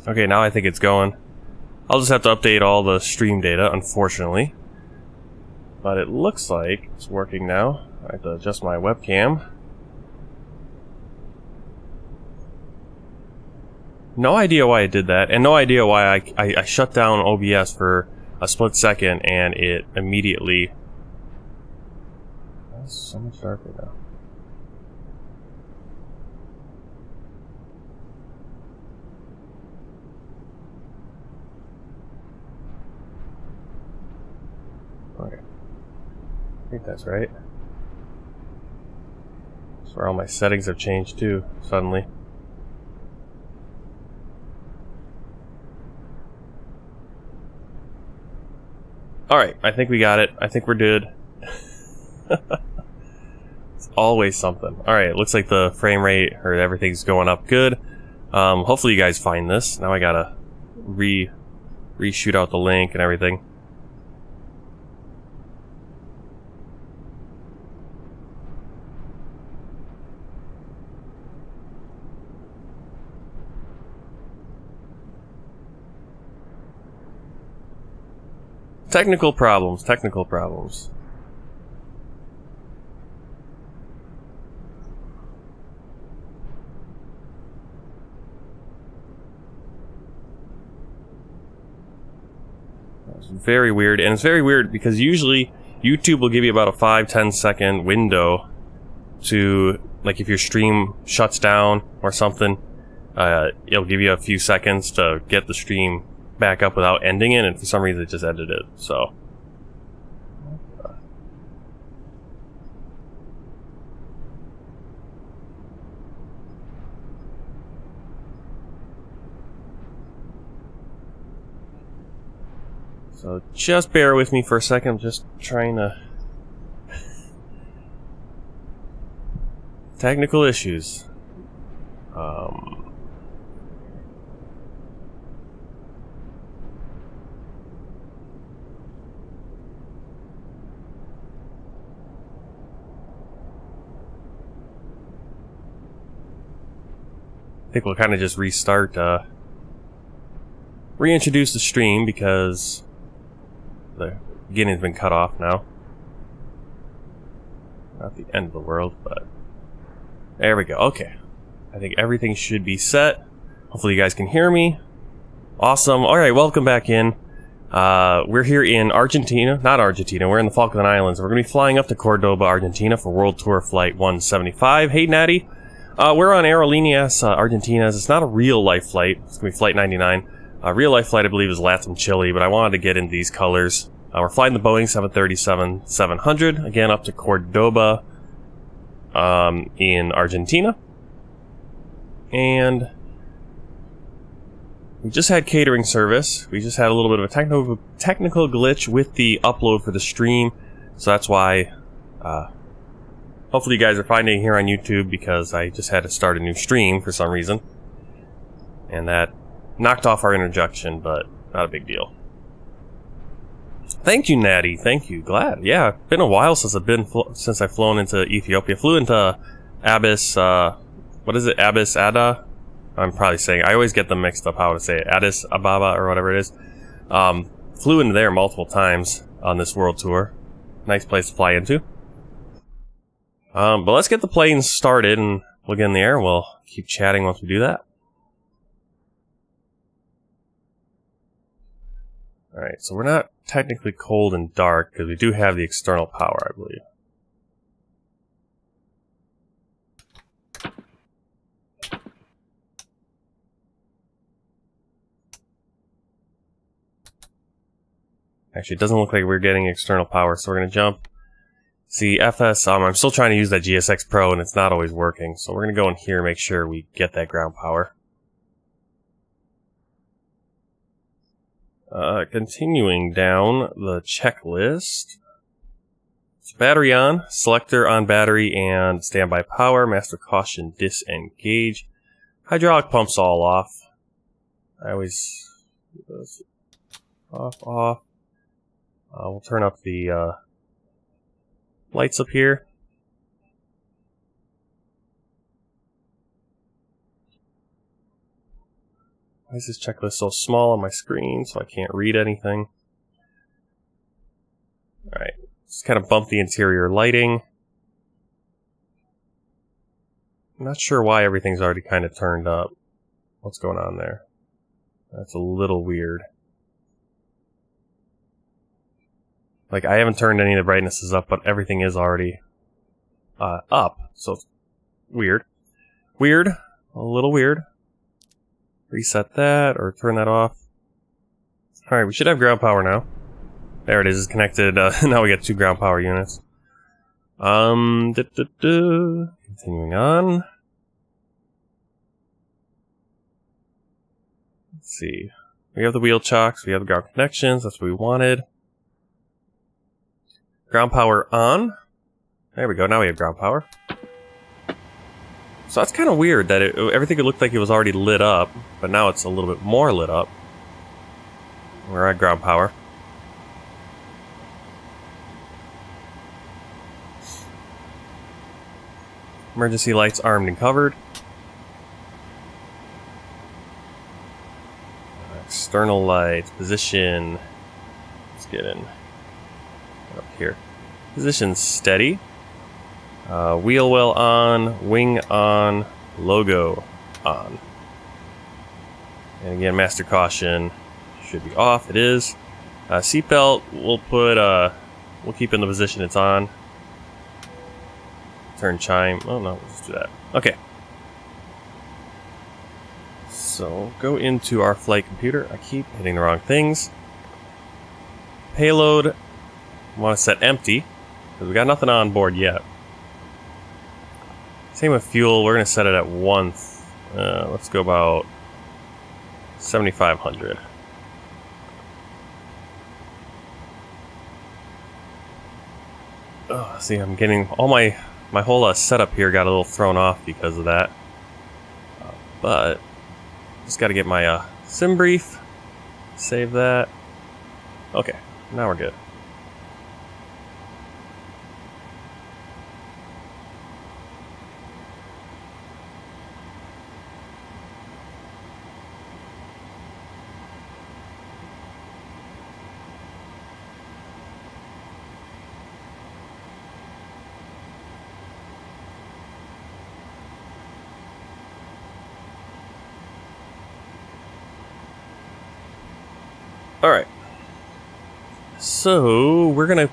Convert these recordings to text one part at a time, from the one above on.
Okay, now I think it's going. I'll just have to update all the stream data, unfortunately. But it looks like it's working now. I have to adjust my webcam. No idea why I did that, and no idea why I shut down OBS for a split second and it immediately... It's so much darker now. Okay. I think that's right. That's where all my settings have changed too, suddenly. Alright, I think we got it. I think we're good. It's always something. Alright, it looks like the frame rate or everything's going up good. Hopefully you guys find this. Now I gotta reshoot out the link and everything. Technical problems, technical problems. It's very weird, and it's very weird because usually YouTube will give you about a 5-10 second window to, like, if your stream shuts down or something, it'll give you a few seconds to get the stream back up without ending it, and for some reason it just ended it, so. So just bear with me for a second, I'm just trying to... Technical issues. I think we'll kind of just restart, reintroduce the stream because the beginning's been cut off now. Not the end of the world, but there we go. Okay, I think everything should be set. Hopefully you guys can hear me. Awesome. All right, welcome back in. We're here in Argentina, not Argentina. We're in the Falkland Islands. We're gonna be flying up to Córdoba, Argentina for World Tour Flight 175. Hey, Natty. We're on Aerolineas, Argentinas. It's not a real-life flight. It's going to be Flight 99. Real-life flight, I believe, is Latin Chile, but I wanted to get into these colors. We're flying the Boeing 737-700, again, up to Córdoba in Argentina. And we just had catering service. We just had a little bit of a technical glitch with the upload for the stream, so that's why... hopefully you guys are finding it here on YouTube because I just had to start a new stream for some reason. And that knocked off our introduction, but not a big deal. Thank you, Natty. Thank you. Glad. Yeah, been a while since I've flown into Ethiopia. Flew into Addis, what is it? Addis Ada? I'm probably saying, I always get them mixed up how to say it. Addis Ababa or whatever it is. Flew into there multiple times on this world tour. Nice place to fly into. But let's get the plane started and we'll get in the air and we'll keep chatting once we do that. Alright, so we're not technically cold and dark because we do have the external power, I believe. Actually, it doesn't look like we're getting external power, so we're going to jump. See, FS, I'm still trying to use that GSX Pro and it's not always working, so we're going to go in here and make sure we get that ground power. Continuing down the checklist. It's battery on, selector on battery and standby power, master caution disengage. Hydraulic pumps all off. I always do those off. We'll turn up the lights up here. Why is this checklist so small on my screen so I can't read anything? Alright, just kind of bump the interior lighting. I'm not sure why everything's already kind of turned up. What's going on there? That's a little weird. Like, I haven't turned any of the brightnesses up, but everything is already up, so it's weird. Weird. A little weird. Reset that, or turn that off. Alright, we should have ground power now. There it is, it's connected. Now we got 2 ground power units. Continuing on. Let's see. We have the wheel chocks, we have the ground connections, that's what we wanted. Ground power on. There we go, now we have ground power. So that's kind of weird that everything looked like it was already lit up, but now it's a little bit more lit up. We're at ground power. Emergency lights armed and covered. External lights, position. Let's get in. Up here. Position steady. Wheel well on, wing on, logo on. And again, master caution should be off. It is. Seatbelt we'll keep in the position it's on. Turn chime. Oh no, let's just do that. Okay. So go into our flight computer. I keep hitting the wrong things. Payload. I want to set empty because we got nothing on board yet. Same with fuel. We're going to set it at 1. Let's go about 7,500. Oh, see, I'm getting all my whole setup here got a little thrown off because of that. But just got to get my sim brief. Save that. Okay, now we're good. Alright. So I'm gonna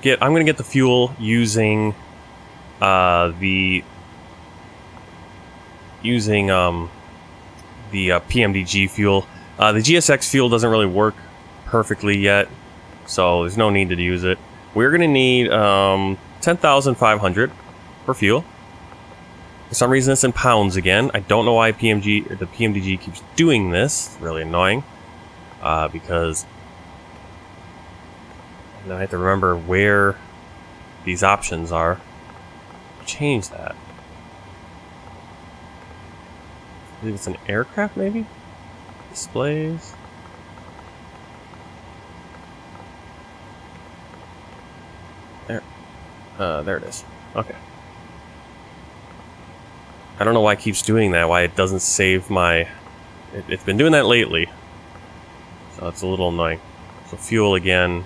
get the fuel using the PMDG fuel. The GSX fuel doesn't really work perfectly yet, so there's no need to use it. We're gonna need 10,500 for fuel. For some reason it's in pounds again. I don't know why the PMDG keeps doing this. It's really annoying. Because and then I have to remember where these options are. Change that. I believe it's an aircraft, maybe? Displays. There. There it is. Okay. I don't know why it keeps doing that, why it doesn't save my... It's been doing that lately. So it's a little annoying. So fuel again.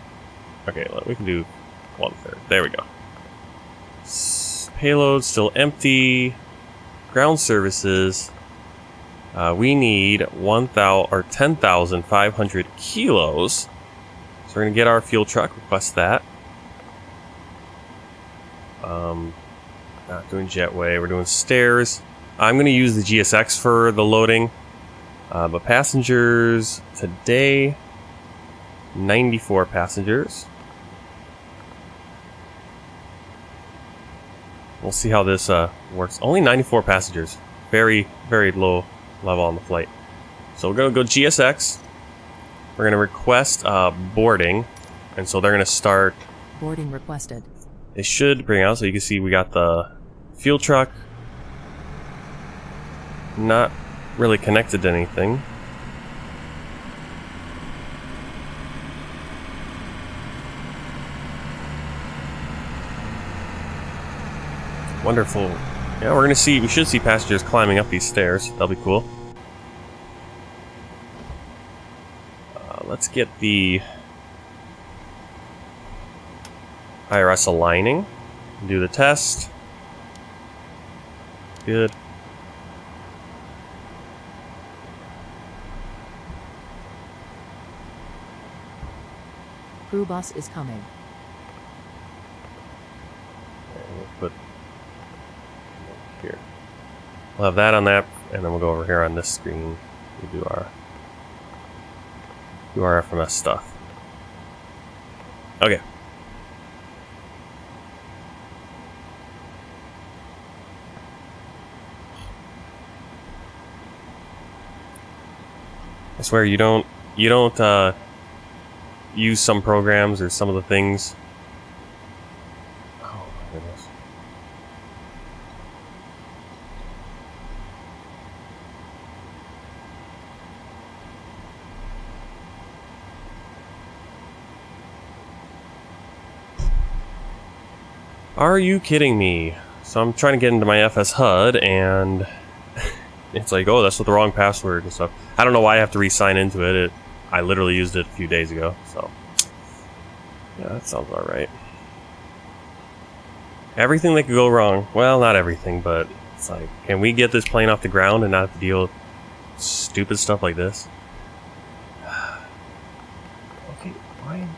Okay, we can do 1/3. There we go. Payload still empty. Ground services. We need 10,500 kilos. So we're gonna get our fuel truck. Request that. Not doing jetway. We're doing stairs. I'm gonna use the GSX for the loading. But passengers today, 94 passengers. We'll see how this works. Only 94 passengers. Very, very low level on the flight. So we're going to go GSX. We're going to request boarding. And so they're going to start... Boarding requested. They should bring out, so you can see we got the fuel truck. Not really connected to anything. Wonderful. Yeah, we should see passengers climbing up these stairs. That'll be cool. let's get the IRS aligning. Do the test. Good. Crew bus is coming. We'll put here. We'll have that on that, and then we'll go over here on this screen. We'll do our FMS stuff. Okay. I swear you don't use some programs or some of the things. Oh my goodness. Are you kidding me? So I'm trying to get into my FS HUD and it's like, oh, that's with the wrong password and stuff. I don't know why I have to re-sign into it. I literally used it a few days ago, so yeah, that sounds all right. Everything that could go wrong. Well, not everything, but it's like, can we get this plane off the ground and not have to deal with stupid stuff like this? Okay, why?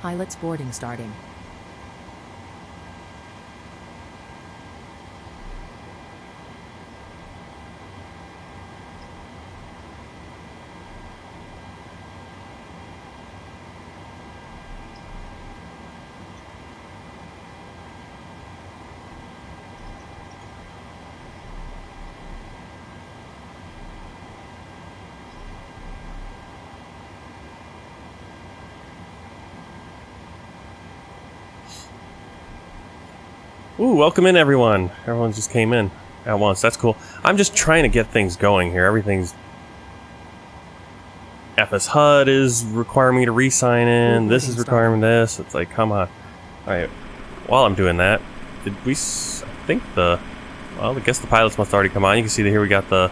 Pilot's boarding starting. Ooh, welcome in everyone. Everyone just came in at once. That's cool. I'm just trying to get things going here. Everything's... FS HUD is requiring me to re-sign in. This is requiring this. It's like, come on. Alright, while I'm doing that, did we... I think the... Well, I guess the pilots must already come on. You can see that here we got the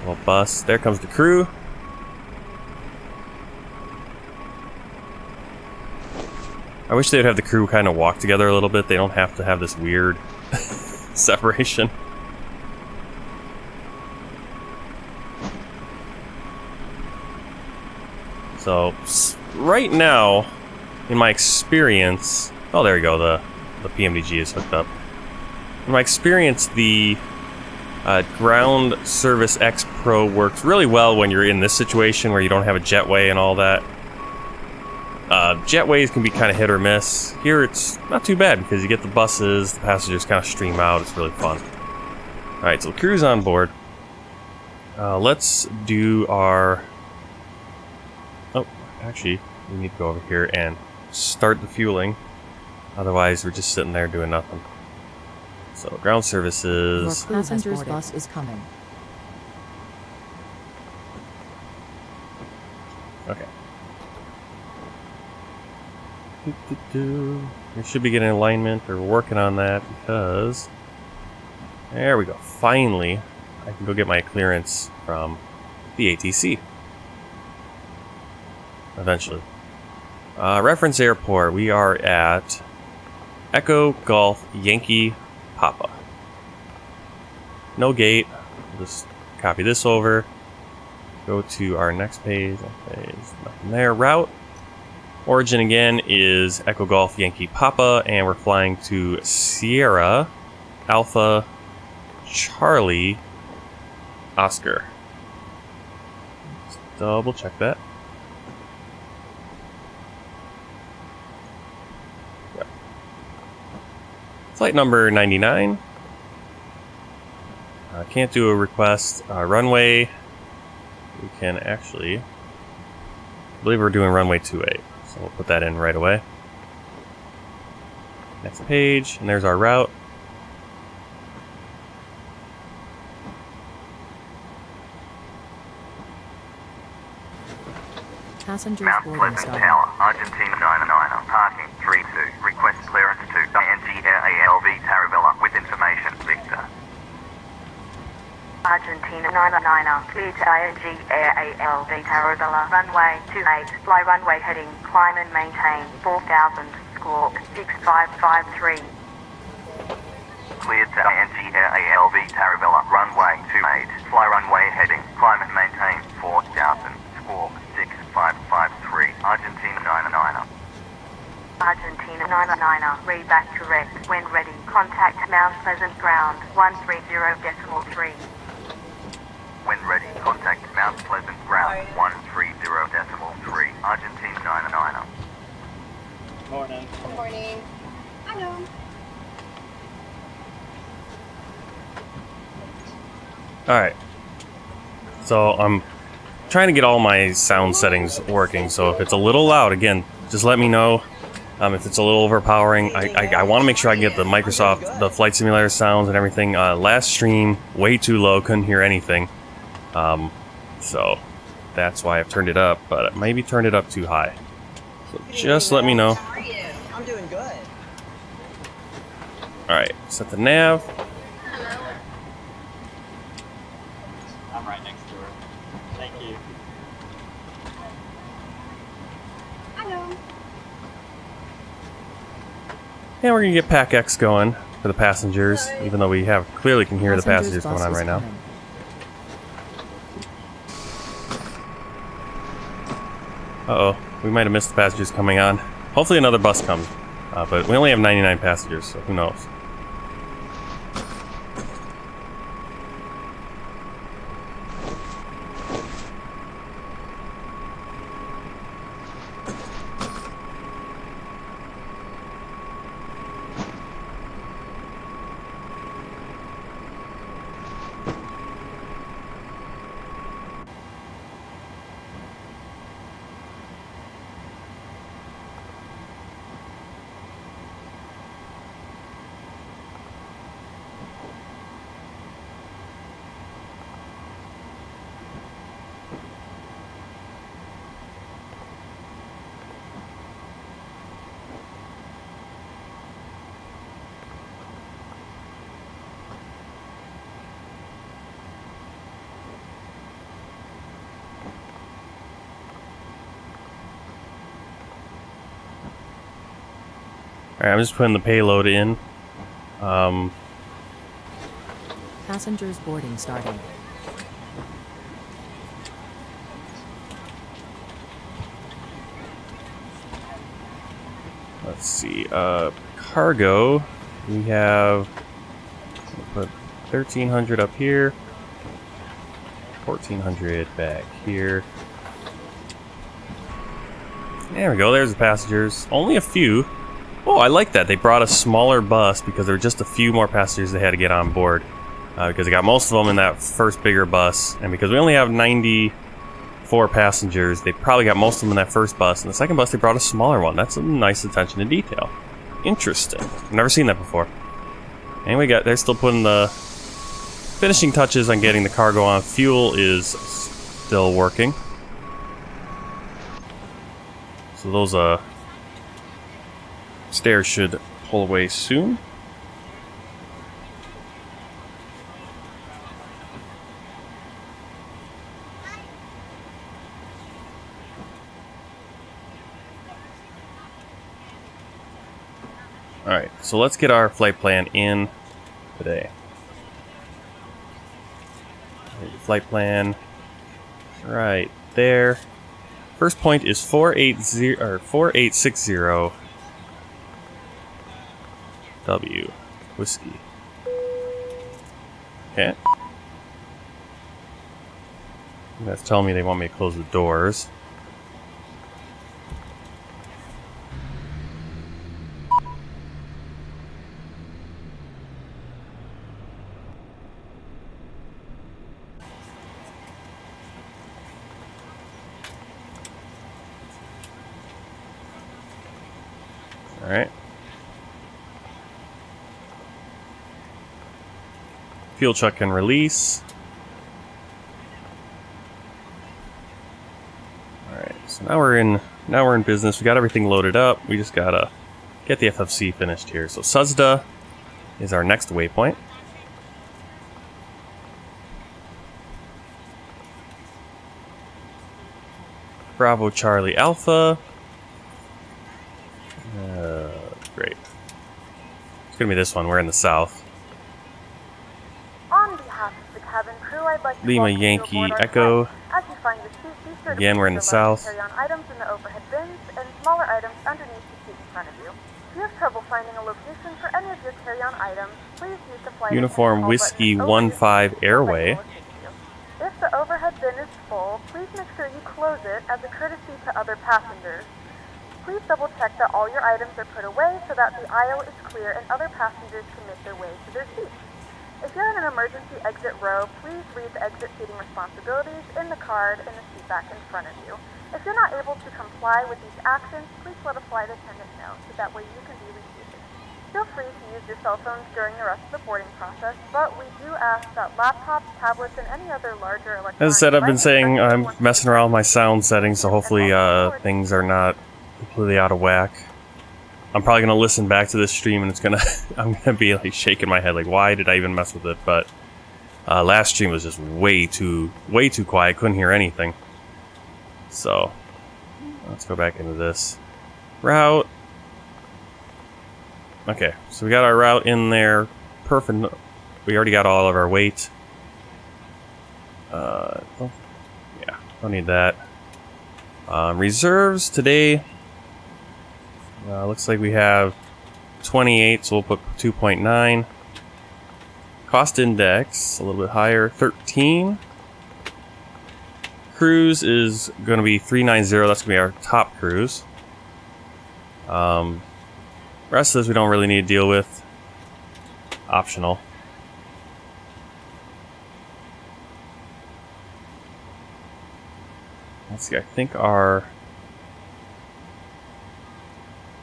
little bus. There comes the crew. I wish they would have the crew kind of walk together a little bit. They don't have to have this weird separation. So, right now, in my experience... Oh, there you go, the PMDG is hooked up. In my experience, the Ground Service X Pro works really well when you're in this situation where you don't have a jetway and all that. Jetways can be kind of hit or miss. Here it's not too bad because you get the buses, the passengers kind of stream out. It's really fun. Alright, so the crew's on board. Let's do our... Oh, actually, we need to go over here and start the fueling. Otherwise, we're just sitting there doing nothing. So, ground services... Your passenger's bus is coming. Okay. We should be getting alignment, or working on that, because... There we go. Finally, I can go get my clearance from the ATC. Eventually. Reference airport. We are at Echo Golf Yankee Papa. No gate. We'll just copy this over. Go to our next page. Okay, there's nothing there. Route. Origin again is Echo Golf Yankee Papa, and we're flying to Sierra Alpha Charlie Oscar. Let's double check that. Yep. Flight number 99. Can't do a request. Runway. We can actually... I believe we're doing runway 28. So we'll put that in right away. Next page, and there's our route. Passengers Mount boarding Pleasant starting. Tower, Argentina 99, parking 32, request clearance to AMD Taravella with information, Victor. Argentina 99er, clear to ING Air ALV Taravella, runway 28, fly runway heading, climb and maintain 4000, squawk 6553. Cleared to ING Air ALV Taravella, runway 28, fly runway heading, climb and maintain 4000, squawk 6553, Argentina 99er. Argentina 99er, read back correct. When ready, contact Mount Pleasant Ground 130.3. When ready, contact Mount Pleasant Ground 130.3. Argentina 99er. Morning. Good morning. Hello. Alright. So I'm trying to get all my sound settings working, so if it's a little loud, again, just let me know. If it's a little overpowering, I want to make sure I can get the Microsoft, the Flight Simulator sounds and everything. Last stream, way too low, couldn't hear anything. So that's why I've turned it up, but maybe turned it up too high. So just let me know. How are you? I'm doing good. Alright, set the nav. I'm right next to her. Thank you. Hello. And we're gonna get Pack X going for the passengers, even though we clearly can hear the passengers bus going on is right now. coming. Uh-oh, we might have missed the passengers coming on. Hopefully another bus comes, but we only have 99 passengers, so who knows. Alright, I'm just putting the payload in. Passengers boarding starting. Let's see, cargo, we have, we'll put 1300 up here, 1400 back here. There we go, there's the passengers. Only a few. Oh, I like that. They brought a smaller bus because there were just a few more passengers they had to get on board. Because they got most of them in that first bigger bus. And because we only have 94 passengers, they probably got most of them in that first bus. And the second bus, they brought a smaller one. That's a nice attention to detail. Interesting. I've never seen that before. Anyway, they're still putting the finishing touches on getting the cargo on. Fuel is still working. So those, stairs should pull away soon. Alright, so let's get our flight plan in today. Flight plan right there. First point is 4860 W whiskey. Okay. That's telling me they want me to close the doors. All right. Fuel chuck can release. Alright, so now we're in business. We got everything loaded up. We just gotta get the FFC finished here. So Suzda is our next waypoint. Bravo Charlie Alpha. Great. It's gonna be this one. We're in the south. On behalf of the cabin crew, I'd like to Lima welcome you Yankee aboard our Echo. flight. As you find your seat, be sure to Again, we're in the place your luggage south. and carry-on items in the overhead bins and smaller items underneath the seat in front of you. If you have trouble finding a location for any of your carry-on items, please use the flight Uniform attendant call Whiskey button over 15 your seat. Airway. If the overhead bin is full, please make sure you close it as a courtesy to other passengers. Please double check that all your items are put away so that the aisle is clear and other passengers can make their way to their seats. If you're in an emergency exit row, please read the exit seating responsibilities in the card in the seat back in front of you. If you're not able to comply with these actions, please let a flight attendant know so that way you can be reseated. Feel free to use your cell phones during the rest of the boarding process, but we do ask that laptops, tablets, and any other larger electronic As I said, I've been devices saying that I'm you want messing to around with my sound settings, so hopefully things are not completely out of whack. I'm probably gonna listen back to this stream and it's gonna I'm gonna be like shaking my head like, why did I even mess with it? But last stream was just way too quiet, couldn't hear anything. So let's go back into this route. Okay, so we got our route in there. Perfect. We already got all of our weight. Yeah, don't need that. Reserves today. Looks like we have 28, so we'll put 2.9. Cost index, a little bit higher, 13. Cruise is going to be 390, that's going to be our top cruise. Rest of this we don't really need to deal with. Optional. Let's see, I think our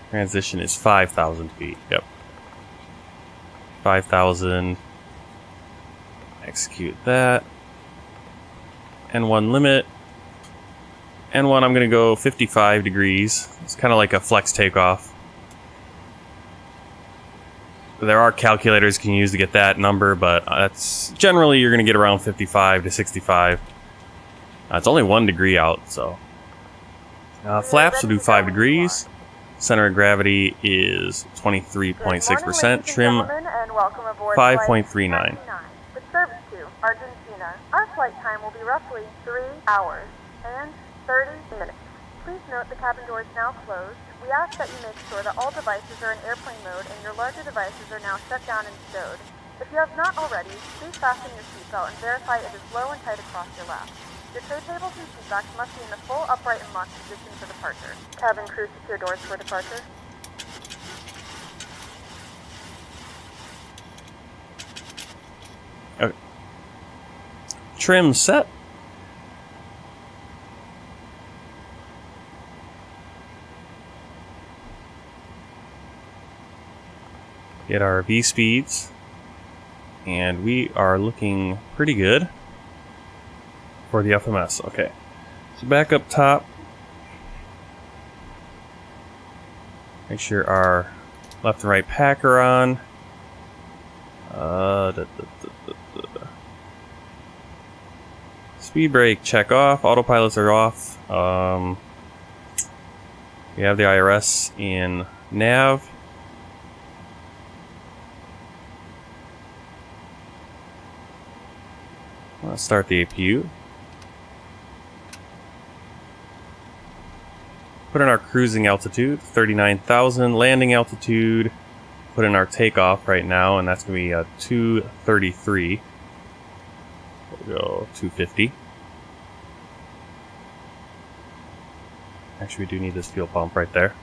transition is 5,000 feet. Yep. 5,000. Execute that. N1 limit. N1, I'm going to go 55 degrees. It's kind of like a flex takeoff. There are calculators you can use to get that number, but that's generally you're going to get around 55 to 65. It's only 1 degree out, so. Flaps will do 5 degrees. Center of gravity is 23.6%. Trim 5.39. With service to Argentina, our flight time will be roughly 3 hours and 30 minutes. Please note the cabin door is now closed. We ask that you make sure that all devices are in airplane mode and your larger devices are now shut down and stowed. If you have not already, please fasten your seatbelt and verify it is low and tight across your lap. Your tray tables and seatbacks must be in the full upright and locked position for departure. Cabin crew, secure doors for departure. Okay. Trim set. Get our V speeds. And we are looking pretty good for the FMS. Okay. So back up top. Make sure our left and right pack are on. Speed brake check off. Autopilots are off. We have the IRS in nav. Let's start the APU. Put in our cruising altitude, 39,000. Landing altitude, put in our takeoff right now, and that's going to be 233. We'll go 250. Actually, we do need this fuel pump right there.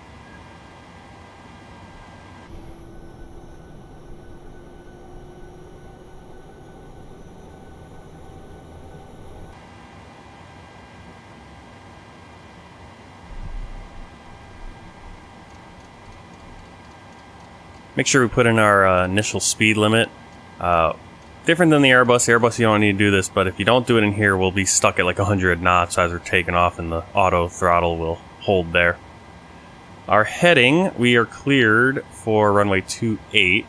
Make sure we put in our initial speed limit. Different than the Airbus. Airbus, you don't need to do this, but if you don't do it in here, we'll be stuck at like 100 knots as we're taking off, and the auto throttle will hold there. Our heading, we are cleared for runway 28.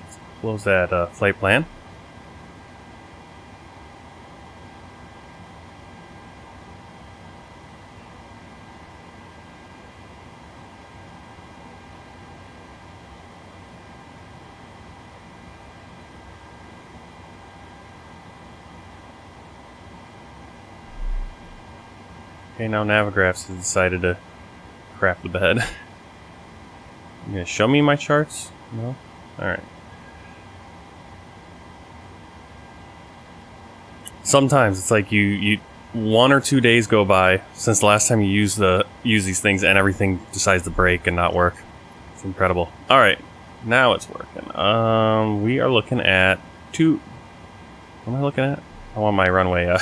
Let's close that flight plan. Okay, now Navigraphs has decided to crap the bed. You gonna show me my charts? No? Alright. Sometimes it's like you 1 or 2 days go by since the last time you use these things and everything decides to break and not work. It's incredible. Alright, now it's working. We are looking at what am I looking at? I want my runway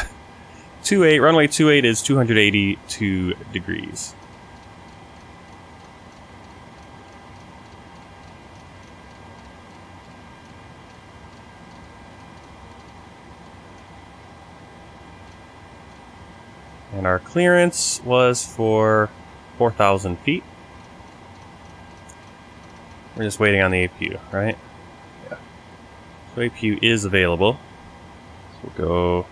28. Runway 28 is 282 degrees. And our clearance was for 4,000 feet. We're just waiting on the APU, right? Yeah. So APU is available. So we'll go.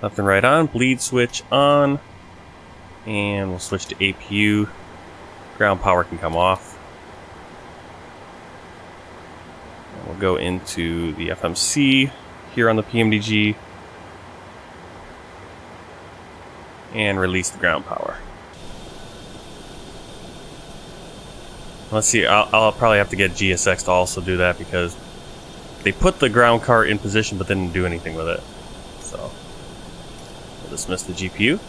Left and right on, bleed switch on, and we'll switch to APU. Ground power can come off. And we'll go into the FMC here on the PMDG and release the ground power. Let's see, I'll probably have to get GSX to also do that because they put the ground cart in position but didn't do anything with it. So we'll dismiss the GPU.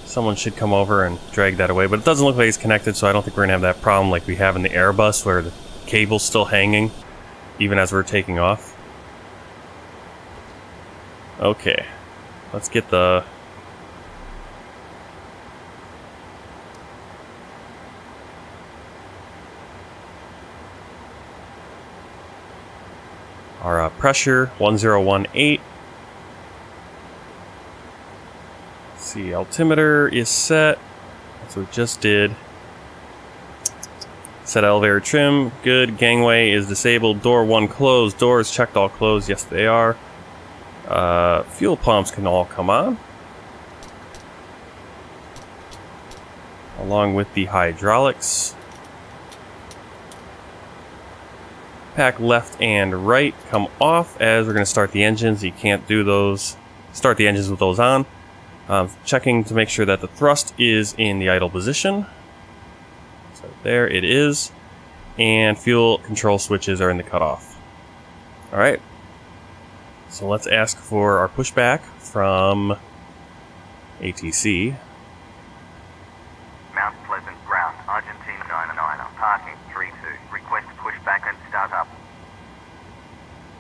Someone should come over and drag that away, but it doesn't look like it's connected, so I don't think we're going to have that problem like we have in the Airbus where the cable's still hanging even as we're taking off. Okay, let's get the... our pressure, 1018. Let's see, altimeter is set. That's what we just did. Set elevator trim, good. Gangway is disabled. Door 1 closed. Doors checked, all closed. Yes, they are. Fuel pumps can all come on, along with the hydraulics. Pack left and right come off as we're going to start the engines. You can't do those. Start the engines with those on. Checking to make sure that the thrust is in the idle position. So there it is. And fuel control switches are in the cutoff. Alright. So let's ask for our pushback from ATC. Mount Pleasant Ground, Argentina 99, parking 32. Request pushback and startup.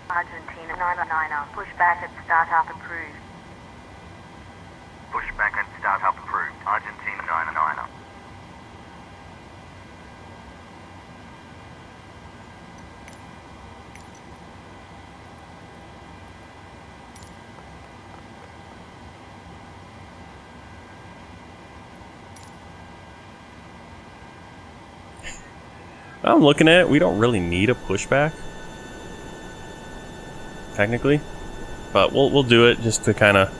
Argentina 99, pushback and startup approved. Pushback and startup approved. Argentina 99. I'm looking at it, we don't really need a pushback, technically, but we'll do it just to kind of.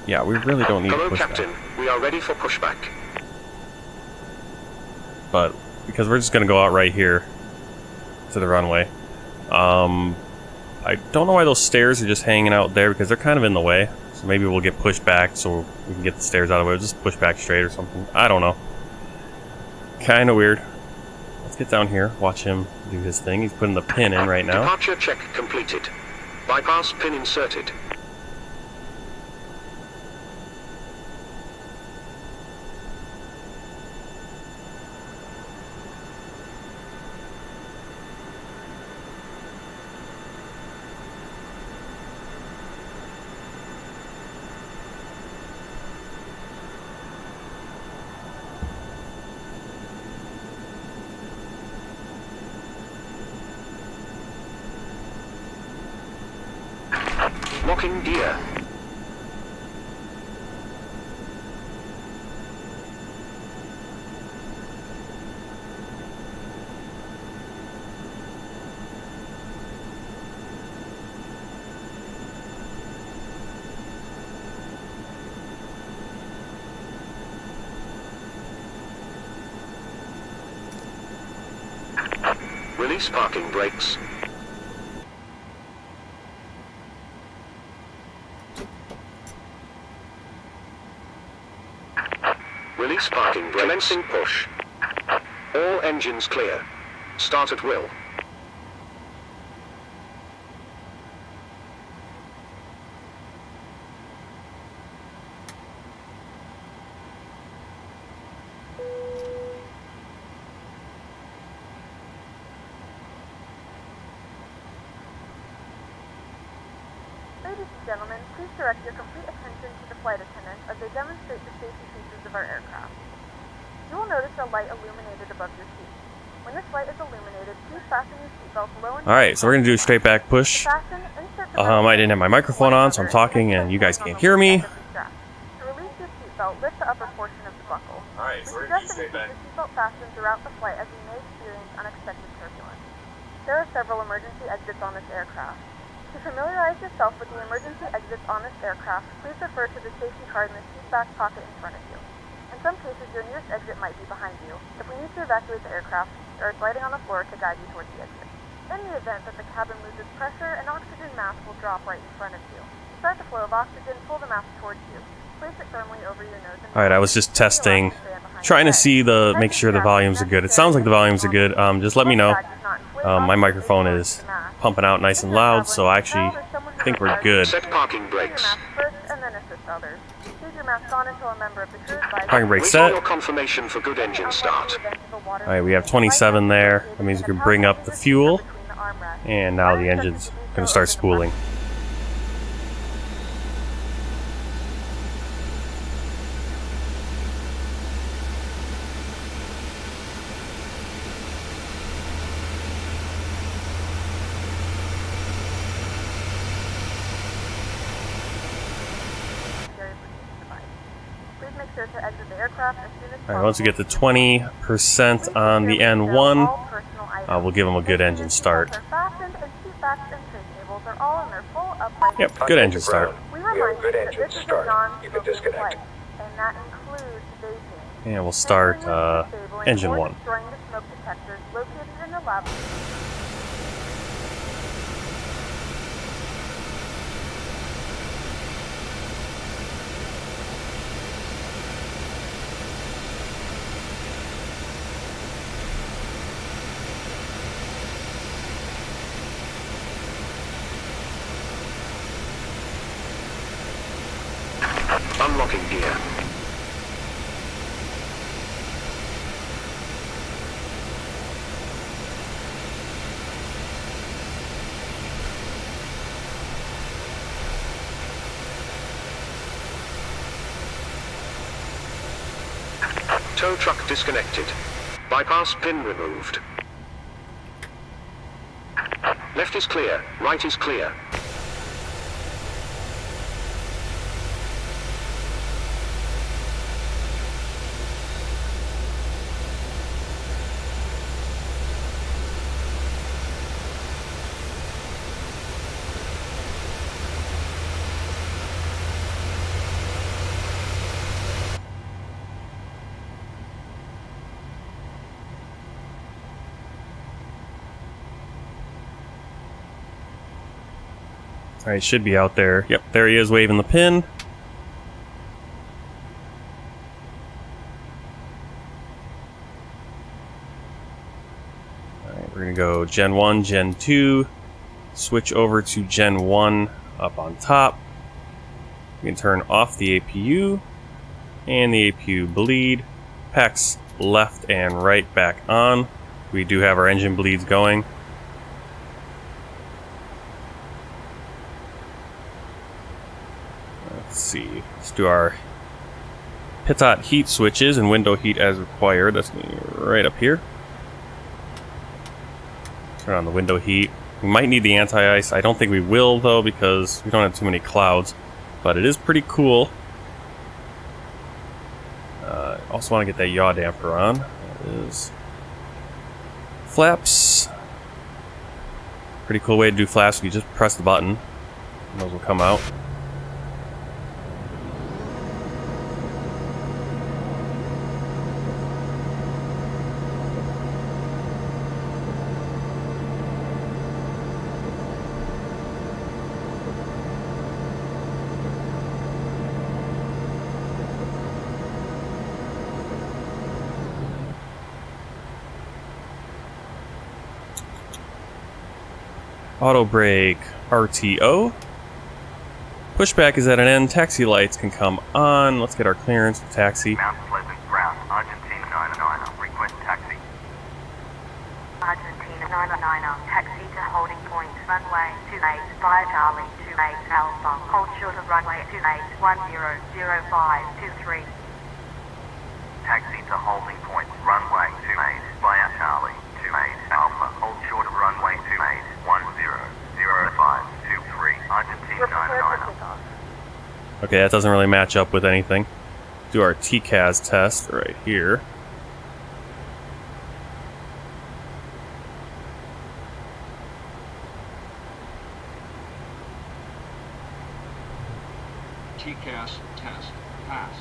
Yeah, we really don't need Hello, a pushback. Captain. We are ready for pushback. But because we're just gonna go out right here to the runway. I don't know why those stairs are just hanging out there because they're kind of in the way. So maybe we'll get pushed back so we can get the stairs out of the way. We'll just push back straight or something. I don't know. Kind of weird. Let's get down here. Watch him do his thing. He's putting the pin in right now. Departure check completed. Bypass pin inserted. Locking gear. Release parking brakes. Release parking brakes. Commencing push. All engines clear. Start at will. Ladies and gentlemen, please direct your complete attention to the flight attendants as they demonstrate the safety features of our aircraft. You will notice a light illuminated above your seat. When this light is illuminated, please fasten your seatbelt below and Alright, so we're going to do a straight back push. fasten, insert the I didn't have my microphone on, so I'm talking and you guys can't hear me. To release your seatbelt, lift the upper portion of the buckle. Alright, We suggest that you keep your seatbelt fastened throughout the flight as you may experience unexpected turbulence. There are several emergency exits on this aircraft. To familiarize yourself with the emergency exits on this aircraft, please refer to the safety card in the seat back pocket in front of you. In some cases, your nearest exit might be behind you. If we need to evacuate the aircraft, there is lighting on the floor to guide you towards the exit. In the event that the cabin loses pressure, an oxygen mask will drop right in front of you. To start the flow of oxygen, pull the mask towards you. Place it firmly over your nose and Alright, I was just testing, trying to see make sure the volumes are good. It sounds like the volumes are good. Just let me know. My microphone is pumping out nice and loud, so I actually think we're good. Set parking brakes. First and then assist others. Leave your mask on until a member of the crew advises. Parking brake Wait for set. your confirmation for good engine start. Alright, we have 27 there. That means we can bring up the fuel. And now the engine's going to start spooling. Alright, once we get to 20% on the N1, we'll give them a good engine start. Yep, good engine start. Good engine start. You can disconnect. And we'll start engine 1. Unlocking gear. Tow truck disconnected. Bypass pin removed. Left is clear, right is clear. Alright, should be out there. Yep, there he is waving the pin. Alright, we're gonna go Gen 1, Gen 2, switch over to Gen 1 up on top. We can turn off the APU and the APU bleed. PEX left and right back on. We do have our engine bleeds going. Let's see. Let's do our pitot heat switches and window heat as required. That's going to be right up here. Turn on the window heat. We might need the anti-ice. I don't think we will, though, because we don't have too many clouds. But it is pretty cool. Also want to get that yaw damper on. That is flaps. Pretty cool way to do flaps. You just press the button, and those will come out. Auto brake RTO. Pushback is at an end. Taxi lights can come on. Let's get our clearance for taxi. Mount Pleasant Ground, Argentina 99er, request taxi. Argentina 99er, taxi to holding point, runway 28, via Charlie 28 Alpha, hold short of runway 28, 100523. Taxi to holding point, runway 28, via Charlie 28 Alpha, hold short of runway 28, 100523, Argentina We're prepared 99er. for takeoff. Okay, that doesn't really match up with anything. Do our TCAS test right here. TCAS test pass.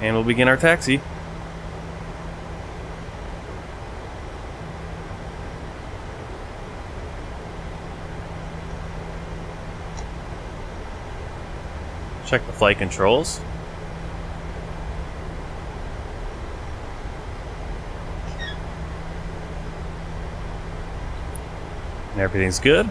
And we'll begin our taxi. Check the flight controls. And everything's good.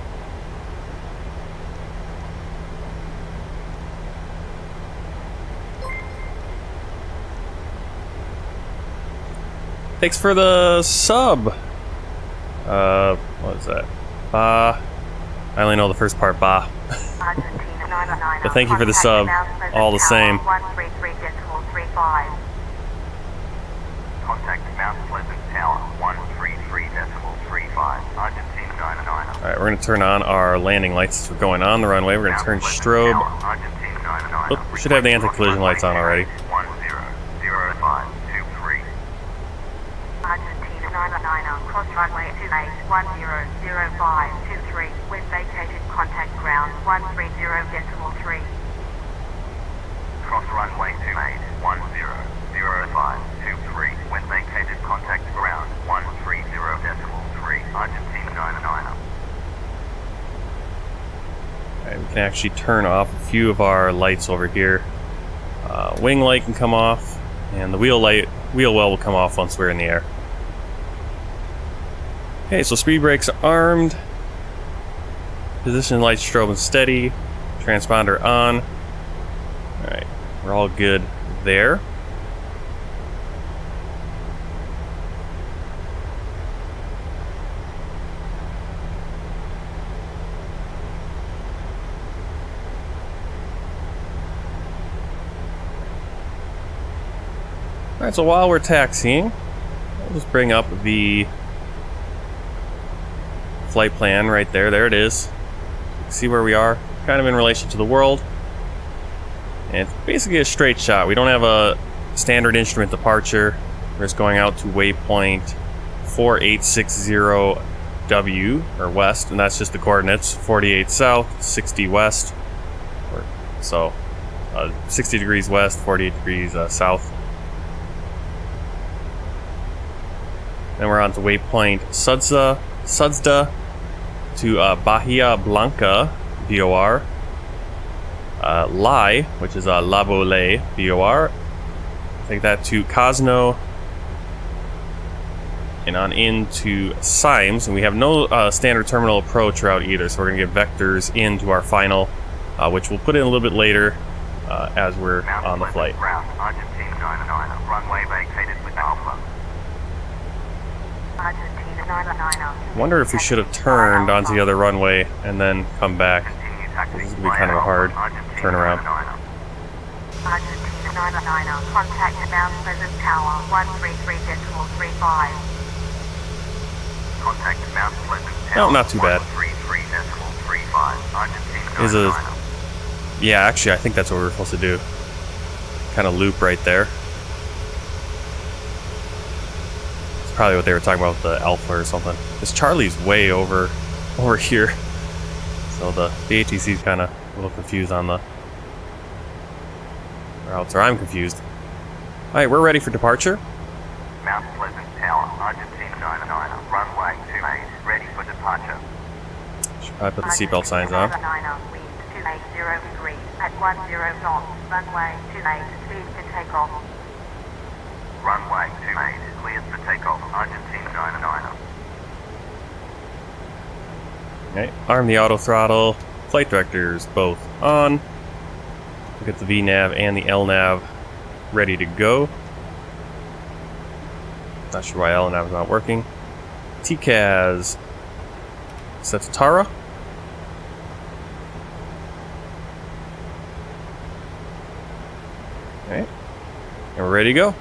Thanks for the sub. What is that? Ba. I only know the first part, ba. Argentina 99er, But thank you for the sub, contact all the same. 133.35. Contact Mount Pleasant Tower, 133.35, Argentina 99er. Alright, we're going to turn on our landing lights as we're going on the runway. We're going to turn strobe. Argentina 99er. Oop, we should have the anti-collision lights on already. 100523. Argentina 99er, cross runway 28, 100523, when vacated contact ground 130.3. Cross runway 28, 100523, when vacated contact ground 130.3, Argentina 99er. Alright, we can actually turn off a few of our lights over here. Wing light can come off, and the wheel well will come off once we're in the air. Okay, so speed brakes armed. Position light strobe and steady. Transponder on. Alright, we're all good there. Alright, so while we're taxiing, I'll just bring up the flight plan right there. There it is. See where we are, kind of in relation to the world. And it's basically a straight shot. We don't have a standard instrument departure. We're just going out to waypoint 4860W, or west, and that's just the coordinates. 48 south, 60 west. So, 60 degrees west, 48 degrees south. Then we're on to waypoint Sudzda to Bahia Blanca, BOR. Lai, which is La Bolle, BOR. Take that to Cosno. And on into Symes. And we have no standard terminal approach route either, so we're going to get vectors into our final, which we'll put in a little bit later as we're on the flight. Argentina 99er, runway vacated with Alpha. Argentina 99er. Wonder if we should have turned onto the other runway and then come back. This is going to be kind of a hard turnaround. Argentina 99er, contact Mount Pleasant Tower 133.35. Contact Mount Pleasant No, Tower. not too bad. 133.35, Argentina Is a 99er. Yeah, actually, I think that's what we were supposed to do. Kind of loop right there. It's probably what they were talking about with the Alpha or something. This Charlie's way over here. So the ATC is kind of a little confused on the routes, or I'm confused. Alright, we're ready for departure. Mount Pleasant Tower, Argentina 99er, runway 28, ready for departure. Should probably put the seatbelt signs on. 99er, wind 280 degrees at 10 knots, runway 28, cleared for takeoff. Runway 28, cleared for takeoff, Argentina 99er. Okay, arm the auto throttle, flight directors both on. We'll get the VNAV and the LNAV ready to go. Not sure why LNAV is not working. TCAS set to Tara. Okay, and we're ready to go.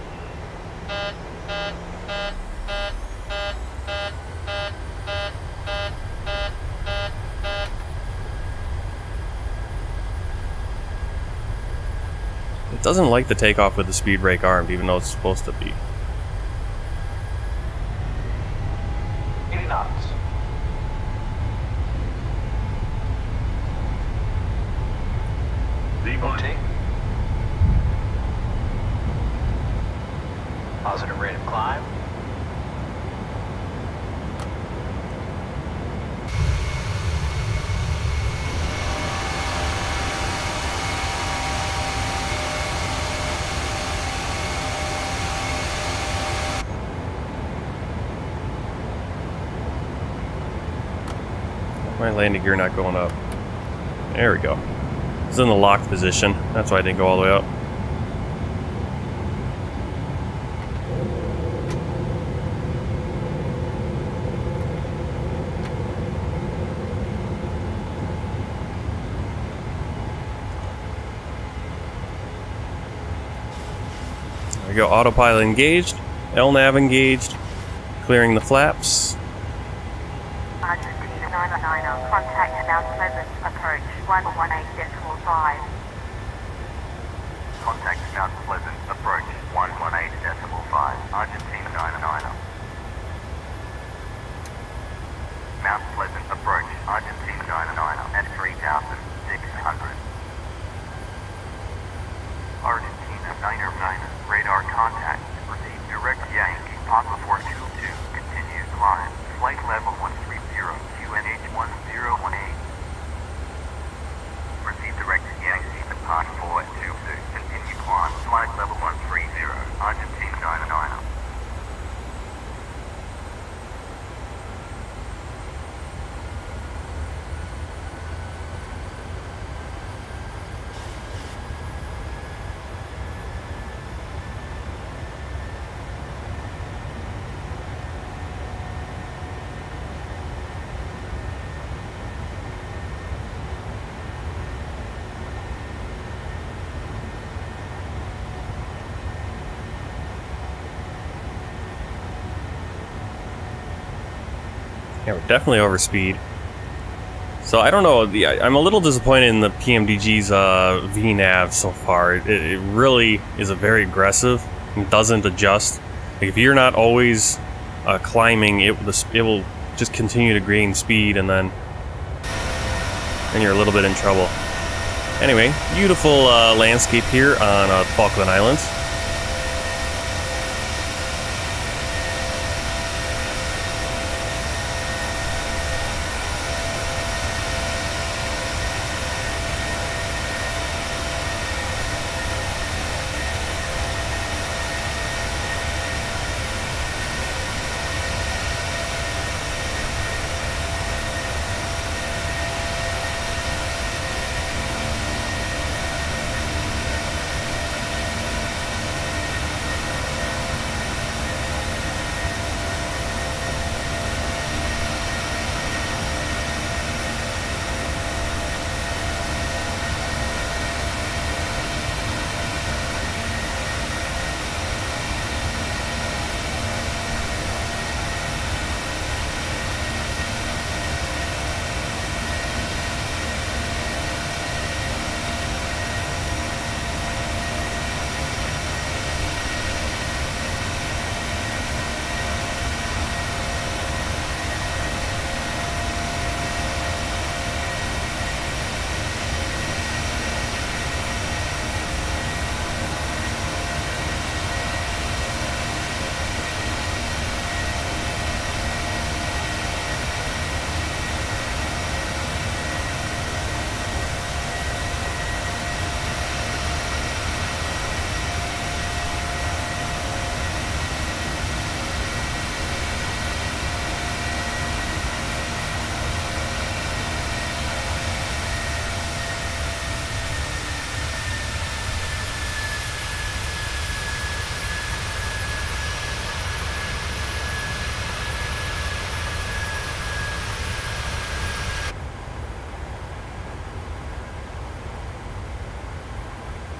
It doesn't like the takeoff with the speed brake armed, even though it's supposed to be. 80 knots. V1. Positive rate of climb. My landing gear not going up. There we go. It's in the locked position. That's why I didn't go all the way up. There we go. Autopilot engaged. LNAV engaged. Clearing the flaps. Argentina 99er, contact Mount Pleasant, approach 118.5. Contact Mount Pleasant, approach 118.5, Argentina 99er. Mount Pleasant approach, Argentina 99er at 3,600. Argentina 99er, radar contact, receive direct Yankee, Papa 422, continue climb, flight level 130, QNH 1018. Receive direct Yankee, depart 422, continue climb, flight level 130, Argentina 99er. Yeah, we're definitely over speed. So I don't know. I'm a little disappointed in the PMDG's VNAV so far. It really is a very aggressive. It doesn't adjust. Like if you're not always climbing, it will just continue to gain speed, and then you're a little bit in trouble. Anyway, beautiful landscape here on Falkland Islands.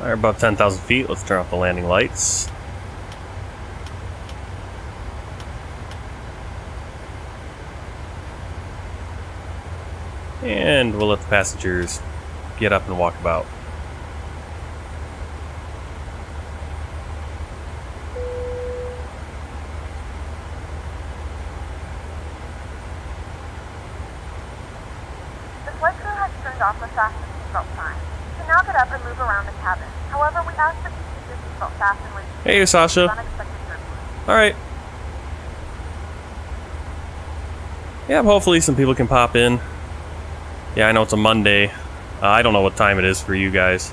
Alright, above 10,000 feet. Let's turn off the landing lights. And we'll let the passengers get up and walk about. The flight crew has turned off the fasten seatbelt sign. You can now get up and move around the cabin. However, we ask that you keep your seatbelt fastened when you Hey, Sasha. unexpected turbulence. Alright. Yeah, hopefully some people can pop in. Yeah, I know it's a Monday. I don't know what time it is for you guys.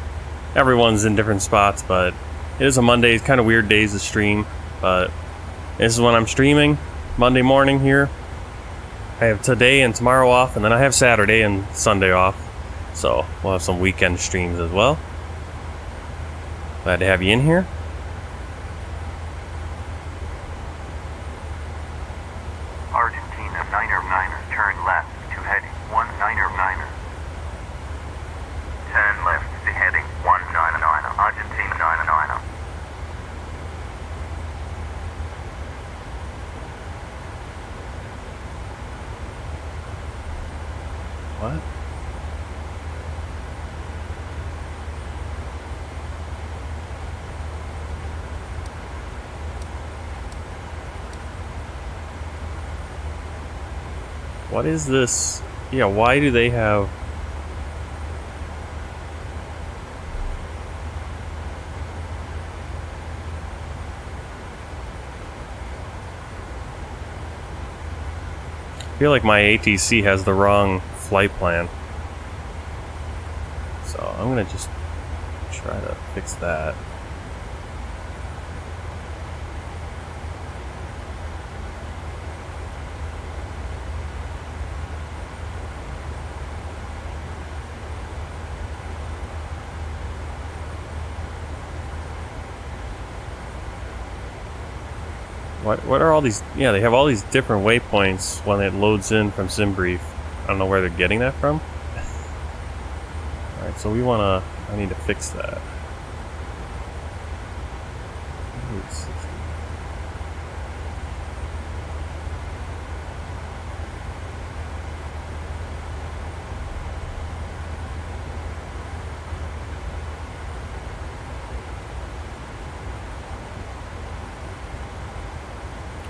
Everyone's in different spots, but it is a Monday. It's kind of weird days to stream, but this is when I'm streaming. Monday morning here. I have today and tomorrow off, and then I have Saturday and Sunday off. So we'll have some weekend streams as well. Glad to have you in here. Argentina 9er, turn left to heading 199er. Turn left to heading 199er, Argentina 99er. What? What is this? Yeah, why do they have... I feel like my ATC has the wrong flight plan. So I'm gonna just try to fix that. What are all these? Yeah, they have all these different waypoints when it loads in from SimBrief. I don't know where they're getting that from. Alright, so I need to fix that.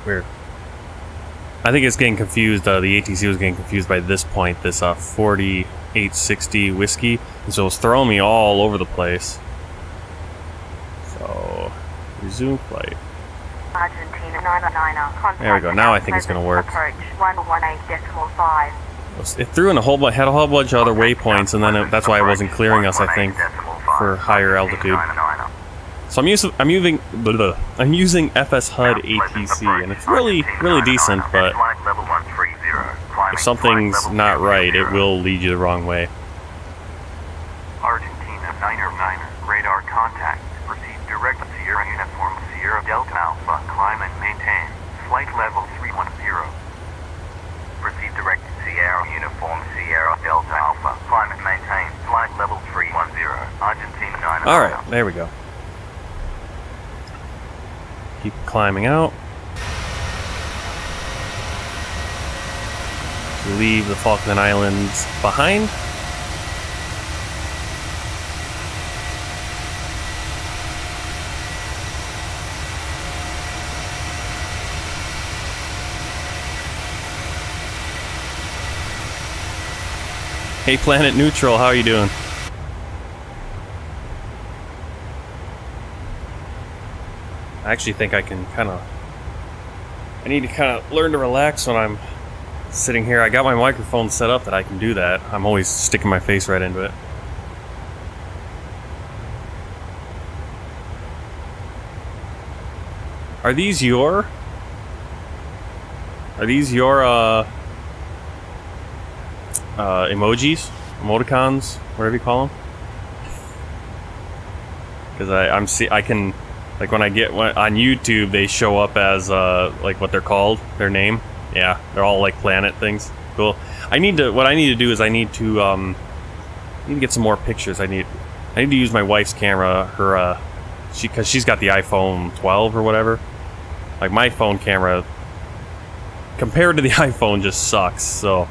Weird. I think it's getting confused. The ATC was getting confused by this point, this 4860 whiskey, and so it's throwing me all over the place. So, resume flight. Argentina 999er. There we go. Now I think it's going to work. Approach 118.5. It threw in a whole bunch of other waypoints, and then that's why it wasn't clearing us, I think, for higher altitude. So I'm using FS HUD ATC, and it's really decent, but if something's not right, it will lead you the wrong way. Argentina 9er, radar contact. Proceed direct to Sierra Uniform Sierra Delta Alpha. Climb and maintain flight level 310. Proceed direct to Sierra Uniform Sierra Delta Alpha. Climb and maintain flight level 310. Argentina 9er. All right, there we go. Keep climbing out. Leave the Falkland Islands behind. Hey Planet Neutral, how are you doing? I actually think I can I need to learn to relax when I'm sitting here. I got my microphone set up that I can do that. I'm always sticking my face right into it. Are these your emojis? Emoticons? Whatever you call them? Because I can... Like when on YouTube, they show up as like what they're called, their name. Yeah, they're all like planet things. Cool. What I need to do is I need to get some more pictures. I need I need to use my wife's camera, her, because she's got the iPhone 12 or whatever. Like, my phone camera, compared to the iPhone, just sucks, so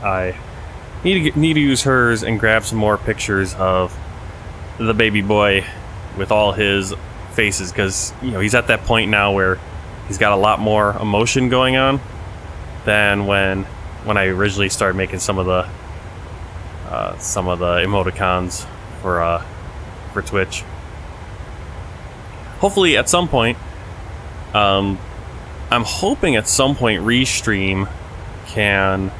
I need to use hers and grab some more pictures of the baby boy with all his faces, because, you know, he's at that point now where he's got a lot more emotion going on than when I originally started making some of the emoticons for Twitch. Hopefully at some point, I'm hoping at some point Restream can,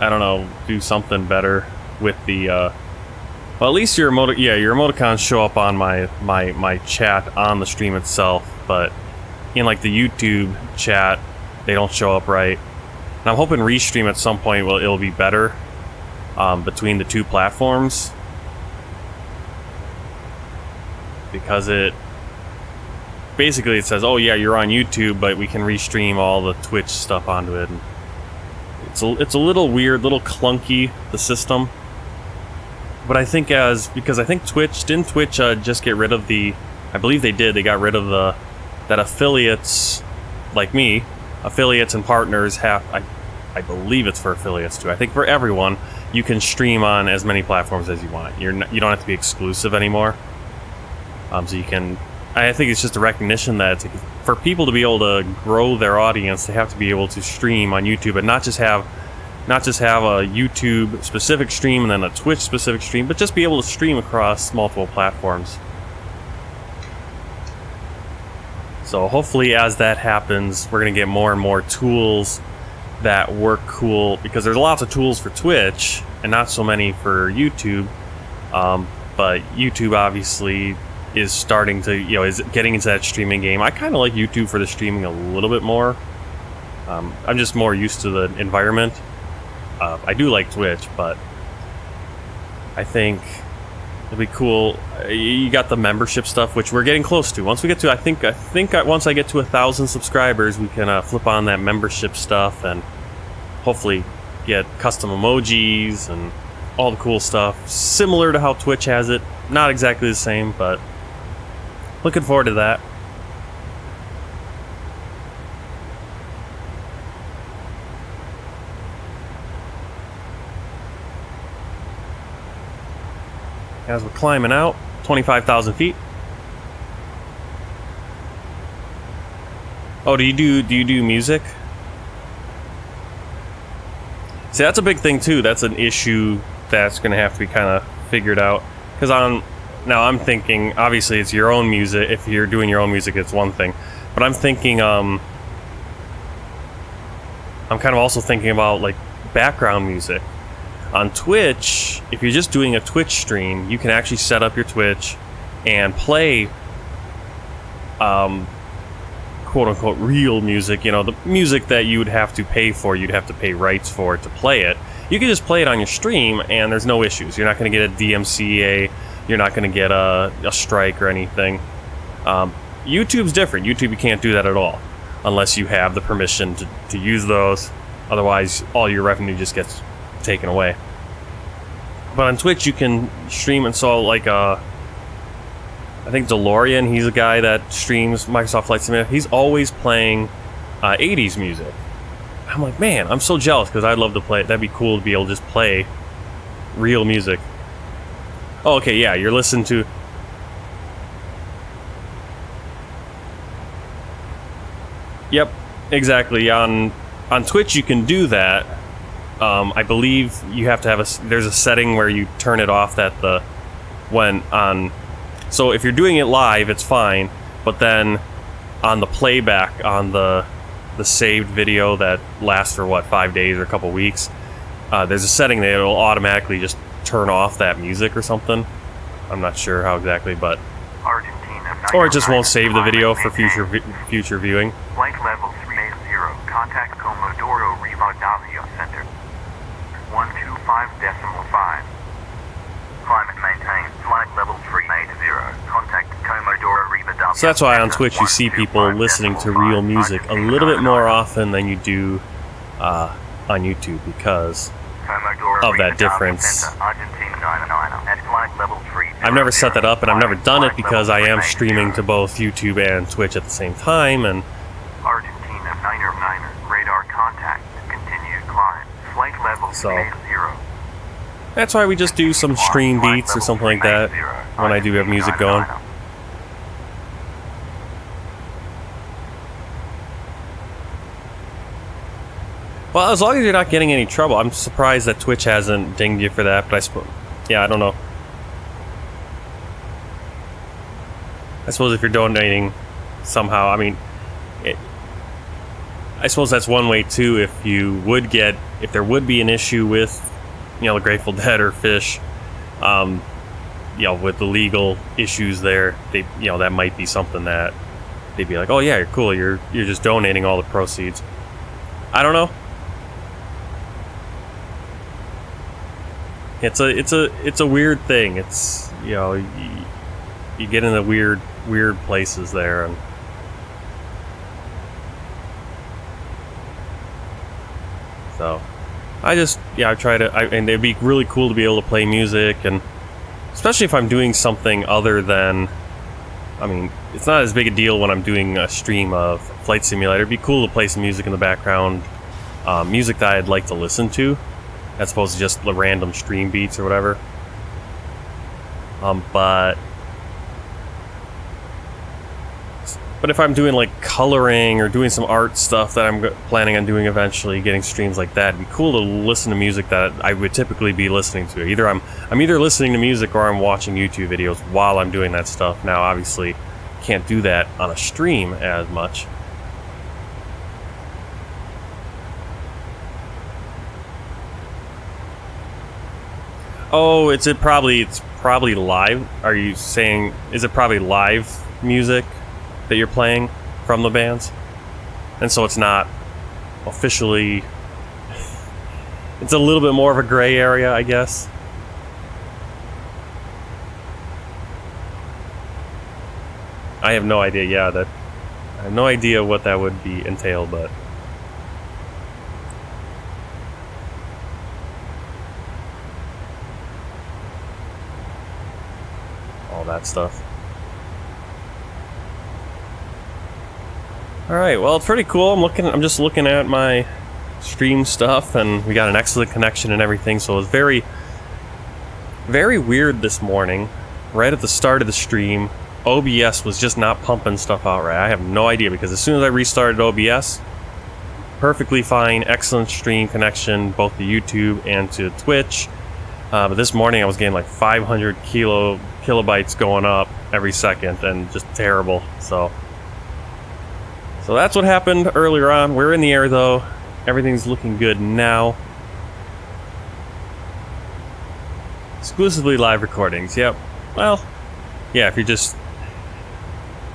I don't know, do something better with the well, at least your emoticons show up on my chat on the stream itself, but in like the YouTube chat they don't show up right. And I'm hoping Restream at some point it'll be better between the two platforms, because it says, oh yeah, you're on YouTube, but we can restream all the Twitch stuff onto it. And it's a little weird, little clunky, the system. But I think because I think Twitch just get rid of I believe they did. They got rid of that affiliates like me, affiliates and partners have. I believe it's for affiliates too. I think for everyone, you can stream on as many platforms as you want. You don't have to be exclusive anymore. So you can. I think it's just a recognition that for people to be able to grow their audience, they have to be able to stream on YouTube and not just have a YouTube specific stream and then a Twitch specific stream, but just be able to stream across multiple platforms. So hopefully as that happens, we're going to get more and more tools that work cool, because there's lots of tools for Twitch and not so many for YouTube. But YouTube obviously is starting to, is getting into that streaming game. I kind of like YouTube for the streaming a little bit more. I'm just more used to the environment. I do like Twitch, but I think it'll be cool. You got the membership stuff, which we're getting close to. Once we get to, I think once I get to 1,000 subscribers, we can flip on that membership stuff and hopefully get custom emojis and all the cool stuff, similar to how Twitch has it. Not exactly the same, but looking forward to that. As we're climbing out, 25,000 feet. Oh, do you do music? See, that's a big thing too. That's an issue that's going to have to be kind of figured out. Because I'm thinking, obviously it's your own music. If you're doing your own music, it's one thing. But I'm thinking, I'm kind of also thinking about like background music. On Twitch, if you're just doing a Twitch stream, you can actually set up your Twitch and play quote-unquote real music, the music that you would have to pay for, you'd have to pay rights for to play it. You can just play it on your stream and there's no issues. You're not going to get a DMCA, you're not going to get a strike or anything. YouTube's different. YouTube, you can't do that at all unless you have the permission to use those. Otherwise, all your revenue just gets taken away. But on Twitch you can stream, and so like I think DeLorean, he's a guy that streams Microsoft Flight Simulator. He's always playing 80s music. I'm like, man, I'm so jealous because I'd love to play it. That'd be cool to be able to just play real music. Oh, okay, yeah, you're listening to. Yep, exactly. On Twitch you can do that. I believe you have to have there's a setting where you turn it off so if you're doing it live, it's fine, but then on the playback, on the saved video that lasts for 5 days or a couple weeks, there's a setting that it'll automatically just turn off that music or something. I'm not sure how exactly, but Argentina, or it just won't save the video for future viewing. Flight level 380, contact Comodoro Rivadavia Center. 125.5. Climate maintained. Flight level 380. Contact Comodoro Rivadavia. So that's why on Twitch you see people listening to real music a little bit more often than you do on YouTube, because Comodoro of that difference. I've never set that up, and I've never done it because I am streaming to both YouTube and Twitch at the same time, and Argentina 909er, radar contact, continue climb, flight level So- 0. that's why we just do some stream beats or something like that when I do have music going. Well, as long as you're not getting any trouble. I'm surprised that Twitch hasn't dinged you for that, but I suppose, yeah, I don't know. I suppose if you're donating somehow, I mean, I suppose that's one way too. If there would be an issue with, the Grateful Dead or Fish, with the legal issues there, that might be something that they'd be like, oh yeah, you're cool, you're just donating all the proceeds. I don't know. It's a weird thing. It's you get into weird places there, and so I try to, and it'd be really cool to be able to play music, and especially if I'm doing something other than, I mean, it's not as big a deal when I'm doing a stream of Flight Simulator. It'd be cool to play some music in the background, music that I'd like to listen to, as opposed to just the random stream beats or whatever. But if I'm doing like coloring or doing some art stuff that I'm planning on doing eventually, getting streams like that, it'd be cool to listen to music that I would typically be listening to. Either I'm either listening to music or I'm watching YouTube videos while I'm doing that stuff. Now, obviously, can't do that on a stream as much. Oh, it's probably live. Are you saying, is it probably live music that you're playing from the bands? And so it's not officially, it's a little bit more of a gray area, I guess. I have no idea. I have no idea what that would be entail, but all that stuff. Alright, well, it's pretty cool. I'm just looking at my stream stuff, and we got an excellent connection and everything, so it was very, very weird this morning. Right at the start of the stream, OBS was just not pumping stuff out right. I have no idea, because as soon as I restarted OBS, perfectly fine, excellent stream connection, both to YouTube and to Twitch. But this morning I was getting like 500 kilobytes going up every second, and just terrible, So that's what happened earlier on. We're in the air though. Everything's looking good now. Exclusively live recordings, yep. Well, yeah, if you're just,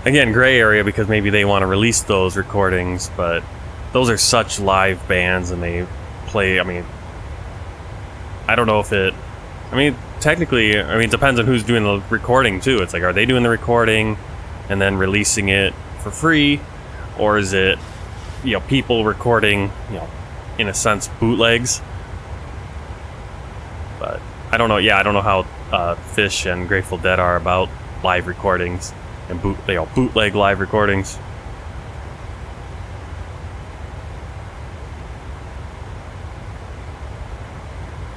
again, gray area, because maybe they want to release those recordings, but those are such live bands, and they play, I mean, I don't know if it, I mean, technically, I mean, it depends on who's doing the recording too. It's like, are they doing the recording and then releasing it for free? Or is it, people recording, in a sense, bootlegs? But I don't know. Yeah, I don't know how Fish and Grateful Dead are about live recordings and bootleg live recordings.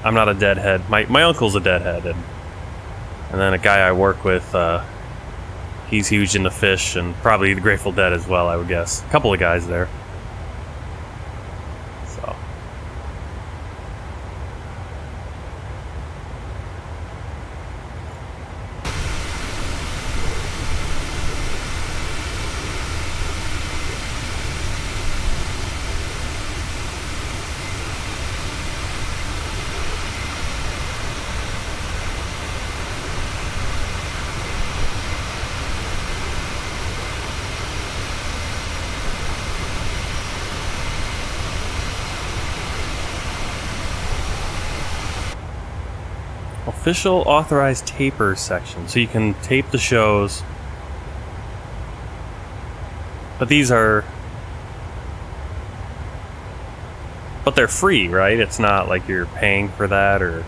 I'm not a deadhead. My uncle's a deadhead, and then a guy I work with. He's huge into Fish and probably the Grateful Dead as well, I would guess. A couple of guys there. So. Official authorized taper section, so you can tape the shows. But these are but they're free, right? It's not like you're paying for that, or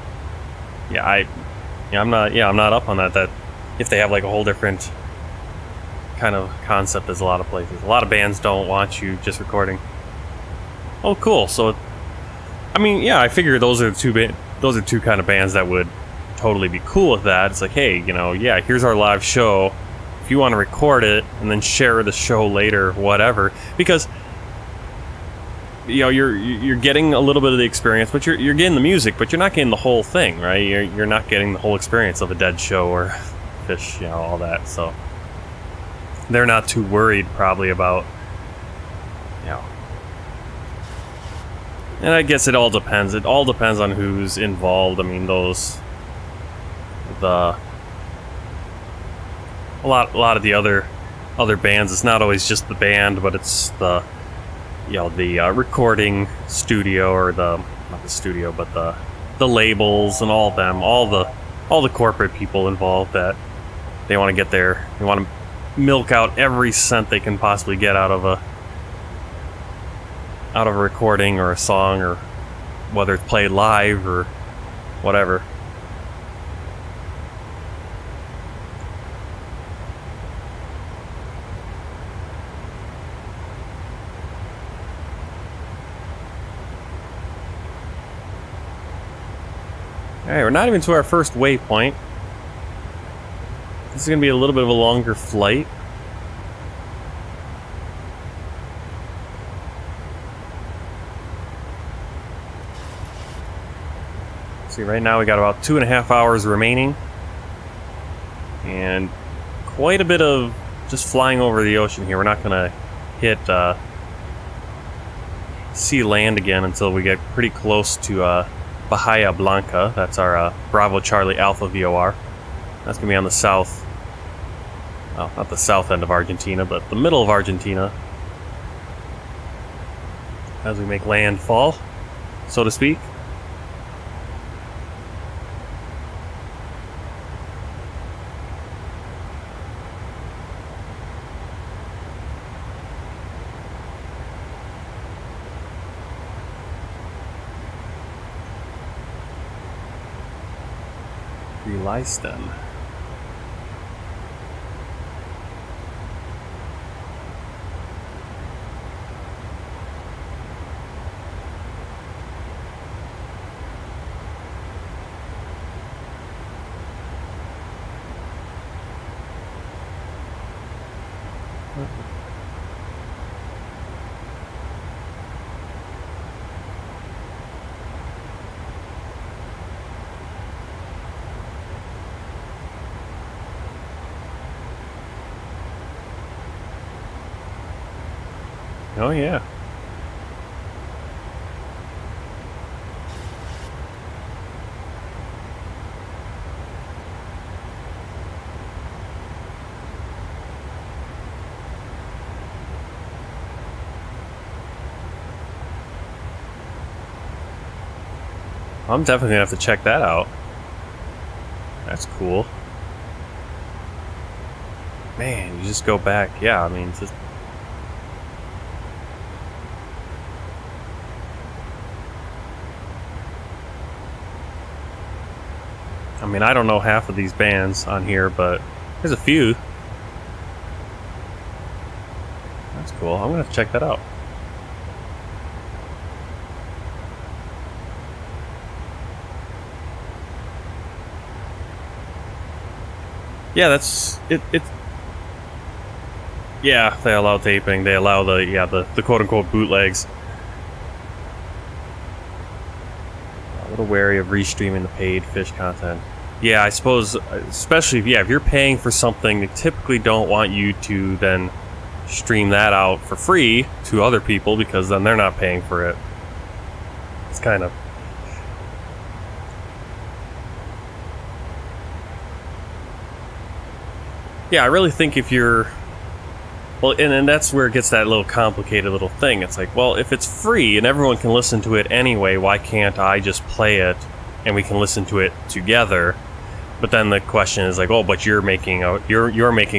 I'm not up on that. That if they have like a whole different kind of concept as a lot of places. A lot of bands don't want you just recording. Oh, cool. So, I mean, yeah, I figure those are two kind of bands that would totally be cool with that. It's like, hey, you know, yeah, here's our live show. If you want to record it and then share the show later, whatever, because you know you're getting a little bit of the experience, but you're getting the music, but you're not getting the whole thing, right? You're not getting the whole experience of a dead show or fish, you know, all that. So they're not too worried probably about, you know. And I guess it all depends. It all depends on who's involved. I mean, a lot of the other bands, it's not always just the band, but it's the, you know, the recording studio, or not the studio, but the labels and all the corporate people involved, that they want to they want to milk out every cent they can possibly get out of a recording or a song, or whether it's played live or whatever. Alright, we're not even to our first waypoint. This is going to be a little bit of a longer flight. See, right now we got about 2.5 hours remaining. And quite a bit of just flying over the ocean here. We're not going to hit sea land again until we get pretty close to Bahia Blanca. That's our Bravo Charlie Alpha VOR. That's going to be on the south, well, not the south end of Argentina, but the middle of Argentina, as we make landfall, so to speak. Leisten. Oh yeah. I'm definitely gonna have to check that out. That's cool. Man, you just go back. Yeah, I mean, it's just... I mean, I don't know half of these bands on here, but there's a few. That's cool. I'm gonna have to check that out. Yeah, that's it. Yeah, they allow taping. They allow the quote-unquote bootlegs. A little wary of restreaming the paid fish content. Yeah, I suppose, especially if you're paying for something, they typically don't want you to then stream that out for free to other people, because then they're not paying for it. It's kind of... Yeah, I really think if you're... Well, and that's where it gets that little complicated little thing. It's like, well, if it's free and everyone can listen to it anyway, why can't I just play it and we can listen to it together? But then the question is like, oh, but you're making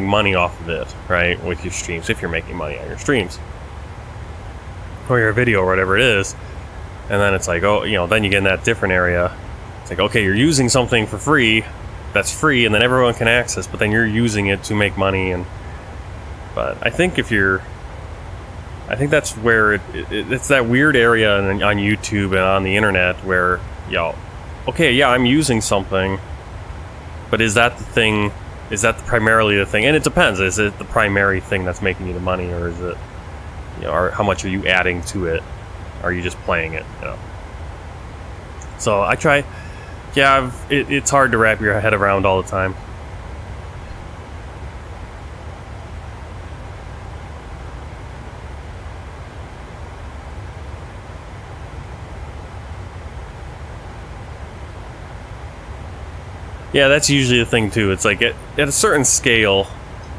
money off of it, right, with your streams, if you're making money on your streams or your video or whatever it is. And then it's like, oh, you know, then you get in that different area. It's like, okay, you're using something for free, that's free, and then everyone can access, but then you're using it to make money. And but I think I think that's where it's that weird area on YouTube and on the internet where, you know, okay, yeah, I'm using something, but is that the thing? Is that primarily the thing? And it depends. Is it the primary thing that's making you the money, or is it, you know, or how much are you adding to it? Are you just playing it? You know. So I try. Yeah, it's hard to wrap your head around all the time. Yeah, that's usually the thing too. It's like at a certain scale,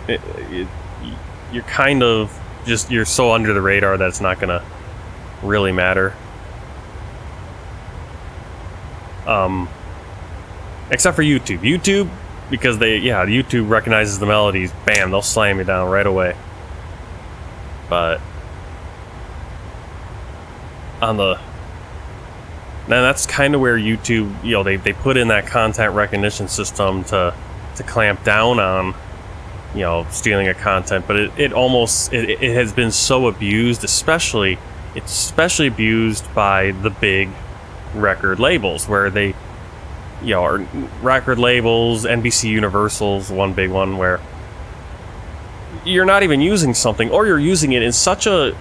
you're kind of just, you're so under the radar that it's not gonna really matter. Except for YouTube. YouTube, because YouTube recognizes the melodies, bam, they'll slam you down right away. But then that's kind of where YouTube, you know, they put in that content recognition system to clamp down on, you know, stealing of content. But it has been so abused, especially abused by the big record labels, where they, you know, are record labels, NBC Universal's one big one, where you're not even using something, or you're using it in such a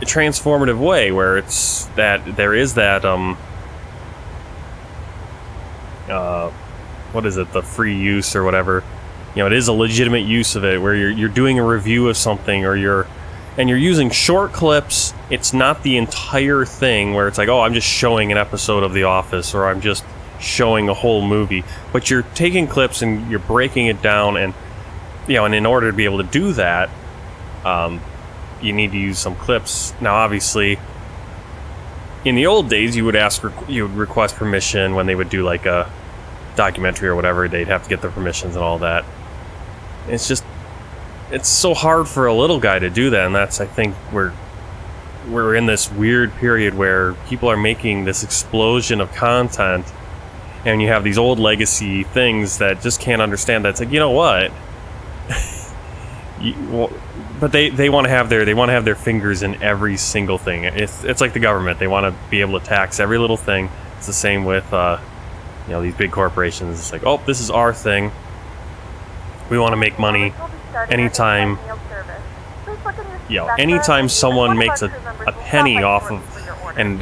transformative way where it's that there is that what is it, the free use or whatever, you know, it is a legitimate use of it where you're doing a review of something, or you're using short clips. It's not the entire thing where it's like, oh, I'm just showing an episode of The Office, or I'm just showing a whole movie, but you're taking clips and you're breaking it down, and, you know, and in order to be able to do that, you need to use some clips. Now, obviously, in the old days, you would request permission when they would do like a documentary or whatever. They'd have to get their permissions and all that. It's just, it's so hard for a little guy to do that, and that's, I think, we're in this weird period where people are making this explosion of content, and you have these old legacy things that just can't understand that. It's like, you know what? But they want to have their fingers in every single thing. It's like the government. They want to be able to tax every little thing. It's the same with you know, these big corporations. It's like, oh, this is our thing. We want to make money anytime. You know, anytime someone makes a penny off of, and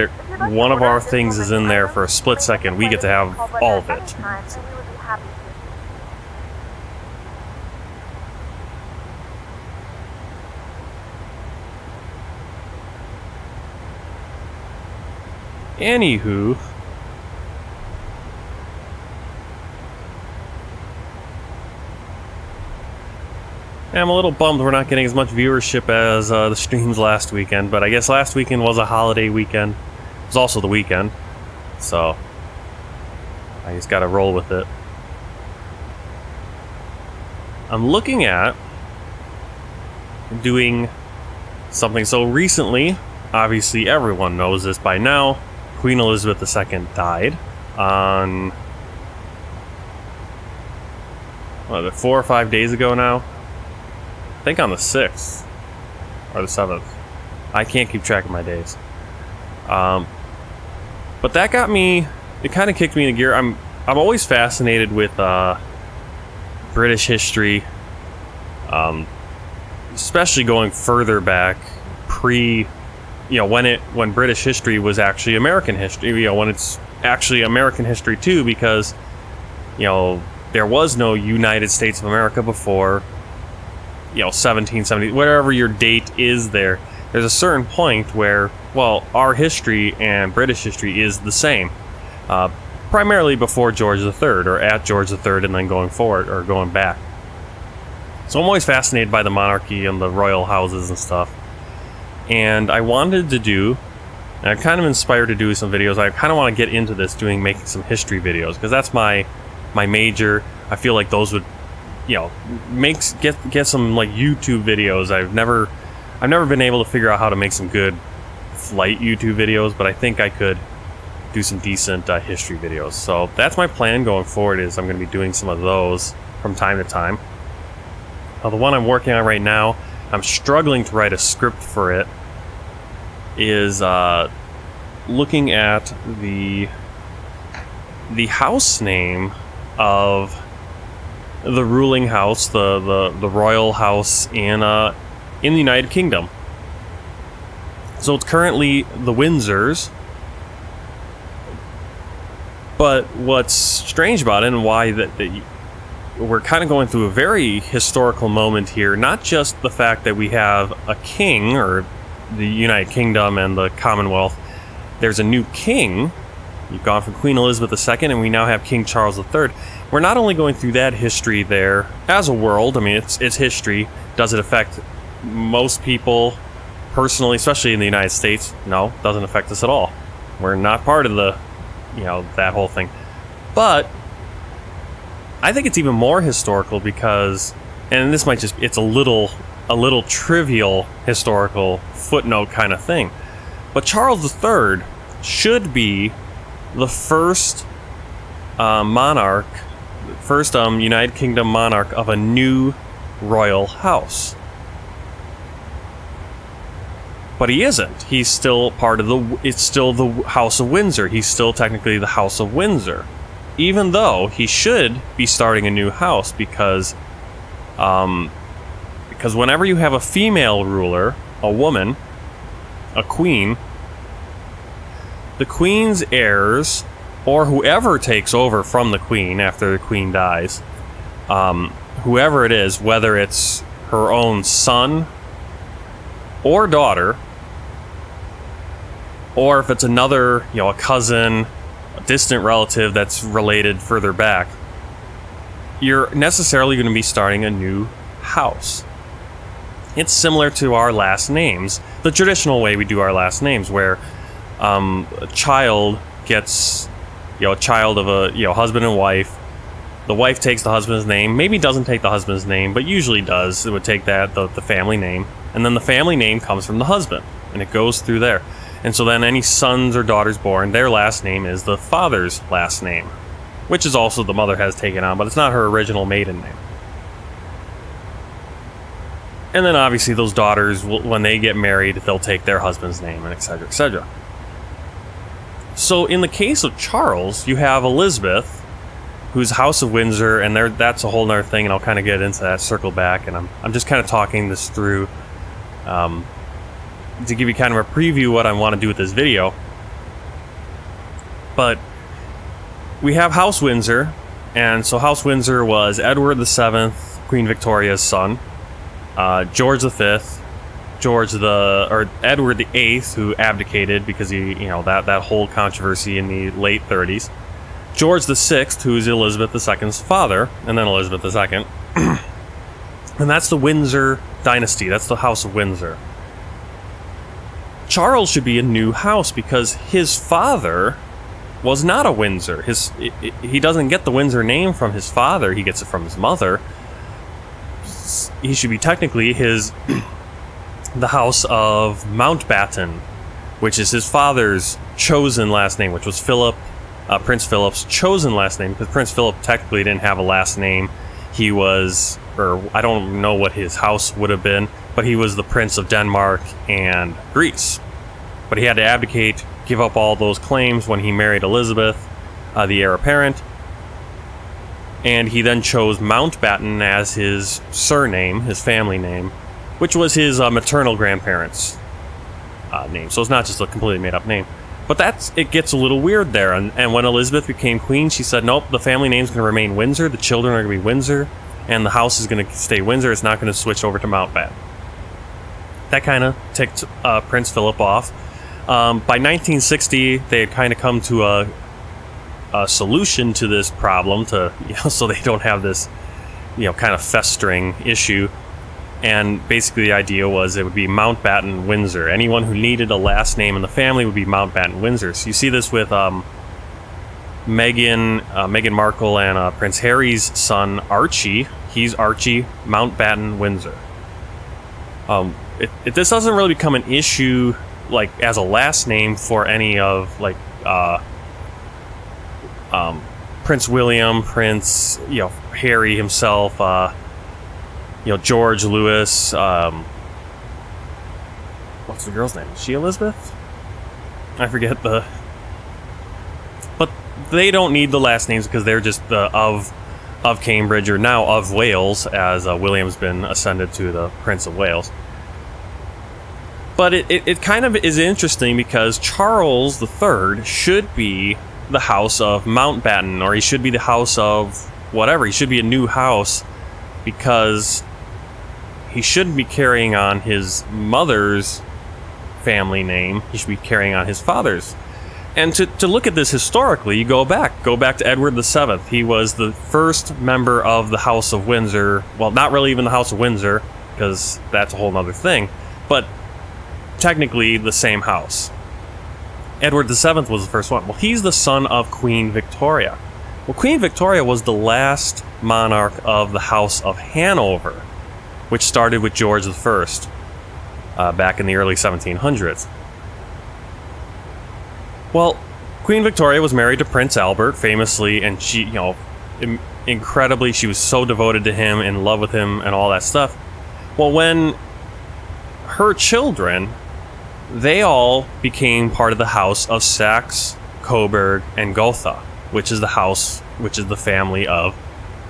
one of our things is in there for a split second, we get to have all of it. Anywho, I'm a little bummed we're not getting as much viewership as the streams last weekend, but I guess last weekend was a holiday weekend. It was also the weekend, so I just gotta roll with it. I'm looking at doing something. So recently, obviously everyone knows this by now, Queen Elizabeth II died on, what, 4 or 5 days ago now? I think on the 6th or the 7th. I can't keep track of my days. But that got me, it kind of kicked me into gear. I'm always fascinated with British history, especially going further back, you know, when British history was actually American history, you know, when it's actually American history too, because, you know, there was no United States of America before, you know, 1770, whatever your date is there's a certain point where, well, our history and British history is the same, primarily before George III, or at George III, and then going forward, or going back. So I'm always fascinated by the monarchy and the royal houses and stuff. And I wanted to do, and I'm kind of inspired to do some videos. I kind of want to get into this, making some history videos, because that's my major. I feel like those would, you know, get some like YouTube videos. I've never been able to figure out how to make some good flight YouTube videos, but I think I could do some decent history videos. So that's my plan going forward, is I'm going to be doing some of those from time to time. The one I'm working on right now, I'm struggling to write a script for it, is looking at the house name of the ruling house, the royal house in the United Kingdom. So it's currently the Windsors. But what's strange about it, and why that we're kind of going through a very historical moment here, not just the fact that we have a king, or the United Kingdom and the Commonwealth, there's a new king. You've gone from Queen Elizabeth II, and we now have King Charles III. We're not only going through that history there as a world. I mean, it's history. Does it affect most people personally, especially in the United States? No, doesn't affect us at all. We're not part of the, that whole thing. But I think it's even more historical because, and this might just, it's a little trivial historical footnote kind of thing, but Charles III should be the first monarch, first United Kingdom monarch of a new royal house. But he isn't. He's still part of it's still the House of Windsor. He's still technically the House of Windsor. Even though he should be starting a new house, because whenever you have a female ruler, a woman, a queen, the queen's heirs, or whoever takes over from the queen after the queen dies, whoever it is, whether it's her own son or daughter, or if it's another, a cousin, a distant relative that's related further back, you're necessarily going to be starting a new house. It's similar to our last names, the traditional way we do our last names, where a child gets, a child of a, husband and wife. The wife takes the husband's name, maybe doesn't take the husband's name, but usually does. It would take that, the family name, and then the family name comes from the husband, and it goes through there. And so then any sons or daughters born, their last name is the father's last name, which is also the mother has taken on, but it's not her original maiden name. And then obviously those daughters, when they get married, they'll take their husband's name, and etc., etc. So in the case of Charles, you have Elizabeth, who's House of Windsor, and that's a whole other thing, and I'll kind of get into that, circle back, and I'm just kind of talking this through to give you kind of a preview what I want to do with this video. But we have House Windsor, and so House Windsor was Edward VII, Queen Victoria's son, George V, Edward VIII, who abdicated because he, that whole controversy in the late 30s. George VI, who's Elizabeth II's father, and then Elizabeth II. And that's the Windsor dynasty. That's the House of Windsor. Charles should be a new house because his father was not a Windsor. He doesn't get the Windsor name from his father. He gets it from his mother. He should be technically the House of Mountbatten, which is his father's chosen last name, which was Prince Philip's chosen last name, because Prince Philip technically didn't have a last name. He was, or I don't know what his house would have been, but he was the Prince of Denmark and Greece. But he had to abdicate, give up all those claims when he married Elizabeth, the heir apparent. And he then chose Mountbatten as his surname, his family name, which was his maternal grandparents' name. So it's not just a completely made-up name. But it gets a little weird there. And when Elizabeth became queen, she said, nope, the family name's going to remain Windsor, the children are going to be Windsor, and the house is going to stay Windsor. It's not going to switch over to Mountbatten. That kind of ticked Prince Philip off. By 1960, they had kind of come to a solution to this problem, so they don't have this, kind of festering issue. And basically the idea was it would be Mountbatten Windsor. Anyone who needed a last name in the family would be Mountbatten Windsor. So you see this with Meghan Markle and Prince Harry's son Archie. He's Archie Mountbatten Windsor. This doesn't really become an issue like as a last name for any of like Prince William, Prince Harry himself, George Louis. What's the girl's name? Is she Elizabeth? I forget the. But they don't need the last names because they're just the of Cambridge, or now of Wales, as William's been ascended to the Prince of Wales. But it kind of is interesting because Charles III should be the House of Mountbatten, or he should be the House of whatever. He should be a new house because he shouldn't be carrying on his mother's family name. He should be carrying on his father's. And to look at this historically, you go back to Edward VII. He was the first member of the House of Windsor. Well, not really even the House of Windsor, because that's a whole other thing, but technically the same house. Edward VII was the first one. Well, he's the son of Queen Victoria. Well, Queen Victoria was the last monarch of the House of Hanover, which started with George I back in the early 1700s. Well, Queen Victoria was married to Prince Albert, famously, and she, incredibly, she was so devoted to him, in love with him, and all that stuff. Well, when her children, they all became part of the House of Saxe, Coburg, and Gotha, which is the family of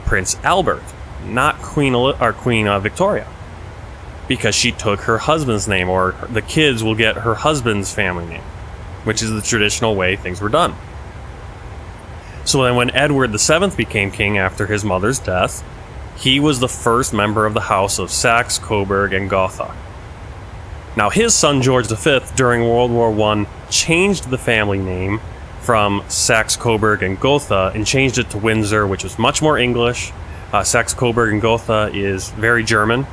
Prince Albert, not Queen Victoria, because she took her husband's name, or the kids will get her husband's family name, which is the traditional way things were done. So then when Edward VII became king after his mother's death, he was the first member of the House of Saxe, Coburg, and Gotha. Now his son George V, during World War I, changed the family name from Saxe, Coburg, and Gotha and changed it to Windsor, which was much more English. Saxe, Coburg, and Gotha is very German.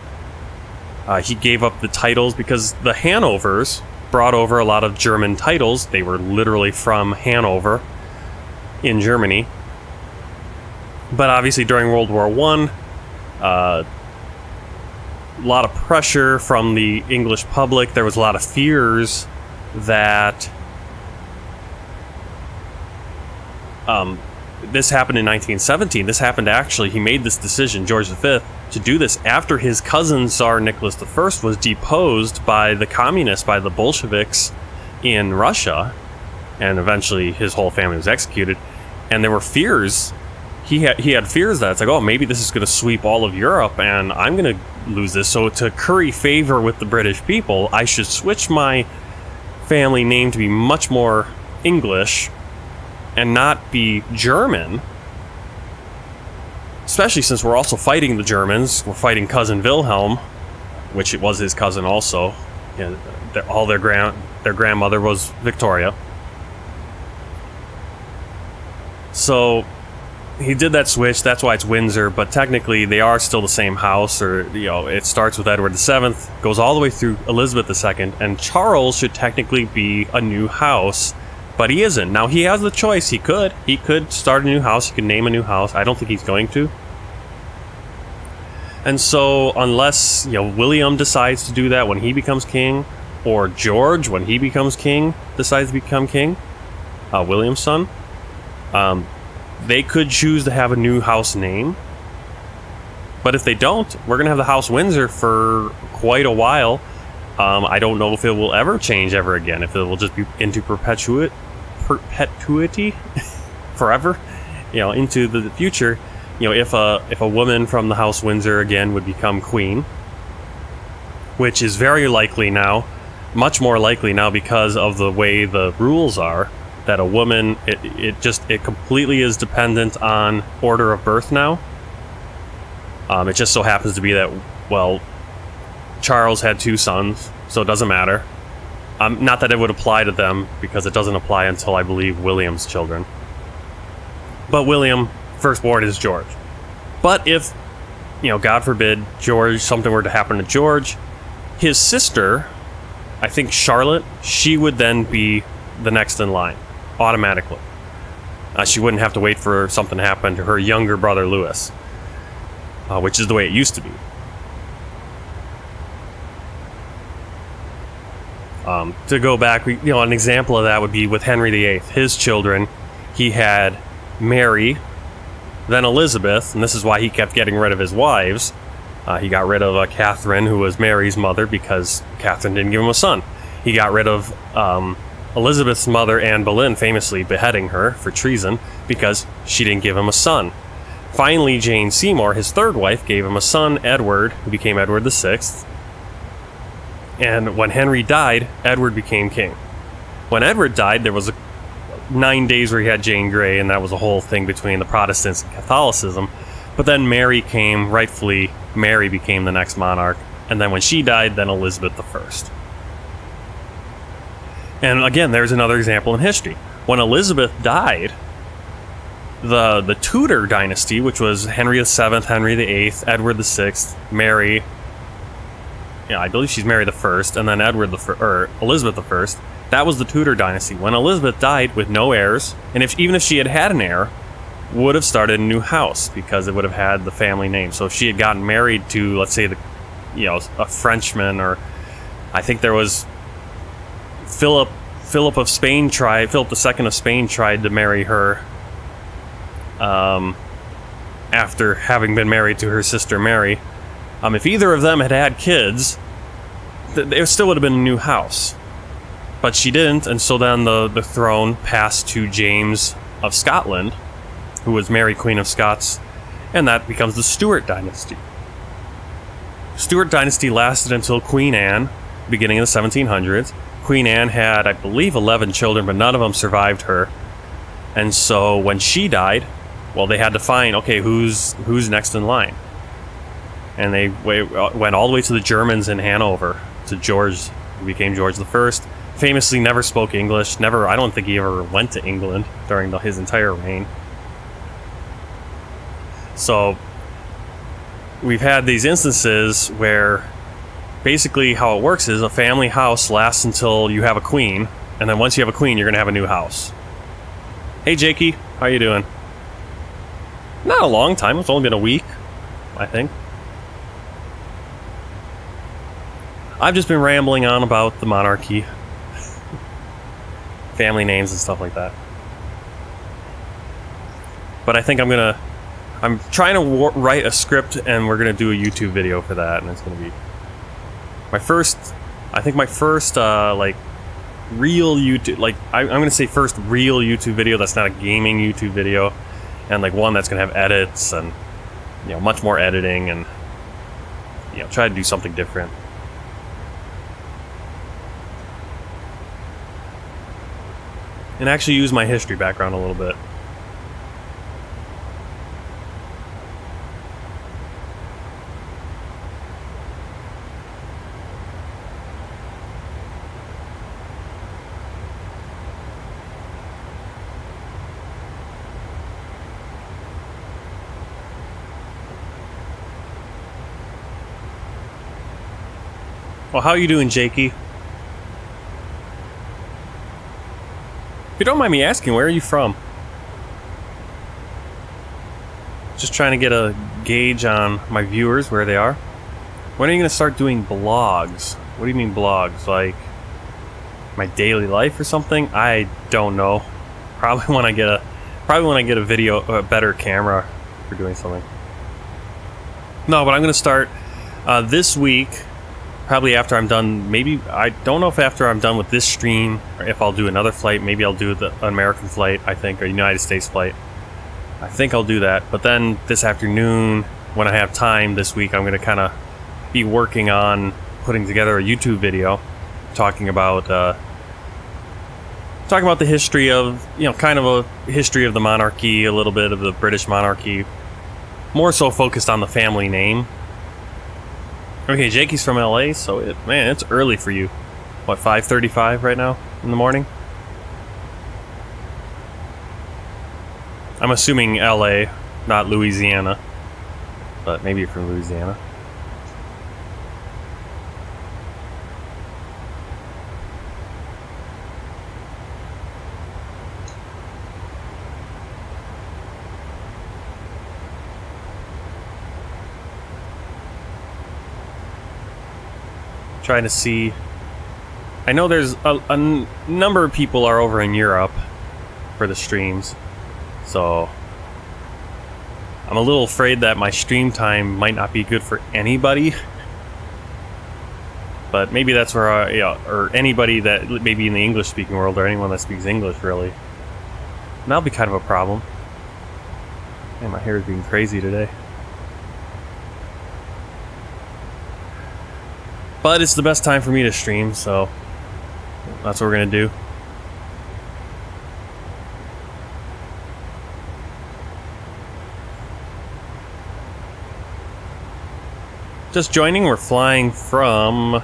He gave up the titles because the Hanovers brought over a lot of German titles. They were literally from Hanover in Germany. But obviously during World War I, a lot of pressure from the English public. There was a lot of fears that this happened in 1917. This happened actually, he made this decision, George V, to do this after his cousin Tsar Nicholas I was deposed by the communists, by the Bolsheviks in Russia, and eventually his whole family was executed. And there were fears, he had fears that it's like, oh, maybe this is going to sweep all of Europe and I'm going to lose this. So to curry favor with the British people, I should switch my family name to be much more English and not be German. Especially since we're also fighting the Germans. We're fighting cousin Wilhelm, which it was his cousin also. And their grandmother was Victoria. So he did that switch. That's why it's Windsor. But technically, they are still the same house. Or it starts with Edward VII, goes all the way through Elizabeth II, and Charles should technically be a new house. But he isn't. Now, he has the choice. He could start a new house. He could name a new house. I don't think he's going to. And so, unless, William decides to do that when he becomes king, or George, when he becomes king, decides to become king, William's son, they could choose to have a new house name. But if they don't, we're going to have the House Windsor for quite a while. I don't know if it will ever change ever again, if it will just be into perpetuity forever, into the future. If a woman from the House Windsor again would become queen, which is very likely now, much more likely now because of the way the rules are, that a woman, it completely is dependent on order of birth now. It just so happens to be that, well, Charles had 2 sons, so it doesn't matter. Not that it would apply to them, because it doesn't apply until, I believe, William's children. But William, firstborn, is George. But if, God forbid, something were to happen to George, his sister, I think Charlotte, she would then be the next in line, automatically. She wouldn't have to wait for something to happen to her younger brother, Louis, which is the way it used to be. To go back, an example of that would be with Henry VIII. His children, he had Mary, then Elizabeth, and this is why he kept getting rid of his wives. He got rid of Catherine, who was Mary's mother, because Catherine didn't give him a son. He got rid of Elizabeth's mother, Anne Boleyn, famously beheading her for treason because she didn't give him a son. Finally, Jane Seymour, his third wife, gave him a son, Edward, who became Edward VI. And when Henry died, Edward became king. When Edward died, there was 9 days where he had Jane Grey, and that was a whole thing between the Protestants and Catholicism. But then Mary came, rightfully, Mary became the next monarch. And then when she died, then Elizabeth I. And again, there's another example in history. When Elizabeth died, the Tudor dynasty, which was Henry VII, Henry VIII, Edward VI, Mary, I believe she's Mary I, and then Elizabeth I, that was the Tudor dynasty. When Elizabeth died with no heirs, and even if she had had an heir, would have started a new house because it would have had the family name. So if she had gotten married to, let's say, a Frenchman, or I think there was Philip II of Spain tried to marry her after having been married to her sister Mary. If either of them had had kids, there still would have been a new house. But she didn't, and so then the throne passed to James of Scotland, who was Mary, Queen of Scots, and that becomes the Stuart dynasty. Stuart dynasty lasted until Queen Anne, beginning in the 1700s. Queen Anne had, I believe, 11 children, but none of them survived her. And so when she died, well, they had to find, okay, who's next in line. And they went all the way to the Germans in Hanover, to George, who became George I. Famously never spoke English. I don't think he ever went to England during his entire reign. So we've had these instances where basically how it works is a family house lasts until you have a queen, and then once you have a queen, you're going to have a new house. Hey, Jakey, how you doing? Not a long time. It's only been a week, I think. I've just been rambling on about the monarchy, family names and stuff like that. But I think I'm trying to write a script, and we're going to do a YouTube video for that, and it's going to be my first real YouTube, I'm going to say first real YouTube video that's not a gaming YouTube video, and one that's going to have edits and, much more editing, and, try to do something different. And actually use my history background a little bit. Well, how are you doing, Jakey? If you don't mind me asking, where are you from? Just trying to get a gauge on my viewers, where they are. When are you going to start doing blogs? What do you mean blogs? Like my daily life or something? I don't know. Probably when I get a video, a better camera for doing something. No, but I'm going to start this week. Probably after I'm done, maybe, I don't know if after I'm done with this stream, or if I'll do another flight. Maybe I'll do the American flight, I think, or United States flight. I think I'll do that. But then this afternoon, when I have time this week, I'm going to kind of be working on putting together a YouTube video talking about the history of, kind of a history of the monarchy, a little bit of the British monarchy. More so focused on the family name. Okay, Jakey's from LA, so it's early for you. What, 5:35 right now in the morning? I'm assuming LA, not Louisiana. But maybe you're from Louisiana. Trying to see I know there's a number of people are over in Europe for the streams, so I'm a little afraid that my stream time might not be good for anybody. But maybe that's where or anybody that maybe in the English-speaking world, or anyone that speaks English, really. And that'll be kind of a problem. Man, my hair is being crazy today. But it's the best time for me to stream, so that's what we're gonna do. Just joining, we're flying from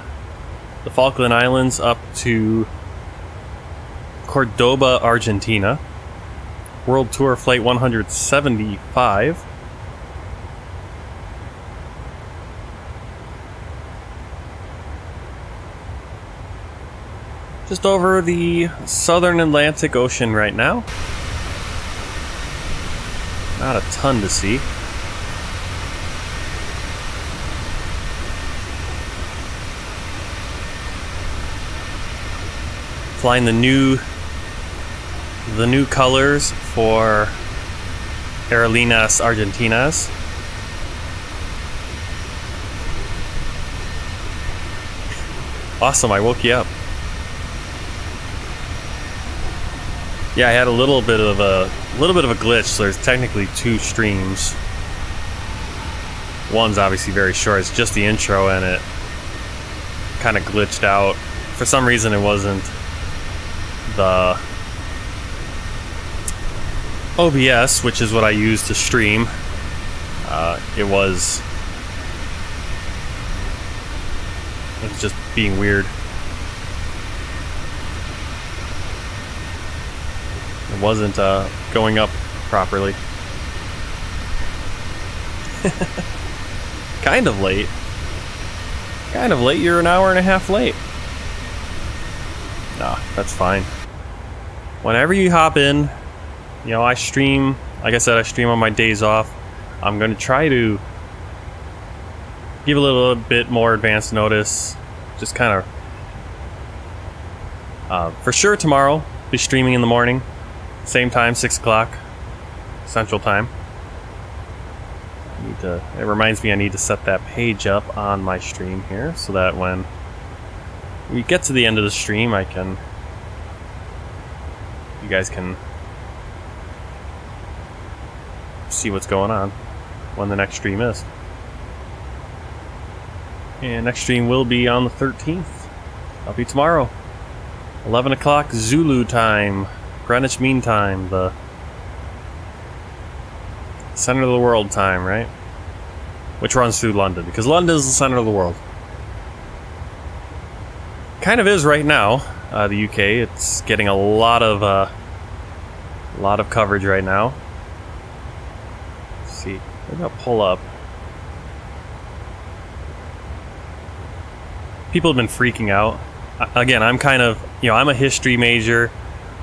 the Falkland Islands up to Córdoba, Argentina. World Tour Flight 175. Just over the southern Atlantic Ocean right now. Not a ton to see. Flying the new colors for Aerolineas Argentinas. Awesome, I woke you up. Yeah, I had a little bit of a glitch, so there's technically two streams. One's obviously very short, it's just the intro, and it kind of glitched out. For some reason it wasn't the OBS, which is what I use to stream. It was just being weird. It wasn't going up properly. Kind of late. You're an hour and a half late. Nah, that's fine. Whenever you hop in, you know, I stream. Like I said, I stream on my days off. I'm going to try to give a little bit more advance notice. Just kind of... for sure tomorrow, be streaming in the morning. Same time, 6 o'clock Central Time. It reminds me I need to set that page up on my stream here, so that when we get to the end of the stream, you guys can see what's going on when the next stream is. And next stream will be on the 13th. That'll be tomorrow. 11 o'clock Zulu time. Greenwich Mean Time. The center of the world time, right? Which runs through London, because London is the center of the world. Kind of is right now. The UK, it's getting a lot of coverage right now. Let's see, maybe I'll pull up. People have been freaking out. Again, I'm kind of, I'm a history major.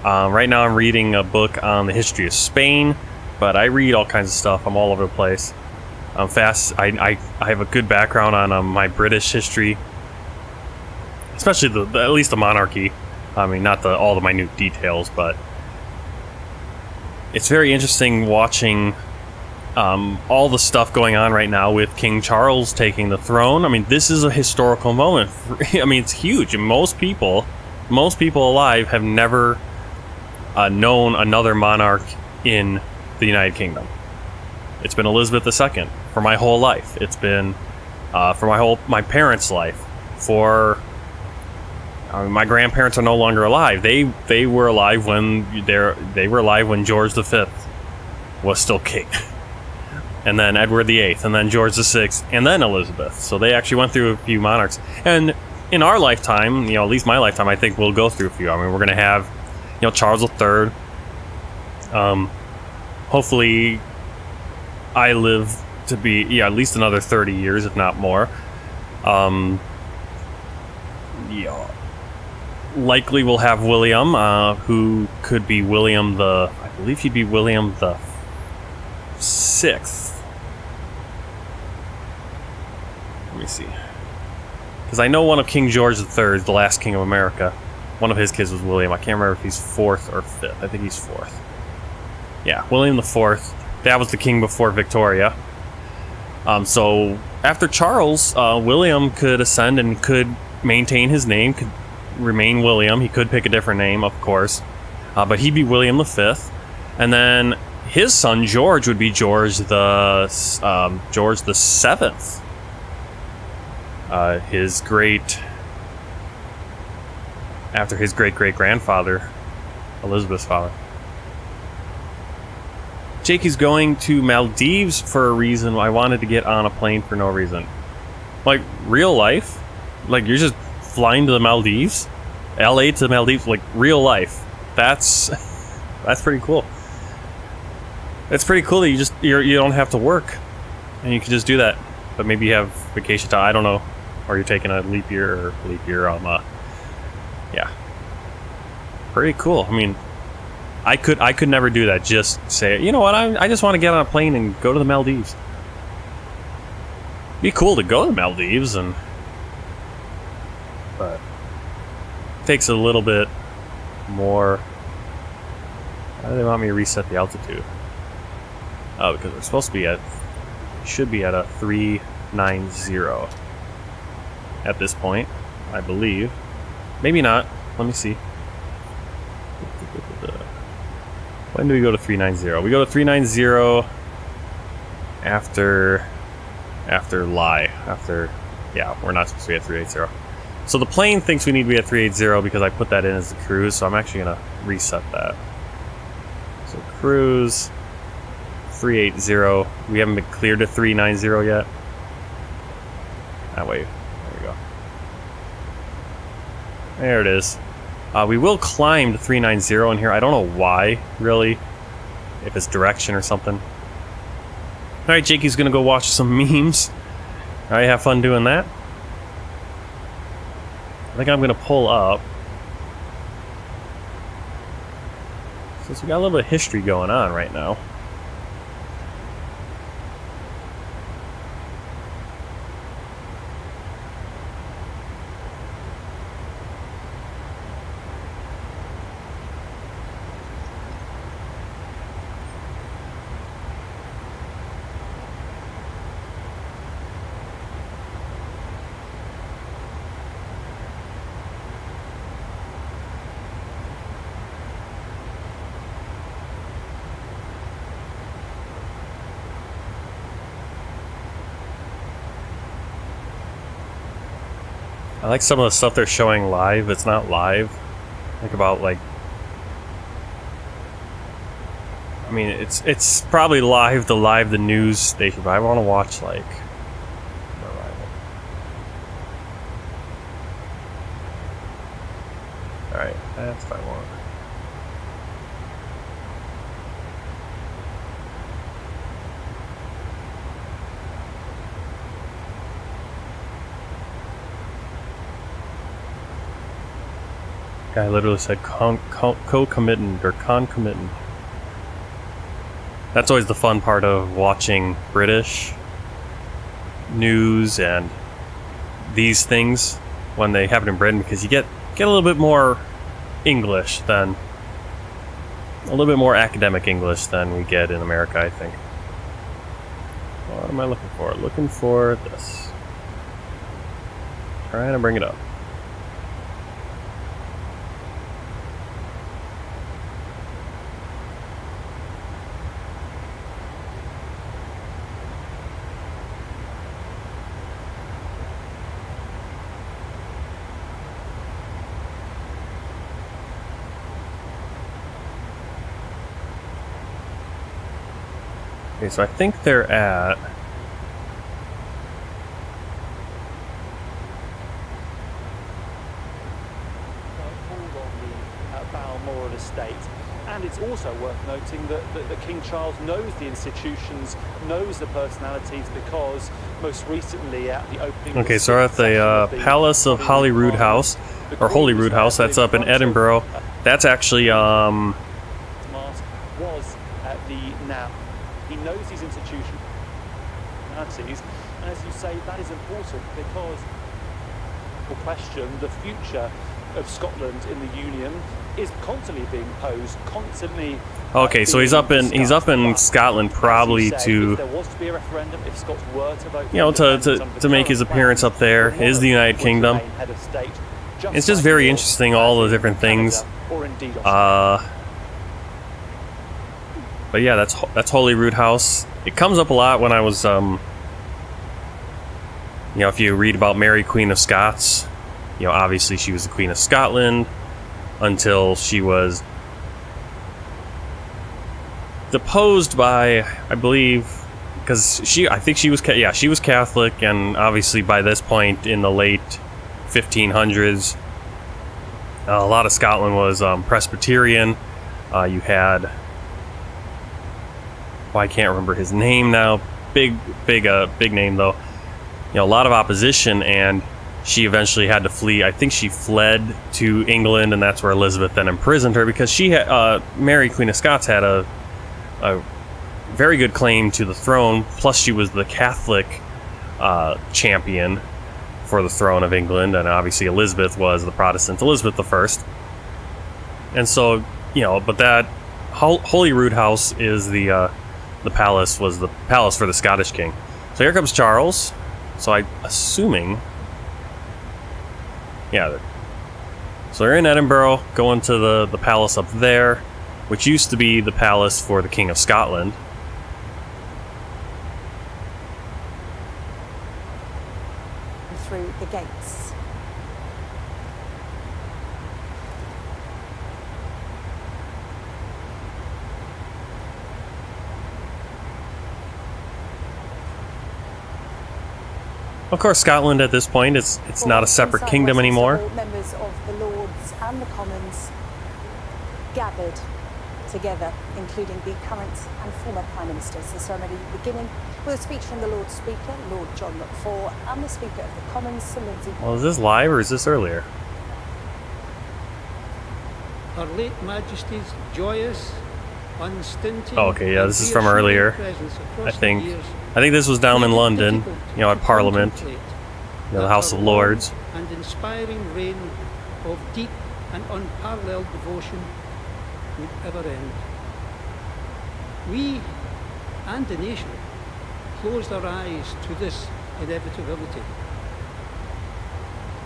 Right now I'm reading a book on the history of Spain, but I read all kinds of stuff. I'm all over the place. I'm fast. I have a good background on my British history, especially at least the monarchy. I mean, not all the minute details, but it's very interesting watching all the stuff going on right now with King Charles taking the throne. I mean, this is a historical moment. I mean, it's huge. And most people alive have never known another monarch in the United Kingdom. It's been Elizabeth II for my whole life. It's been for my parents' life. My grandparents are no longer alive. They were alive when George V was still king, and then Edward VIII, and then George VI, and then Elizabeth. So they actually went through a few monarchs. And in our lifetime, at least my lifetime, I think we'll go through a few. I mean, we're going to have, Charles III. Hopefully, I live to be at least another 30 years, if not more. Likely we'll have William, who could be William I believe he'd be William the Sixth. Let me see. Because I know one of King George III, the last king of America, one of his kids was William. I can't remember if he's 4th or 5th. I think he's 4th. Yeah, William IV. That was the king before Victoria. So after Charles, William could ascend and could maintain his name, could remain William. He could pick a different name, of course, but he'd be William V. And then his son George would be George the Seventh. His great, after his great-great-grandfather, Elizabeth's father. Jake is going to Maldives for a reason. I wanted to get on a plane for no reason. Like, real life? Like, you're just flying to the Maldives? LA to the Maldives? Like, real life. That's pretty cool. It's pretty cool that you don't have to work. And you can just do that. But maybe you have vacation time, I don't know. Or you're taking a leap year yeah. Pretty cool. I mean, I could never do that. Just say, you know what, I just want to get on a plane and go to the Maldives. Be cool to go to the Maldives, but it takes a little bit more. Why do they want me to reset the altitude? Oh, because we're supposed to be should be at a 390 at this point, I believe. Maybe not. Let me see. When do we go to 390? We go to 390 after yeah, we're not supposed to be at 380. So the plane thinks we need to be at 380 because I put that in as the cruise, so I'm actually gonna reset that. So cruise 380. We haven't been cleared to 390 yet. That way. There we go. There it is. We will climb to 390 in here. I don't know why, really. If it's direction or something. Alright, Jakey's gonna go watch some memes. Alright, have fun doing that. I think I'm gonna pull up. Since we got a little bit of history going on right now. I like some of the stuff they're showing live. It's not live. Think about, like, I mean, it's probably live, the news station, but I want to watch, like, alright, that's what I want. Guy literally said co-committant or concomitant. That's always the fun part of watching British news and these things when they happen in Britain, because you get a little bit more English than a little bit more academic English than we get in America, I think. What am I looking for? Looking for this. Trying to bring it up. Okay, so I think they're at... Balmoral estate. And it's also worth noting that King Charles knows the institutions, knows the personalities, because most recently at the opening... Okay, so we're at the Palace of Holyrood House, or Holyrood House. That's up in Edinburgh. That's actually... was at the now. He knows these institutions, and as you say, that is important because simple question. The future of Scotland in the Union is constantly being posed, constantly. Okay, so he's up in Scotland probably to, if there was to be a referendum, if Scots were to vote, you know, to make his appearance up there. Is the United Kingdom. It's just very interesting, all the different things. But yeah, that's Holyrood House. It comes up a lot when I was, you know, if you read about Mary Queen of Scots, you know, obviously she was the Queen of Scotland until she was deposed by, I believe, because I think she was Catholic, and obviously by this point in the late 1500s, a lot of Scotland was Presbyterian. You had, well, I can't remember his name now. Big name though. You know, a lot of opposition, and she eventually had to flee. I think she fled to England, and that's where Elizabeth then imprisoned her, because she had, Mary Queen of Scots had a very good claim to the throne. Plus, she was the Catholic champion for the throne of England, and obviously Elizabeth was the Protestant Elizabeth I. And so, you know, but that Holyrood House is the palace, was the palace for the Scottish king. So here comes Charles. So I'm assuming, yeah. So they're in Edinburgh, going to the palace up there, which used to be the palace for the King of Scotland. Through the gates. Of course, Scotland at this point, it's not a separate kingdom anymore. Members of the Lords and the Commons gathered together, including the current and former Prime Ministers. The ceremony beginning with a speech from the Lord Speaker, Lord John McFaul, and the Speaker of the Commons, Sir Lindsay. Well, is this live or is this earlier? Her late Majesty's joyous, unstinted. Oh, okay, yeah, this is from earlier. I think this was down in London, you know, at Parliament, you know, the House of Lords. And inspiring reign of deep and unparalleled devotion would ever end. We and the nation closed our eyes to this inevitability,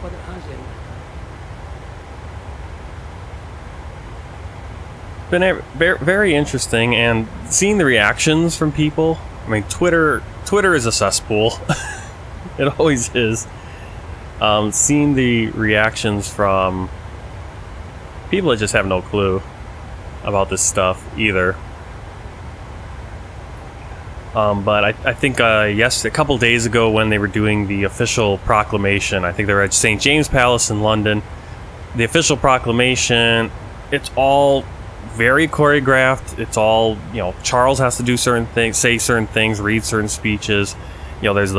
but it has ended. Been very interesting, and seeing the reactions from people. I mean, Twitter is a cesspool. It always is. Seeing the reactions from people that just have no clue about this stuff either. But I think yes, a couple days ago when they were doing the official proclamation, I think they were at St. James Palace in London. The official proclamation, it's all very choreographed. It's all, you know, Charles has to do certain things, say certain things, read certain speeches. You know, there's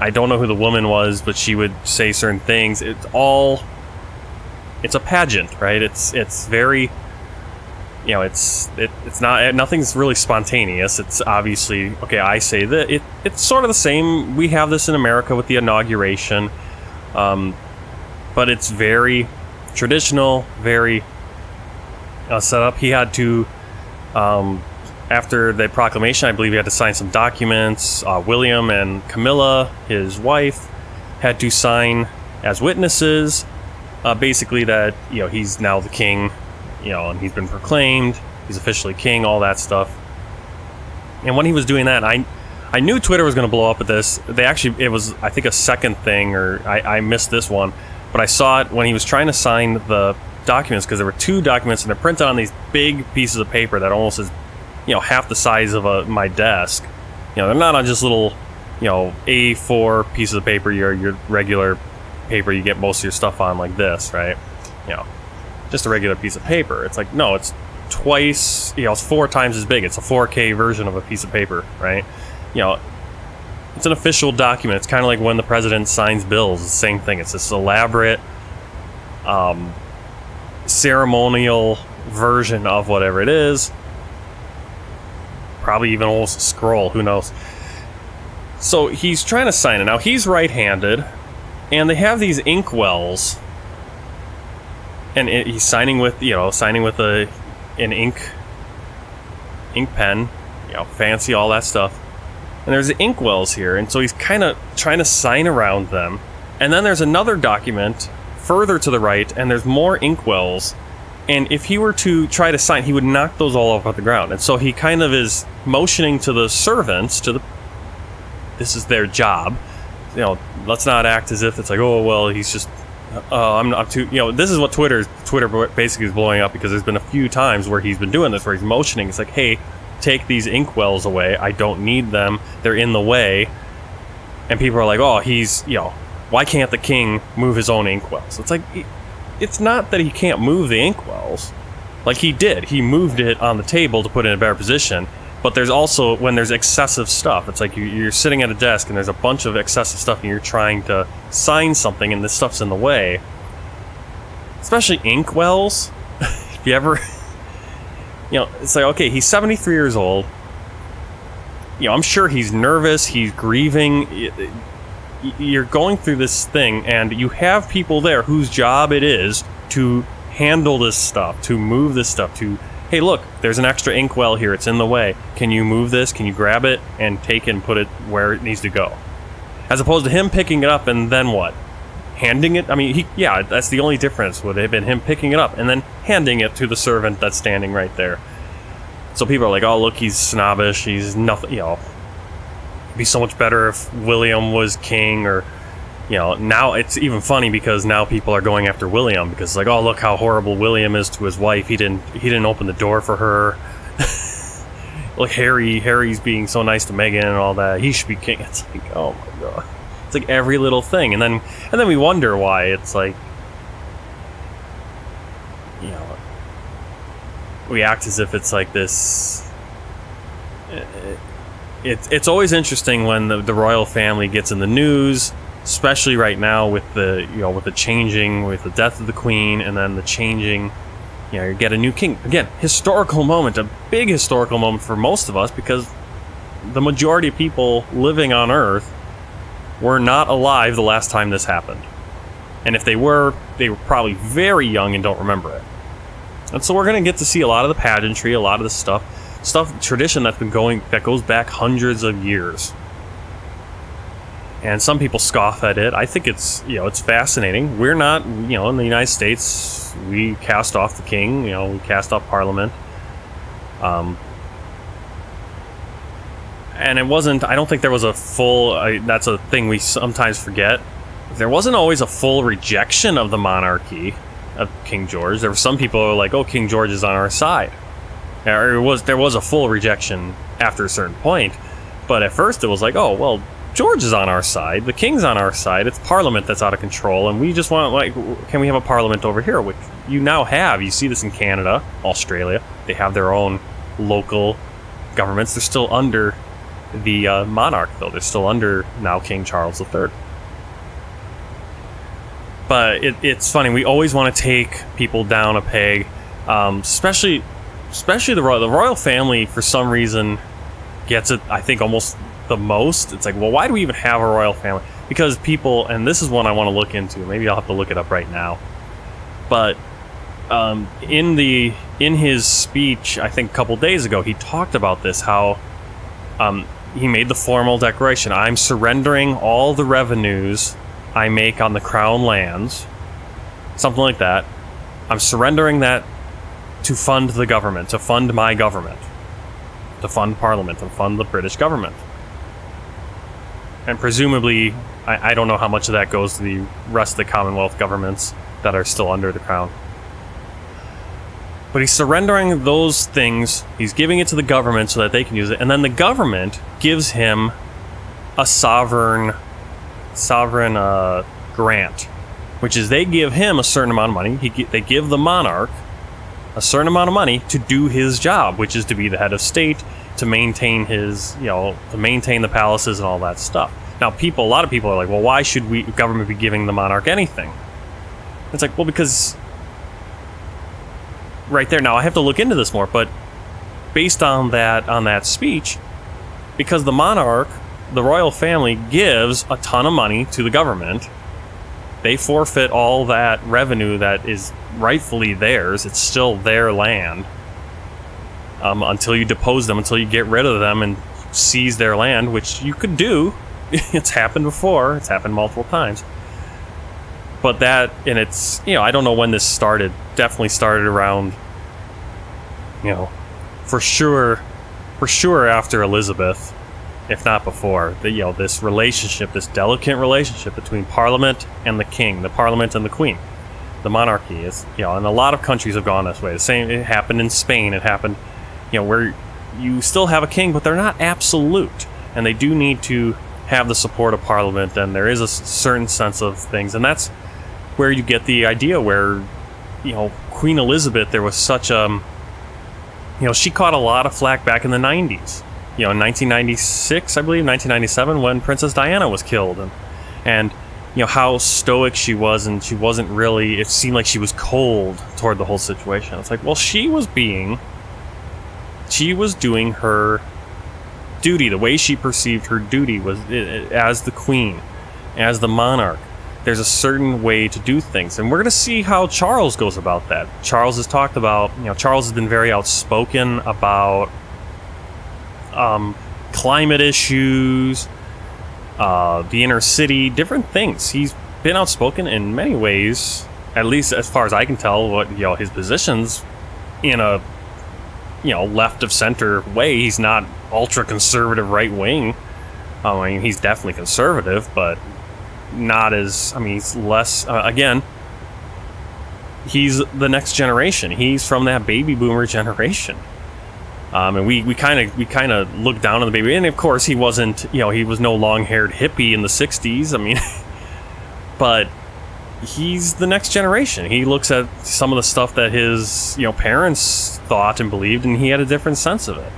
I don't know who the woman was, but she would say certain things. It's a pageant, right? It's very, you know, it's not, nothing's really spontaneous. It's obviously, okay, I say that it's sort of the same. We have this in America with the inauguration, but it's very traditional, very set up. He had to, after the proclamation, I believe he had to sign some documents. William and Camilla, his wife, had to sign as witnesses, basically that, you know, he's now the king, you know, and he's been proclaimed, he's officially king, all that stuff. And when he was doing that, I knew Twitter was going to blow up at this. It was, I think, a second thing, or I missed this one, but I saw it when he was trying to sign the documents, because there were two documents and they're printed on these big pieces of paper that almost is, you know, half the size of my desk. You know, they're not on just little, you know, A4 pieces of paper, your regular paper you get most of your stuff on, like this, right? You know, just a regular piece of paper. It's like, no, it's twice, you know, it's 4 times as big. It's a 4K version of a piece of paper, right? You know, it's an official document. It's kind of like when the president signs bills. It's the same thing. It's this elaborate ceremonial version of whatever it is. Probably even almost a scroll, who knows. So he's trying to sign it. Now he's right-handed, And they have these ink wells, and he's signing with an ink pen, fancy, all that stuff. And there's ink wells here, and so he's kind of trying to sign around them. And then there's another document further to the right, and there's more ink wells. And if he were to try to sign, he would knock those all off the ground. And so he kind of is motioning to the servants, this is their job. Let's not act as if it's like, oh, well, he's just, I'm too, this is what Twitter basically is blowing up, because there's been a few times where he's been doing this, where he's motioning. It's like, hey, take these ink wells away. I don't need them. They're in the way. And people are like, oh, he's, why can't the king move his own ink wells? It's like, it's not that he can't move the ink wells. Like, he did. He moved it on the table to put it in a better position. But there's also, when there's excessive stuff, it's like you're sitting at a desk and there's a bunch of excessive stuff and you're trying to sign something and this stuff's in the way. Especially ink wells. If you ever... it's like, okay, he's 73 years old. I'm sure he's nervous, he's grieving. You're going through this thing and you have people there whose job it is to handle this stuff, to move this stuff, to... Hey, look, there's an extra inkwell here. It's in the way. Can you move this? Can you grab it and take it and put it where it needs to go? As opposed to him picking it up and then what? Handing it? I mean, that's the only difference. Would have been him picking it up and then handing it to the servant that's standing right there. So people are like, oh, look, he's snobbish. He's nothing, It'd be so much better if William was king, or... now it's even funny because now people are going after William, because it's like, oh, look how horrible William is to his wife. He didn't open the door for her. Like Harry's being so nice to Meghan and all that. He should be king. It's like, oh my god. It's like every little thing, and then we wonder why. It's like, we act as if it's like this. It's always interesting when the royal family gets in the news. Especially right now with the death of the Queen, and then the changing, you get a new king. Again, historical moment, a big historical moment for most of us, because the majority of people living on Earth were not alive the last time this happened. And if they were probably very young and don't remember it. And so we're going to get to see a lot of the pageantry, a lot of the stuff, tradition that goes back hundreds of years. And some people scoff at it. I think it's fascinating. We're not, in the United States, we cast off the king, we cast off Parliament. And it wasn't, I don't think there was a full, that's a thing we sometimes forget. There wasn't always a full rejection of the monarchy of King George. There were some people who were like, oh, King George is on our side. There was a full rejection after a certain point. But at first it was like, oh, well, George is on our side, the king's on our side, it's Parliament that's out of control, and we just want, can we have a Parliament over here? Which you now have. You see this in Canada, Australia. They have their own local governments. They're still under the monarch, though. They're still under now King Charles III. But it's funny, we always want to take people down a peg, especially the royal family, for some reason, gets it, I think, almost the most. It's like, well, why do we even have a royal family? Because people, and this is one I want to look into, maybe I'll have to look it up right now, but in his speech, I think a couple days ago, he talked about this, how he made the formal declaration, I'm surrendering all the revenues I make on the crown lands, something like that. I'm surrendering that to fund the government, to fund my government, to fund Parliament, to fund the British government. And presumably, I don't know how much of that goes to the rest of the Commonwealth governments that are still under the crown. But he's surrendering those things, he's giving it to the government so that they can use it, and then the government gives him a sovereign grant, which is they give him a certain amount of money, they give the monarch a certain amount of money to do his job, which is to be the head of state, to maintain his, to maintain the palaces and all that stuff. Now, a lot of people are like, well, why should government be giving the monarch anything? It's like, well, because right there, now I have to look into this more, but based on that speech, because the monarch, the royal family, gives a ton of money to the government, They forfeit all that revenue that is rightfully theirs. It's still their land. Until you depose them, until you get rid of them and seize their land, which you could do. It's happened before. It's happened multiple times. But that, and it's, I don't know when this started. Definitely started around, for sure after Elizabeth, if not before. This relationship, this delicate relationship between Parliament and the King, the Parliament and the Queen, the monarchy is, and a lot of countries have gone this way. The same, it happened in Spain. It happened, where you still have a king, but they're not absolute, and they do need to have the support of Parliament, and there is a certain sense of things, and that's where you get the idea where, Queen Elizabeth, there was such she caught a lot of flack back in the 90s, in 1996, I believe, 1997, when Princess Diana was killed, and how stoic she was, and she wasn't really, it seemed like she was cold toward the whole situation. It's like, well, she was doing her duty. The way she perceived her duty was as the queen, as the monarch. There's a certain way to do things, and we're going to see how Charles goes about that. Charles has talked about, Charles has been very outspoken about climate issues, the inner city, different things. He's been outspoken in many ways, at least as far as I can tell, what his positions in a left of center way. He's not ultra conservative right wing. He's definitely conservative, but not as, he's less, again, he's the next generation. He's from that baby boomer generation. And we kind of look down on the baby, and of course he wasn't, he was no long-haired hippie in the 60s. But he's the next generation. He looks at some of the stuff that his, parents thought and believed, and he had a different sense of it.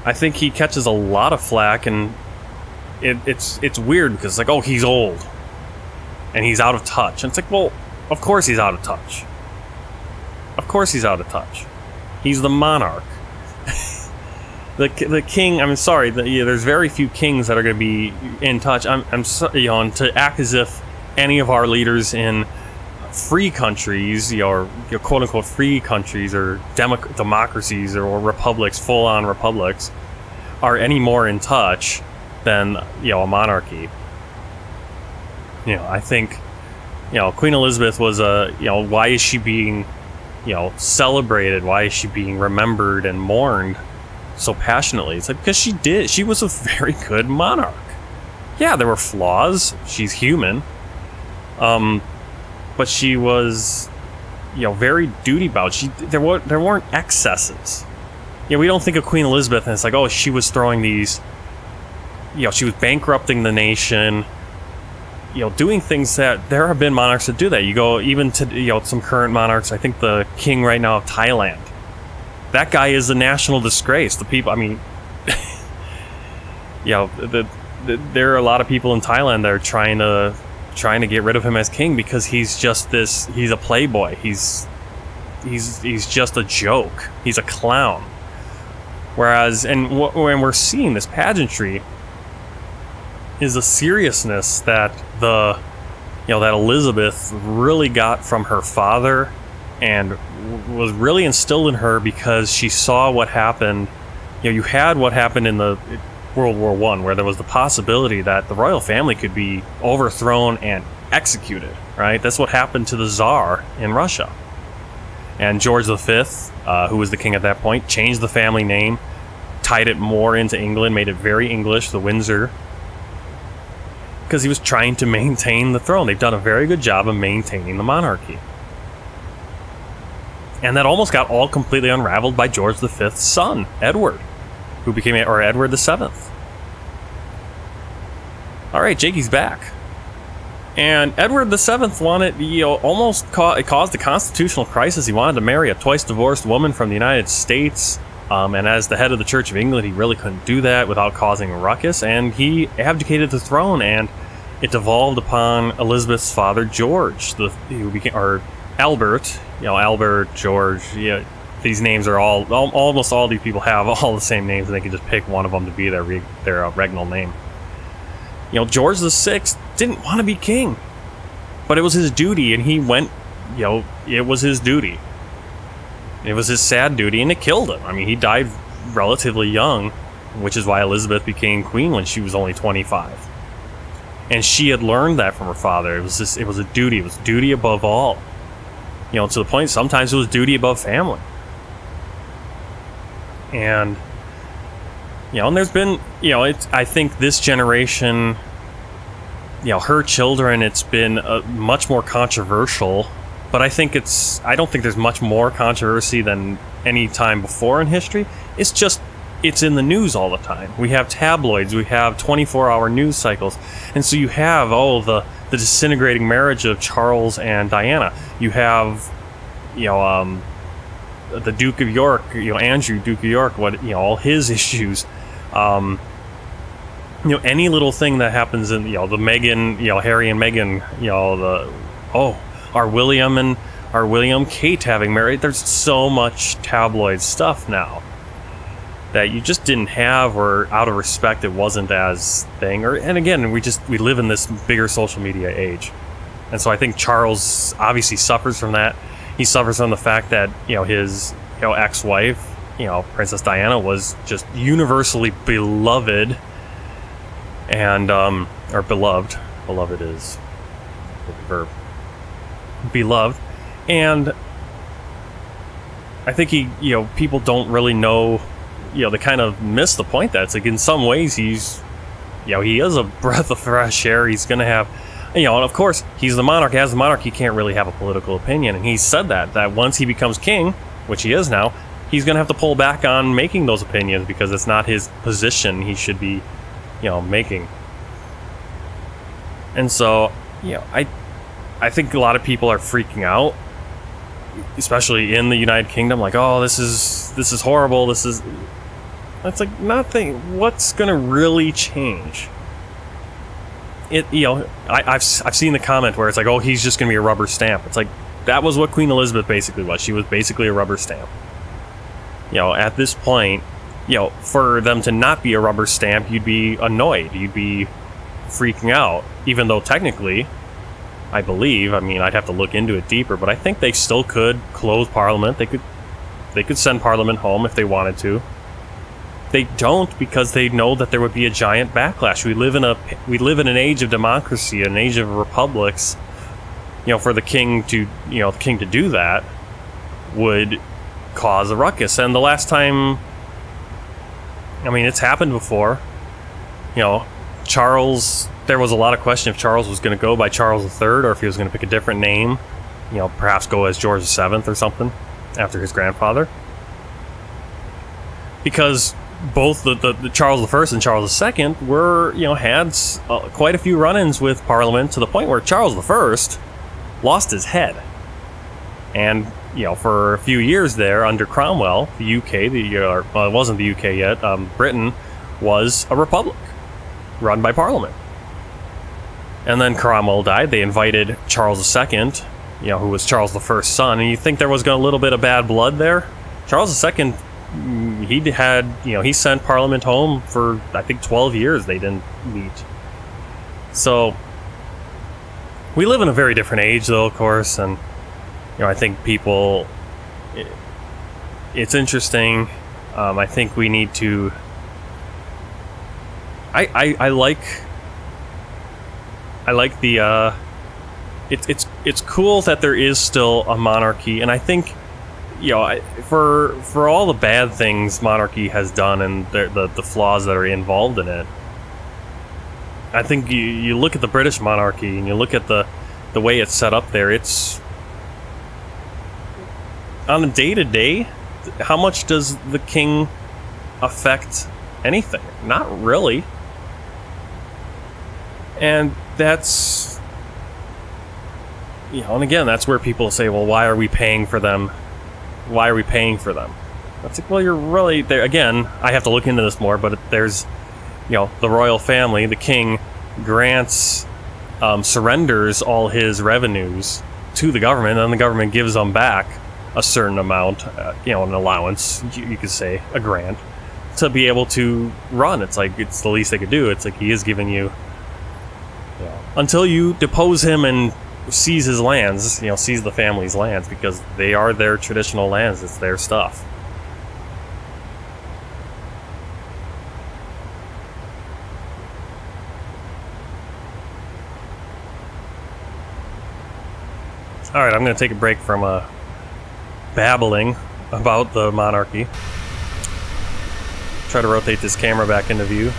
I think he catches a lot of flack, and it's weird because it's like, oh, he's old and he's out of touch, and it's like, well, of course he's out of touch. Of course he's out of touch. He's the monarch. The king. I'm sorry. There's very few kings that are going to be in touch. And to act as if any of our leaders in free countries, or quote unquote free countries, or democracies, or republics, full on republics, are any more in touch than a monarchy. I think Queen Elizabeth was why is she being celebrated? Why is she being remembered and mourned so passionately? It's like, because she was a very good monarch. Yeah, there were flaws. She's human. But she was, very duty-bound. There weren't excesses. We don't think of Queen Elizabeth and it's like, oh, she was throwing these, she was bankrupting the nation, doing things that there have been monarchs that do that. You go even to, some current monarchs. I think the king right now of Thailand, that guy is a national disgrace. The people, there are a lot of people in Thailand that are trying to get rid of him as king because he's just he's a playboy. He's just a joke. He's a clown. Whereas, when we're seeing this pageantry, is a seriousness that that Elizabeth really got from her father, and was really instilled in her because she saw what happened. You had what happened in the World War I, where there was the possibility that the royal family could be overthrown and executed, right? That's what happened to the Tsar in Russia. And George V, who was the king at that point, changed the family name, tied it more into England, made it very English, the Windsor, because he was trying to maintain the throne. They've done a very good job of maintaining the monarchy. And that almost got all completely unraveled by George V's son, Edward, who became Edward VII. All right, Jakey's back. And Edward VII wanted, almost caused a constitutional crisis. He wanted to marry a twice-divorced woman from the United States. And as the head of the Church of England, he really couldn't do that without causing a ruckus. And he abdicated the throne, and it devolved upon Elizabeth's father, George, who became, or Albert, Albert, George. These names are almost all these people have all the same names, and they can just pick one of them to be their regnal name. You know, George VI didn't want to be king, but it was his duty, and he went, you know, it was his duty. It was his sad duty, and it killed him. I mean, he died relatively young, which is why Elizabeth became queen when she was only 25. And she had learned that from her father. It was a duty. It was duty above all. You know, to the point, sometimes it was duty above family. And, you know, and there's been, you know, I think this generation, you know, her children, it's been much more controversial. But I don't think there's much more controversy than any time before in history. It's just, it's in the news all the time. We have tabloids, we have 24-hour news cycles. And so you have, the disintegrating marriage of Charles and Diana. You have, you know, the Duke of York, you know, Andrew, Duke of York, all his issues. You know, any little thing that happens in, you know, the Meghan, you know, Harry and Meghan, you know, Are William Kate having married? There's so much tabloid stuff now that you just didn't have, or out of respect it wasn't as thing. And again, we live in this bigger social media age. And so I think Charles obviously suffers from that. He suffers from the fact that, you know, his, you know, ex-wife, you know, Princess Diana, was just universally beloved, and or beloved. Beloved is the verb. Beloved, and I think people don't really know, you know, they kind of miss the point that it's like, in some ways he's, you know, he is a breath of fresh air. He's gonna have, you know, and of course he's the monarch. As the monarch, he can't really have a political opinion, and he said that once he becomes king, which he is now, he's gonna have to pull back on making those opinions, because it's not his position he should be, you know, making. And so, you know, I think a lot of people are freaking out, especially in the United Kingdom, like, oh, this is horrible. It's like, nothing. What's gonna really change? You know, I've seen the comment where it's like, oh, he's just gonna be a rubber stamp. It's like, that was what Queen Elizabeth basically was. She was basically a rubber stamp. You know, at this point, you know, for them to not be a rubber stamp, you'd be annoyed. You'd be freaking out, even though technically, I believe, I mean, I'd have to look into it deeper, but I think they still could close Parliament. They could send Parliament home if they wanted to. They don't, because they know that there would be a giant backlash. We live in an age of democracy, an age of republics. You know, for the king to do that would cause a ruckus. And the last time, I mean, it's happened before. You know, there was a lot of question if Charles was going to go by Charles III, or if he was going to pick a different name, you know, perhaps go as George VII or something after his grandfather. Because both the Charles I and Charles II were, you know, had quite a few run-ins with Parliament, to the point where Charles I lost his head. And, you know, for a few years there under Cromwell, the UK, it wasn't the UK yet, Britain was a republic run by Parliament. And then Cromwell died. They invited Charles II, you know, who was Charles I's son, and you think there was a little bit of bad blood there? Charles II, he sent Parliament home for, I think, 12 years. They didn't meet. So we live in a very different age, though, of course, and, you know, I think people, it's interesting. I think we need to, I like the it's cool that there is still a monarchy, and I think, you know, for all the bad things monarchy has done and the flaws that are involved in it, I think you look at the British monarchy and you look at the way it's set up there. It's on a day-to-day, how much does the king affect anything? Not really. And that's, you know, and again, that's where people say, well, why are we paying for them? Why are we paying for them? That's like, well, you're really there. Again, I have to look into this more, but there's, you know, the royal family, the king grants, surrenders all his revenues to the government, and the government gives them back a certain amount, you know, an allowance, you could say, a grant, to be able to run. It's like, it's the least they could do. It's like, he is giving you until you depose him and seize his lands, you know, seize the family's lands, because they are their traditional lands. It's their stuff. Alright, I'm going to take a break from babbling about the monarchy. Try to rotate this camera back into view.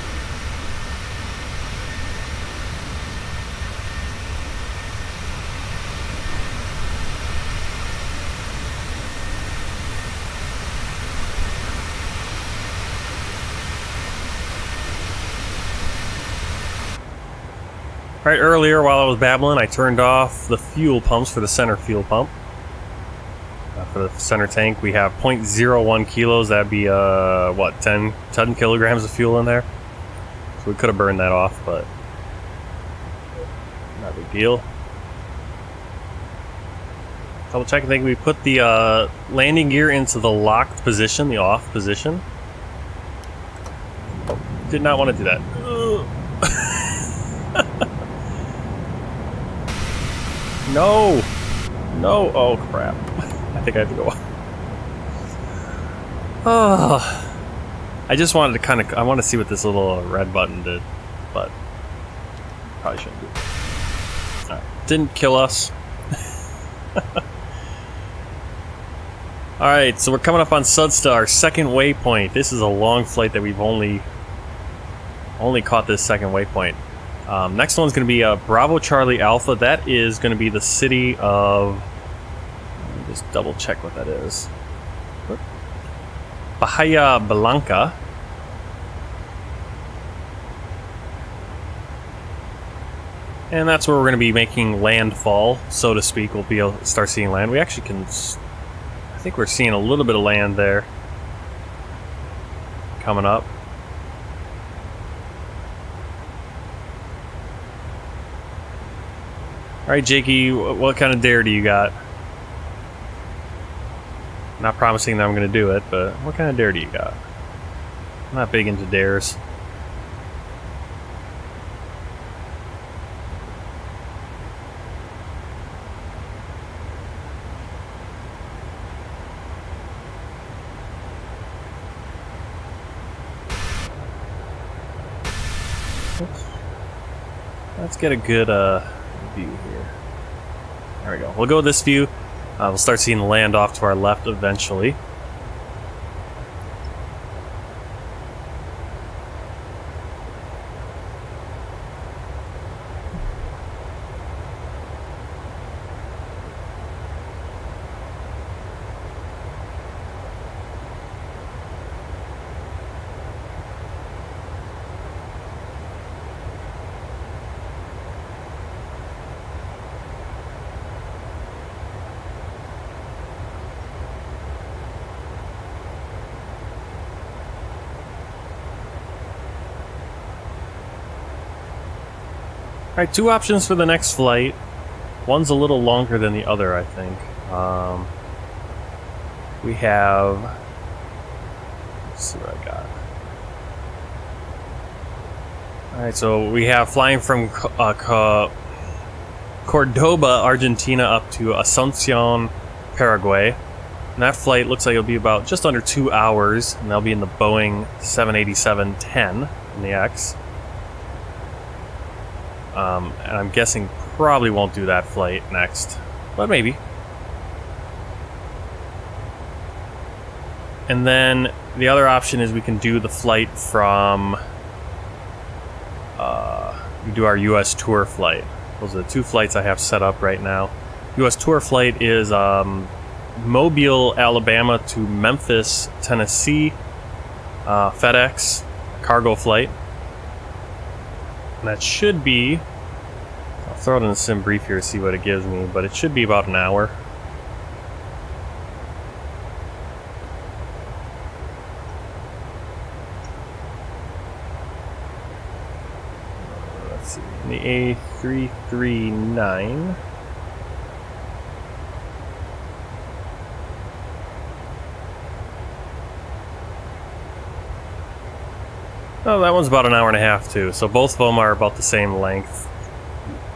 Right, earlier while I was babbling, I turned off the fuel pumps for the center fuel pump. For the center tank, we have 0.01 kilos. That'd be, what, 10 kilograms of fuel in there? So we could have burned that off, but not a big deal. Double check, I think we put the landing gear into the locked position, the off position. Did not want to do that. No! No! Oh, crap. I think I have to go. Oh. I just wanted to kind of... I want to see what this little red button did, but probably shouldn't do it. Alright. Didn't kill us. Alright, so we're coming up on Sudsta, our second waypoint. This is a long flight that we've only caught this second waypoint. Next one's going to be Bravo Charlie Alpha. That is going to be the city of... Let me just double check what that is. Bahia Blanca. And that's where we're going to be making landfall, so to speak. We'll be able to start seeing land. We actually can... I think we're seeing a little bit of land there coming up. Alright, Jakey, what kind of dare do you got? Not promising that I'm going to do it, but what kind of dare do you got? I'm not big into dares. Let's get a good view here. There we go. We'll go with this view. We'll start seeing the land off to our left eventually. Alright, two options for the next flight. One's a little longer than the other, I think. We have... Let's see what I got. Alright, so we have flying from Córdoba, Argentina up to Asunción, Paraguay. And that flight looks like it'll be about just under 2 hours, and that'll be in the Boeing 787-10 in the X. And I'm guessing probably won't do that flight next, but maybe. And then the other option is we can do the flight from, we do our US tour flight. Those are the two flights I have set up right now. US tour flight is Mobile, Alabama to Memphis, Tennessee, FedEx, cargo flight. And that should be, I'll throw it in the sim brief here to see what it gives me, but it should be about an hour. Let's see, the A339. Oh, that one's about an hour and a half too, so both of them are about the same length.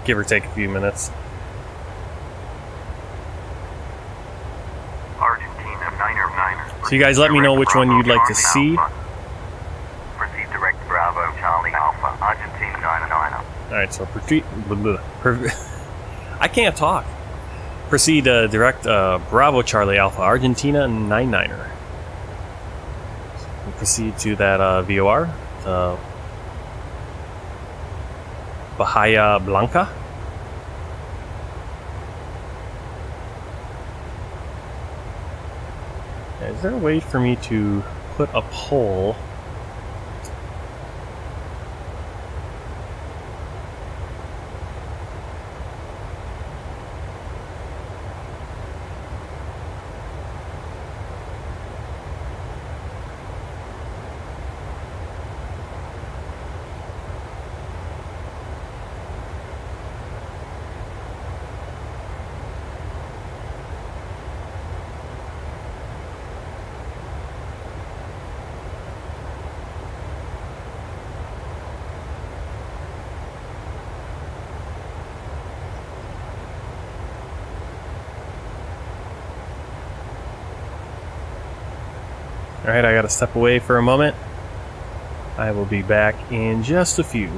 give or take a few minutes. Argentina 9er. So you guys let me know which one you'd like to see. Proceed direct Bravo Charlie Alpha, Argentina 9er. Alright, so I can't talk. Proceed direct Bravo Charlie Alpha, Argentina 99er. Proceed to that VOR, Bahia Blanca. Is there a way for me to put a pole? Alright, I gotta step away for a moment. I will be back in just a few.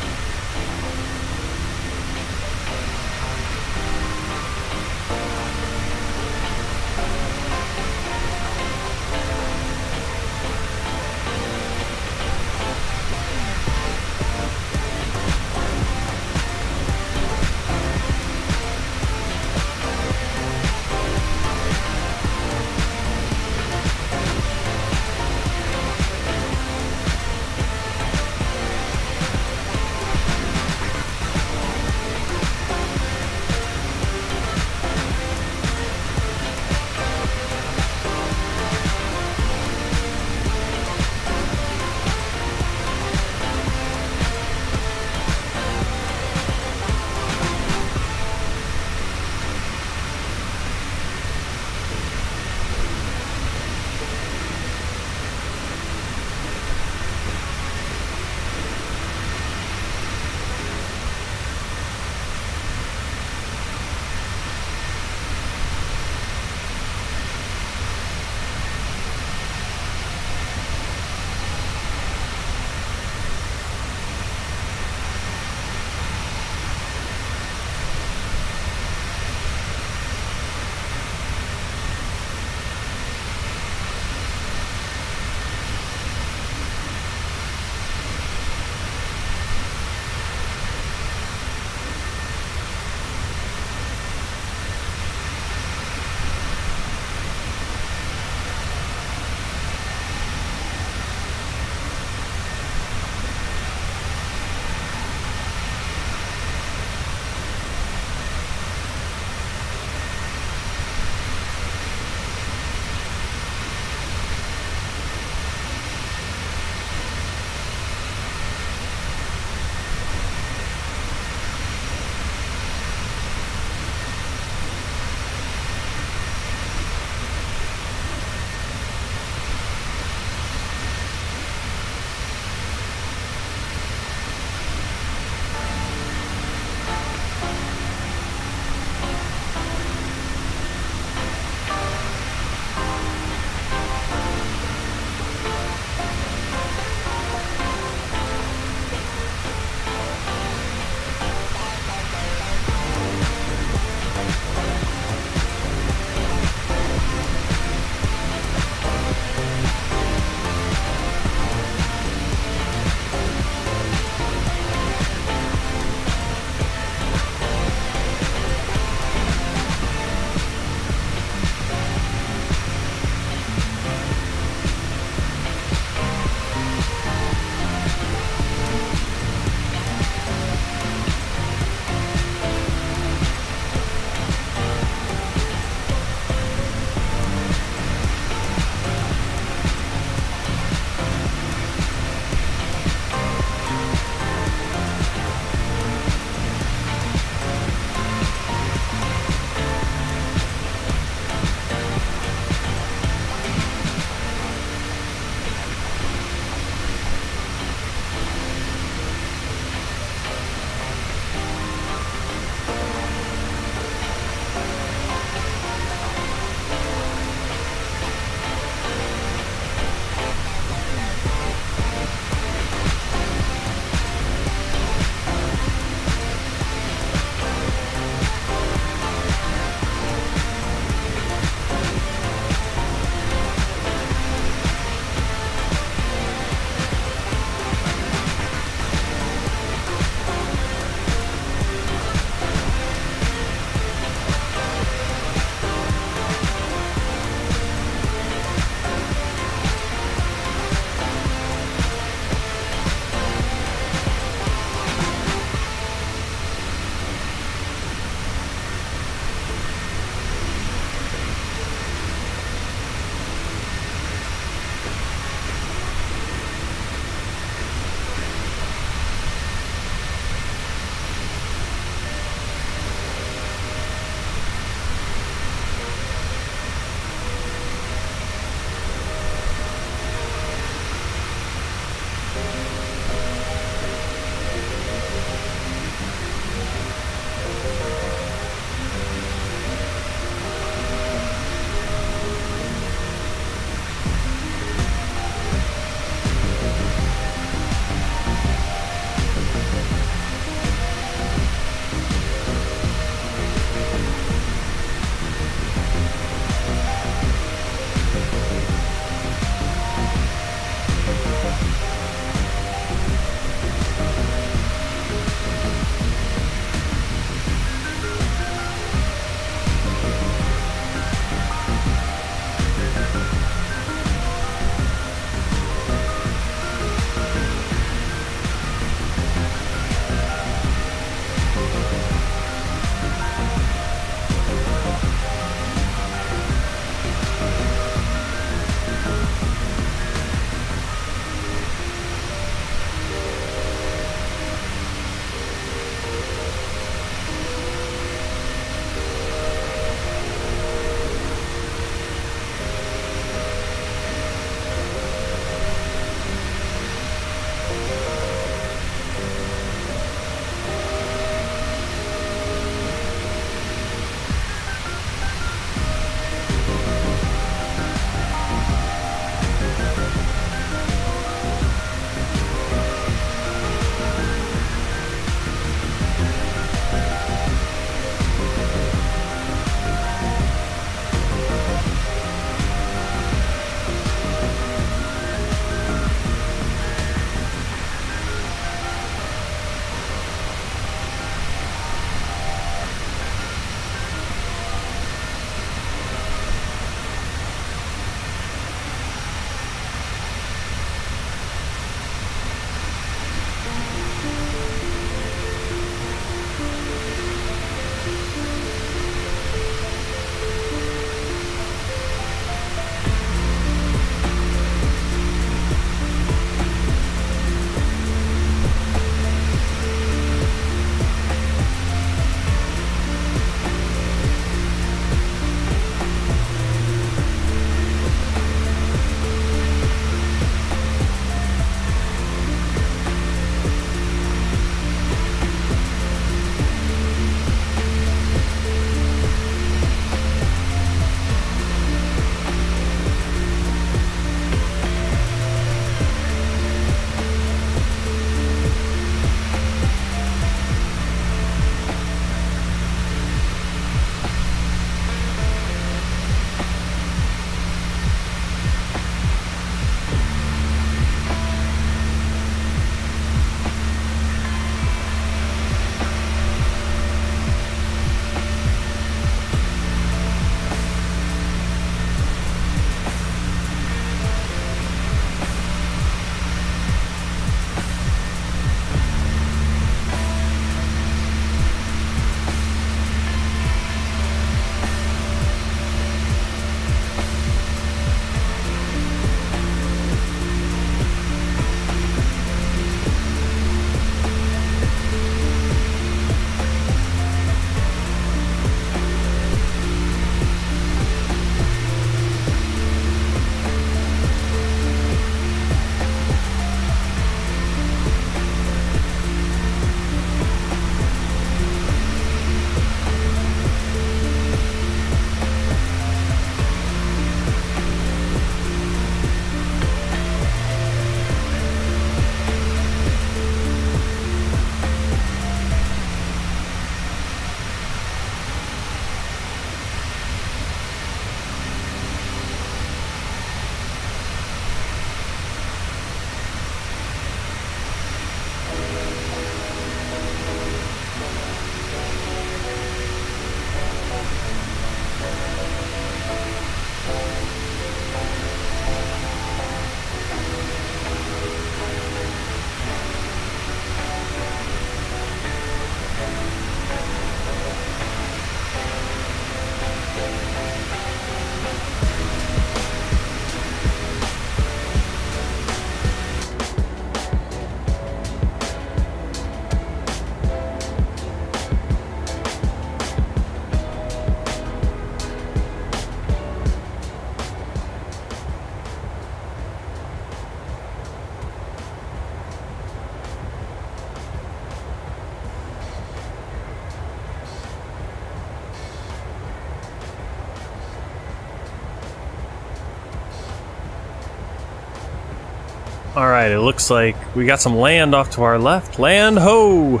Alright, it looks like we got some land off to our left. Land ho!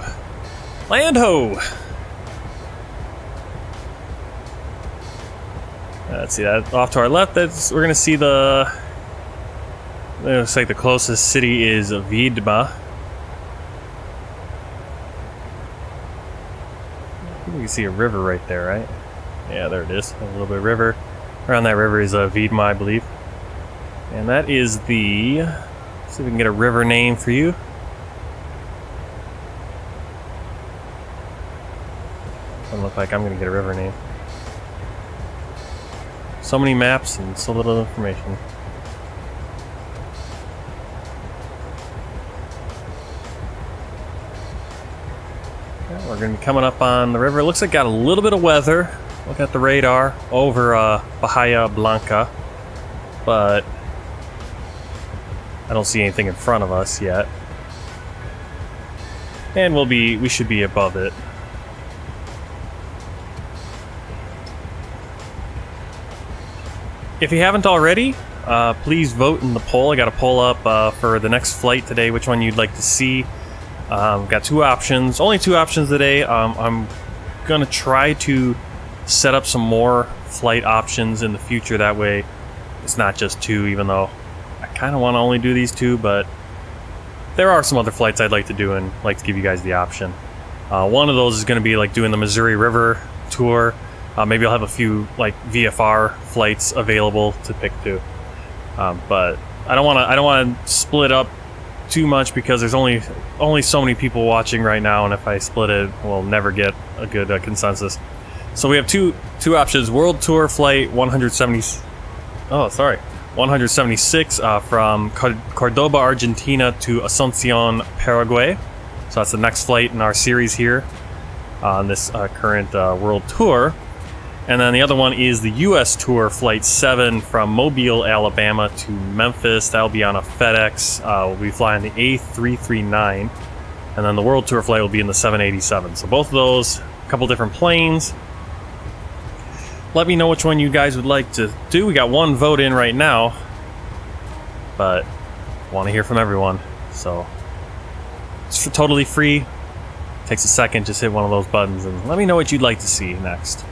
Land ho! Let's see that off to our left. We're gonna see the. It looks like the closest city is EGYP. You can see a river right there, right? Yeah, there it is. A little bit of river. Around that river is EGYP, I believe. And that is the. See if we can get a river name for you. Doesn't look like I'm going to get a river name. So many maps and so little information. Okay, we're going to be coming up on the river. It looks like got a little bit of weather. Look at the radar over Bahia Blanca, but I don't see anything in front of us yet. And we should be above it. If you haven't already, please vote in the poll. I got a poll up for the next flight today, which one you'd like to see. Got two options, only two options today. I'm gonna try to set up some more flight options in the future. That way it's not just two, even though I kind of want to only do these two, but there are some other flights I'd like to do and like to give you guys the option. One of those is going to be like doing the Missouri River tour. Maybe I'll have a few like VFR flights available to pick too. But I don't want to split up too much because there's only so many people watching right now, and if I split it, we'll never get a good consensus. So we have two options: World Tour Flight 176 from Córdoba, Argentina to Asunción, Paraguay. So that's the next flight in our series here on this current world tour. And then the other one is the U.S. Tour Flight 7 from Mobile, Alabama to Memphis. That'll be on a FedEx. We'll be flying the A339. And then the World Tour flight will be in the 787. So both of those, a couple different planes. Let me know which one you guys would like to do. We got one vote in right now, but want to hear from everyone. So it's totally free. Takes a second, just hit one of those buttons and let me know what you'd like to see next.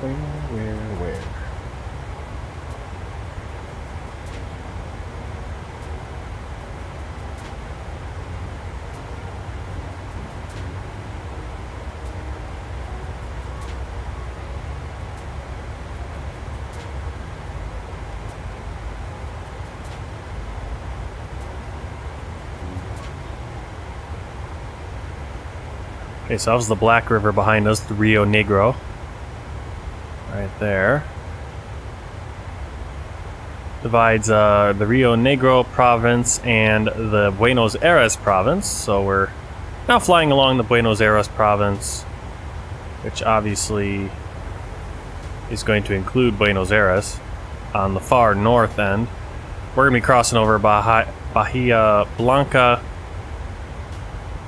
Where? Okay, so that was the Black River behind us, the Rio Negro. Right there. divides the Rio Negro province and the Buenos Aires province. So we're now flying along the Buenos Aires province, which obviously is going to include Buenos Aires on the far north end. We're going to be crossing over Bahia Blanca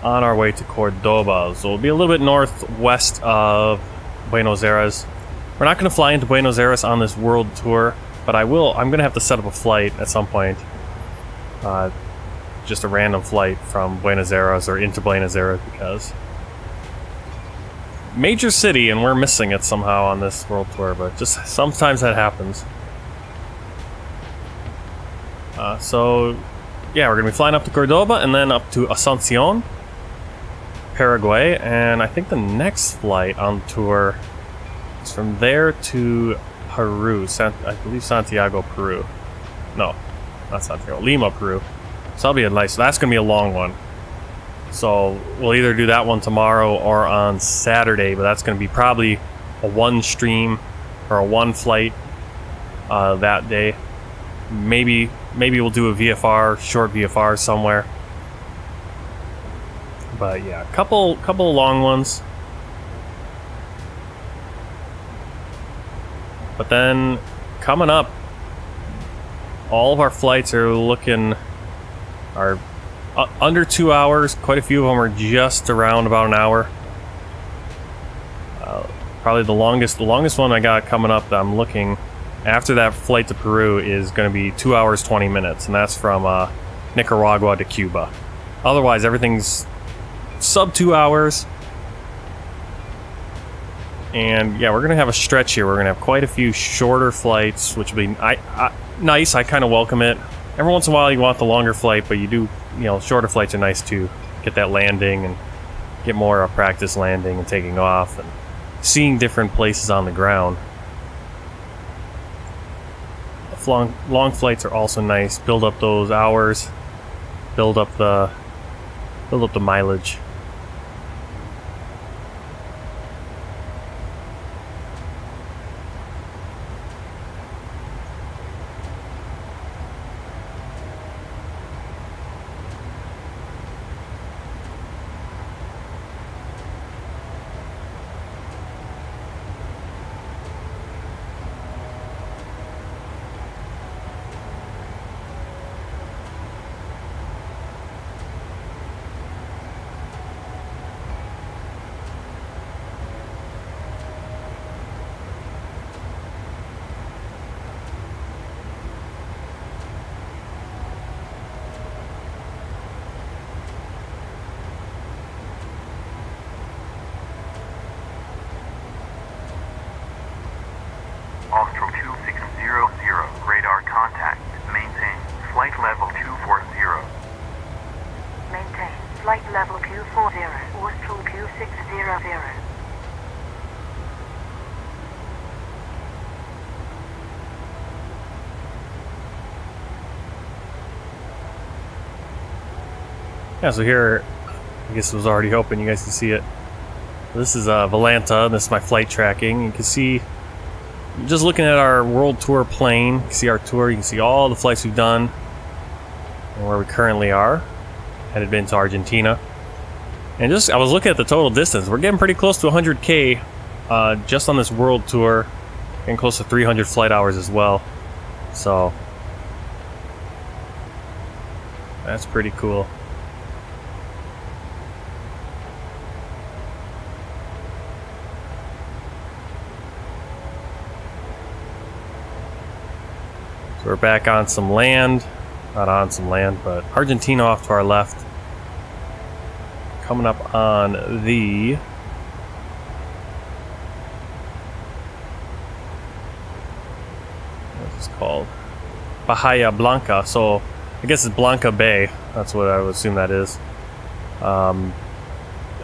on our way to Córdoba. So we'll be a little bit northwest of Buenos Aires. We're not going to fly into Buenos Aires on this world tour, but I'm going to have to set up a flight at some point. Just a random flight from Buenos Aires or into Buenos Aires, because major city and we're missing it somehow on this world tour, but just sometimes that happens. So yeah, we're gonna be flying up to Córdoba and then up to Asunción, Paraguay, and I think the next flight on the tour is from there to Peru, I believe Santiago, Peru. No, not Santiago, Lima, Peru. So that'll be that's gonna be a long one. So we'll either do that one tomorrow or on Saturday, but that's gonna be probably a one stream or a one flight that day. Maybe we'll do a VFR, short VFR somewhere. But yeah, a couple long ones. But then coming up, all of our flights are under 2 hours. Quite a few of them are just around about an hour. Probably the longest one I got coming up that I'm looking after that flight to Peru is going to be 2 hours 20 minutes, and that's from Nicaragua to Cuba. Otherwise, everything's sub 2 hours. And yeah, we're going to have a stretch here. We're going to have quite a few shorter flights, which will be nice. I kind of welcome it. Every once in a while you want the longer flight, but you do, shorter flights are nice too. Get that landing and get more practice landing and taking off and seeing different places on the ground. Long flights are also nice. Build up those hours, build up the mileage. Austral 2600, radar contact. Maintain flight level 240. Maintain flight level 240, Austral 2600. Yeah, so here, I guess it was already open, you guys can see it. This is Volanta, this is my flight tracking. You can see, just looking at our world tour plane, you can see our tour, you can see all the flights we've done and where we currently are, headed into Argentina. And just, I was looking at the total distance, we're getting pretty close to 100K just on this world tour, and close to 300 flight hours as well. So, that's pretty cool. We're back on some land, not on some land, but Argentina off to our left. Coming up on the what's this called? Bahia Blanca. So I guess it's Blanca Bay. That's what I would assume that is. And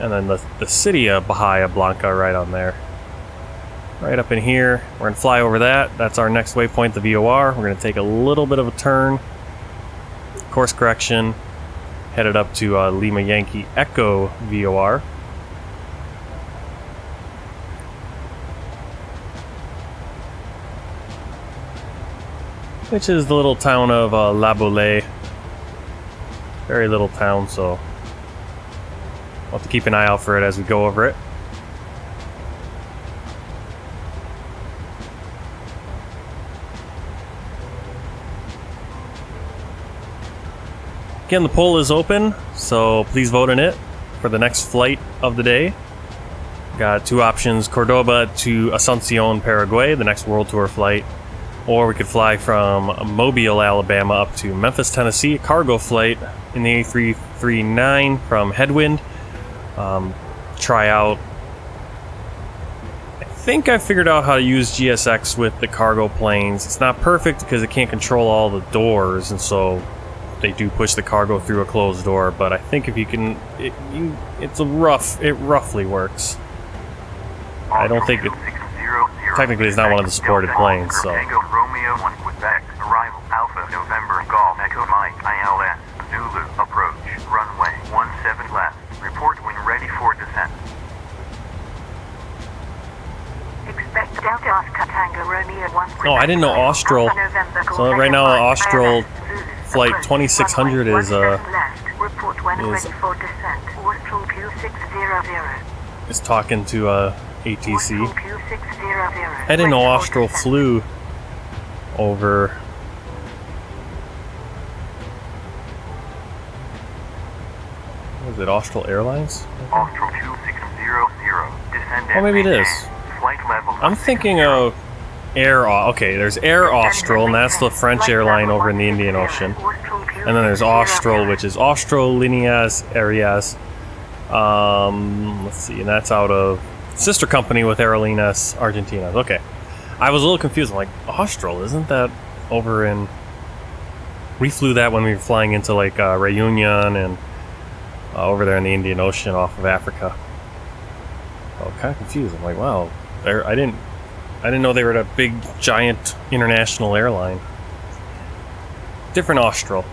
then the city of Bahia Blanca right on there. Right up in here, we're going to fly over that. That's our next waypoint, the VOR. We're going to take a little bit of a turn, course correction, headed up to Lima Yankee Echo VOR. which is the little town of La Boulée. Very little town, so we'll have to keep an eye out for it as we go over it. Again, the poll is open, so please vote in it for the next flight of the day. Got two options: Córdoba to Asunción, Paraguay, the next World Tour flight, or we could fly from Mobile, Alabama up to Memphis, Tennessee, a cargo flight in the A339 from Headwind. Try out. I think I figured out how to use GSX with the cargo planes. It's not perfect because it can't control all the doors, and so they do push the cargo through a closed door. But I think if you can, it roughly works. I don't think it technically is not one of the supported planes, so. Tango Romeo 1 Quebec, arrival Alpha November Golf Echo Mike ILS Zulu approach runway 17 left. Report when ready for descent. Expect Delta Oscar Tango Romeo 1 Quebec. Oh, I didn't know Austral. So right now, Austral flight 2600 is Report when ready for descent. Austral Q600. Is talking to ATC. Q600. I didn't know Austral flew over. What is it, Austral Airlines? Austral 2600. Descend. Oh, maybe it is. Flight level. I'm thinking of Air. Okay, there's Air Austral, and that's the French airline over in the Indian Ocean. And then there's Austral, which is Aerolineas Areas. Let's see, and that's out of sister company with Aerolineas Argentina. Okay, I was a little confused. I'm like, Austral, isn't that over in? We flew that when we were flying into like Reunion and over there in the Indian Ocean off of Africa. I was kind of confused. I'm like, wow, I didn't know they were a big, giant international airline. Different Austral.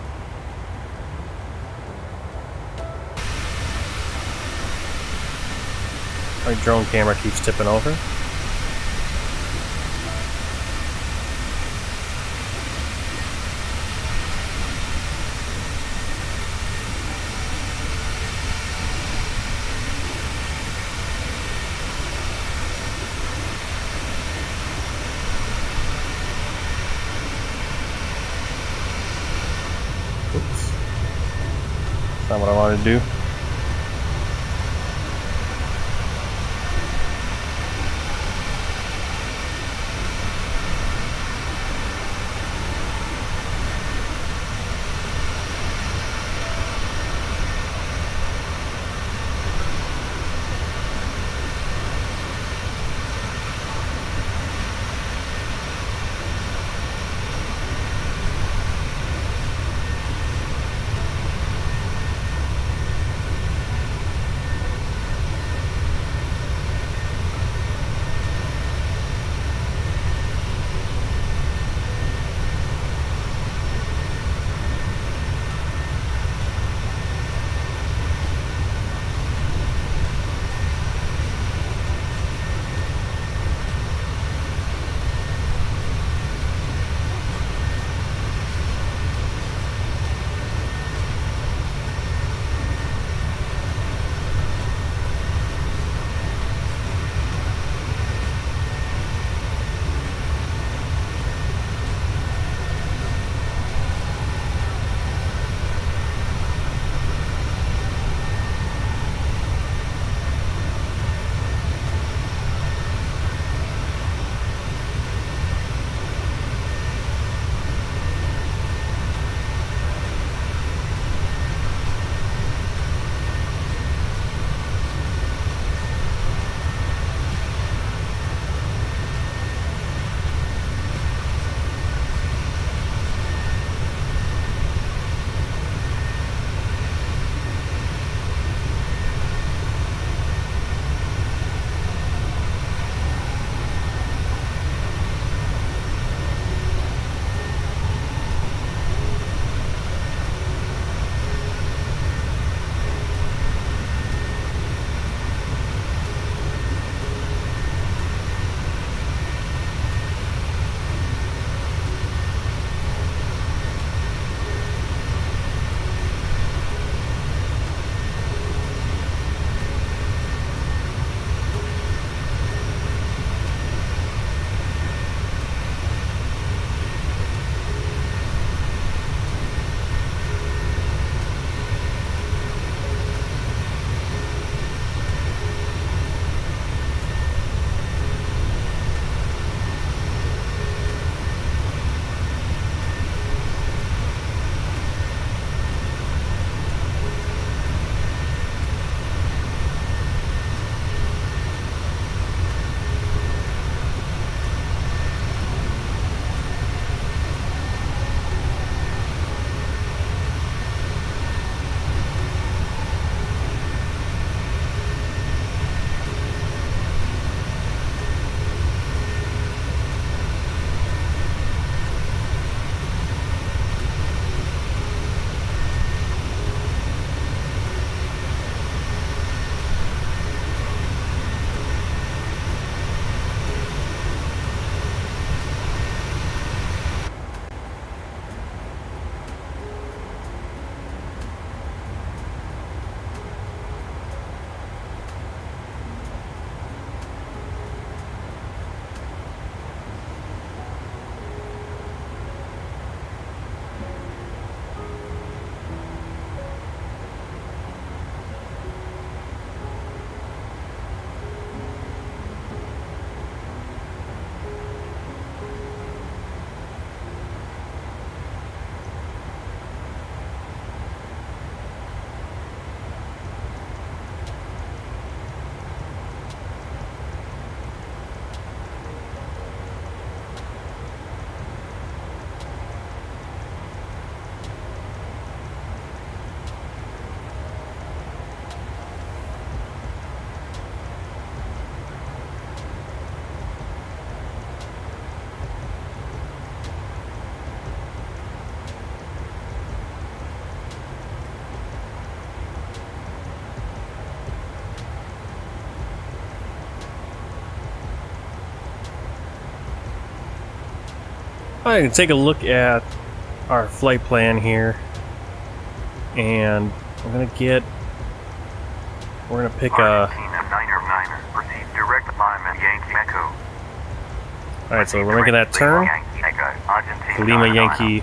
My drone camera keeps tipping over. Oops. That's not what I wanted to do. Alright, can take a look at our flight plan here. And we're gonna pick a... Argentina, Niner, proceed direct alignment, Yankee Echo. Alright, so we're making that turn. Yankee Echo, Argentina, Lima Niner. Yankee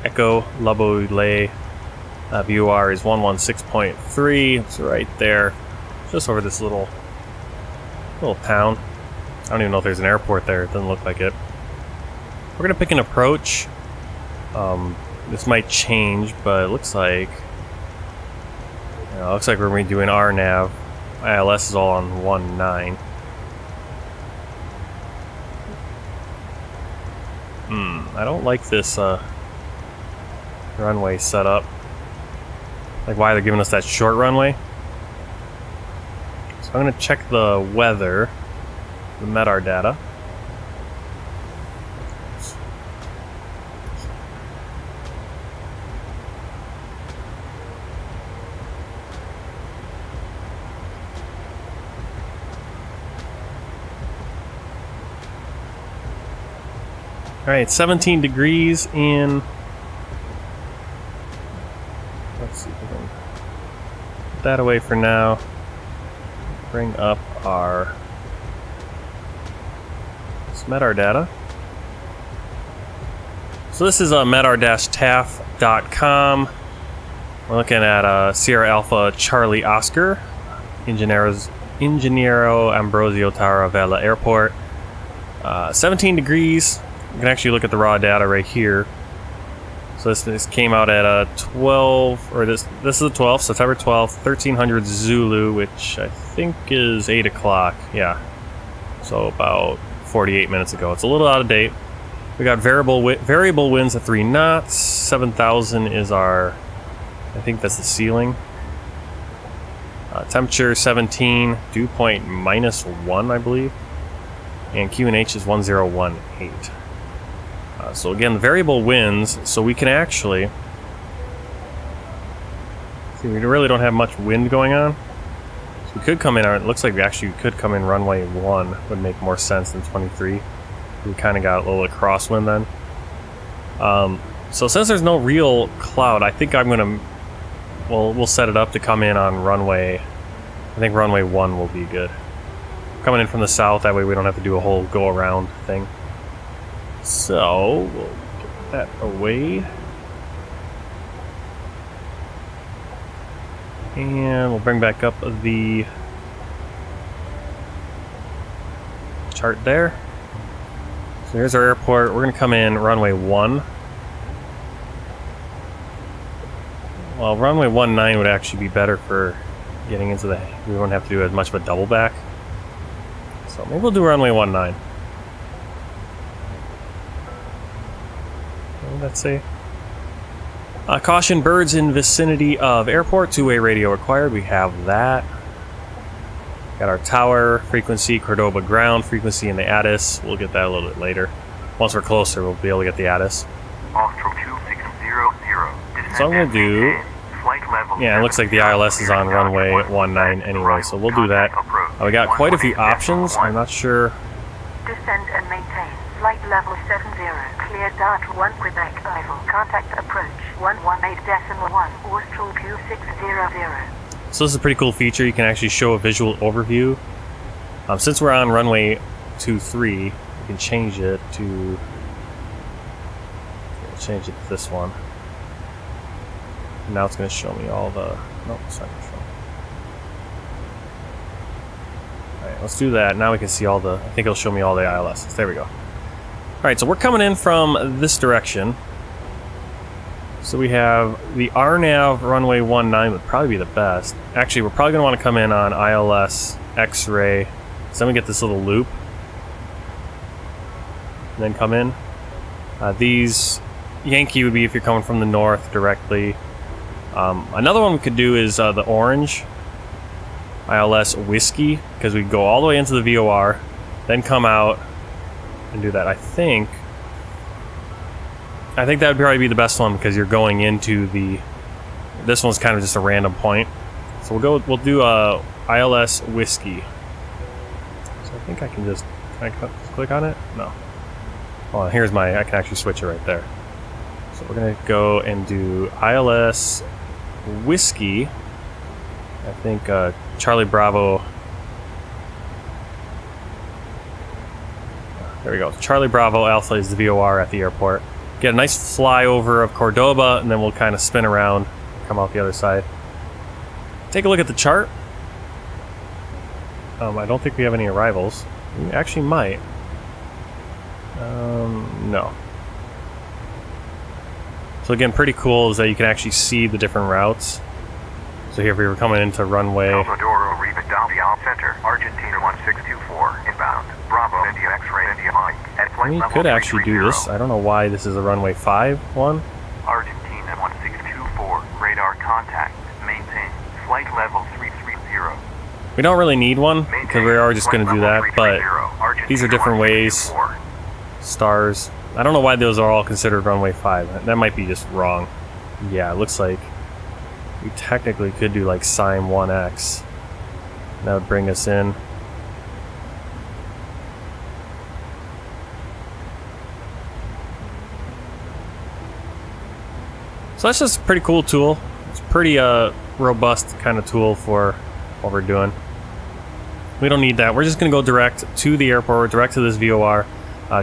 Echo Labo Lay. VOR is 116.3. It's right there, just over this little town. I don't even know if there's an airport there. It doesn't look like it. We're gonna pick an approach. This might change, but it looks like we're gonna be doing RNAV. ILS is all on 1.9. I don't like this runway setup. Like why they're giving us that short runway. So I'm gonna check the weather, the MEDAR data. Alright, 17 degrees in... Let's see if we can put that away for now. Bring up our MEDAR data. So this is medar-taf.com. We're looking at Sierra Alpha Charlie Oscar, Ingeniero Ambrosio Taravella Airport. 17 degrees. You can actually look at the raw data right here. So this came out at 12, or this is the 12th, September 12th, 1300 Zulu, which I think is 8 o'clock. Yeah. So about 48 minutes ago. It's a little out of date. We got variable winds at 3 knots. 7,000 is our, I think that's the ceiling. Temperature 17, dew point -1, I believe. And QNH is 1018. So again, the variable winds, so we can actually... See, we really don't have much wind going on. So we could come in, it looks like we actually could come in runway 1, would make more sense than 23. We kind of got a little crosswind then. So since there's no real cloud, I think I'm going to... we'll set it up to come in on runway... I think runway 1 will be good. Coming in from the south, that way we don't have to do a whole go-around thing. So, we'll get that away. And we'll bring back up the chart there. So here's our airport. We're going to come in runway 1. Well, runway 19 would actually be better for getting into the... We won't have to do as much of a double back. So maybe we'll do runway 19. Let's see. Caution, birds in vicinity of airport. Two-way radio required. We have that. Got our tower frequency, Córdoba ground frequency, and the ATIS. We'll get that a little bit later. Once we're closer, we'll be able to get the ATIS. Austral 2600. So I'm gonna do. Yeah, it looks like the ILS is on runway 19 anyway, so we'll do that. We got quite a few options. I'm not sure. Descend and maintain. Flight level 70. Clear dart 1 Quebec arrival. Contact approach 118.1. Austral Q600. So this is a pretty cool feature. You can actually show a visual overview. Since we're on runway 23, we can change it to... change it to this one. Now it's going to show me all the... Nope, it's not going to show me. Alright, let's do that. Now we can see all the... I think it'll show me all the ILSs. There we go. Alright, so we're coming in from this direction. So we have the RNAV runway 19 would probably be the best. Actually, we're probably going to want to come in on ILS, X-ray. So then we get this little loop. And then come in. These... Yankee would be if you're coming from the north directly. Another one we could do is the orange ILS whiskey, because we go all the way into the VOR, then come out and do that. I think that would probably be the best one, because you're going into the... This one's kind of just a random point. So we'll do ILS whiskey. So I think I can just... Can I click on it? No. Oh, here's my, I can actually switch it right there. So we're gonna go and do ILS Whiskey. I think Charlie Bravo. There we go. Charlie Bravo Alpha is the VOR at the airport. Get a nice flyover of Córdoba, and then we'll kind of spin around, come out the other side. Take a look at the chart. I don't think we have any arrivals. We actually might. No. So again, pretty cool is that you can actually see the different routes. So here we were coming into runway. Salvador Rivadavia Center, Argentina 1624, inbound. Bravo, India X-ray, India Mike. At flight We level could actually do 330. this. I don't know why this is a runway 5 one. Argentina 1624, radar contact, maintain. Flight level 330. We don't really need one because we are just going to do that, but these are different ways. Stars. I don't know why those are all considered runway 5. That might be just wrong. Yeah, it looks like we technically could do like Sime 1X. That would bring us in. So that's just a pretty cool tool. It's a pretty robust kind of tool for what we're doing. We don't need that. We're just going to go direct to the airport, direct to this VOR.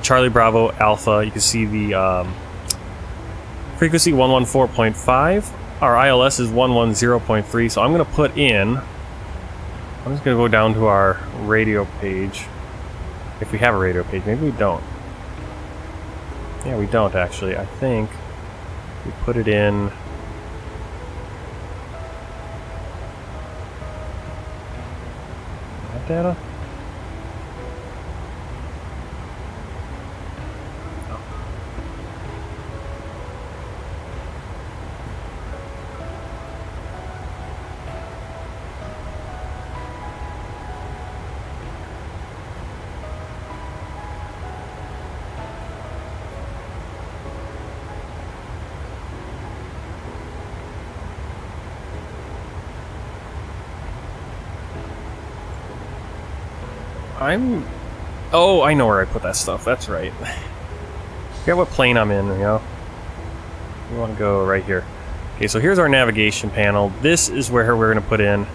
Charlie Bravo Alpha. You can see the frequency 114.5. Our ILS is 110.3. So I'm going to put in. I'm just going to go down to our radio page. If we have a radio page, maybe we don't. Yeah, we don't actually. I think we put it in. Data? Oh, I know where I put that stuff. That's right. Forget what plane I'm in, you know. We want to go right here. Okay, so here's our navigation panel. This is where we're going to put in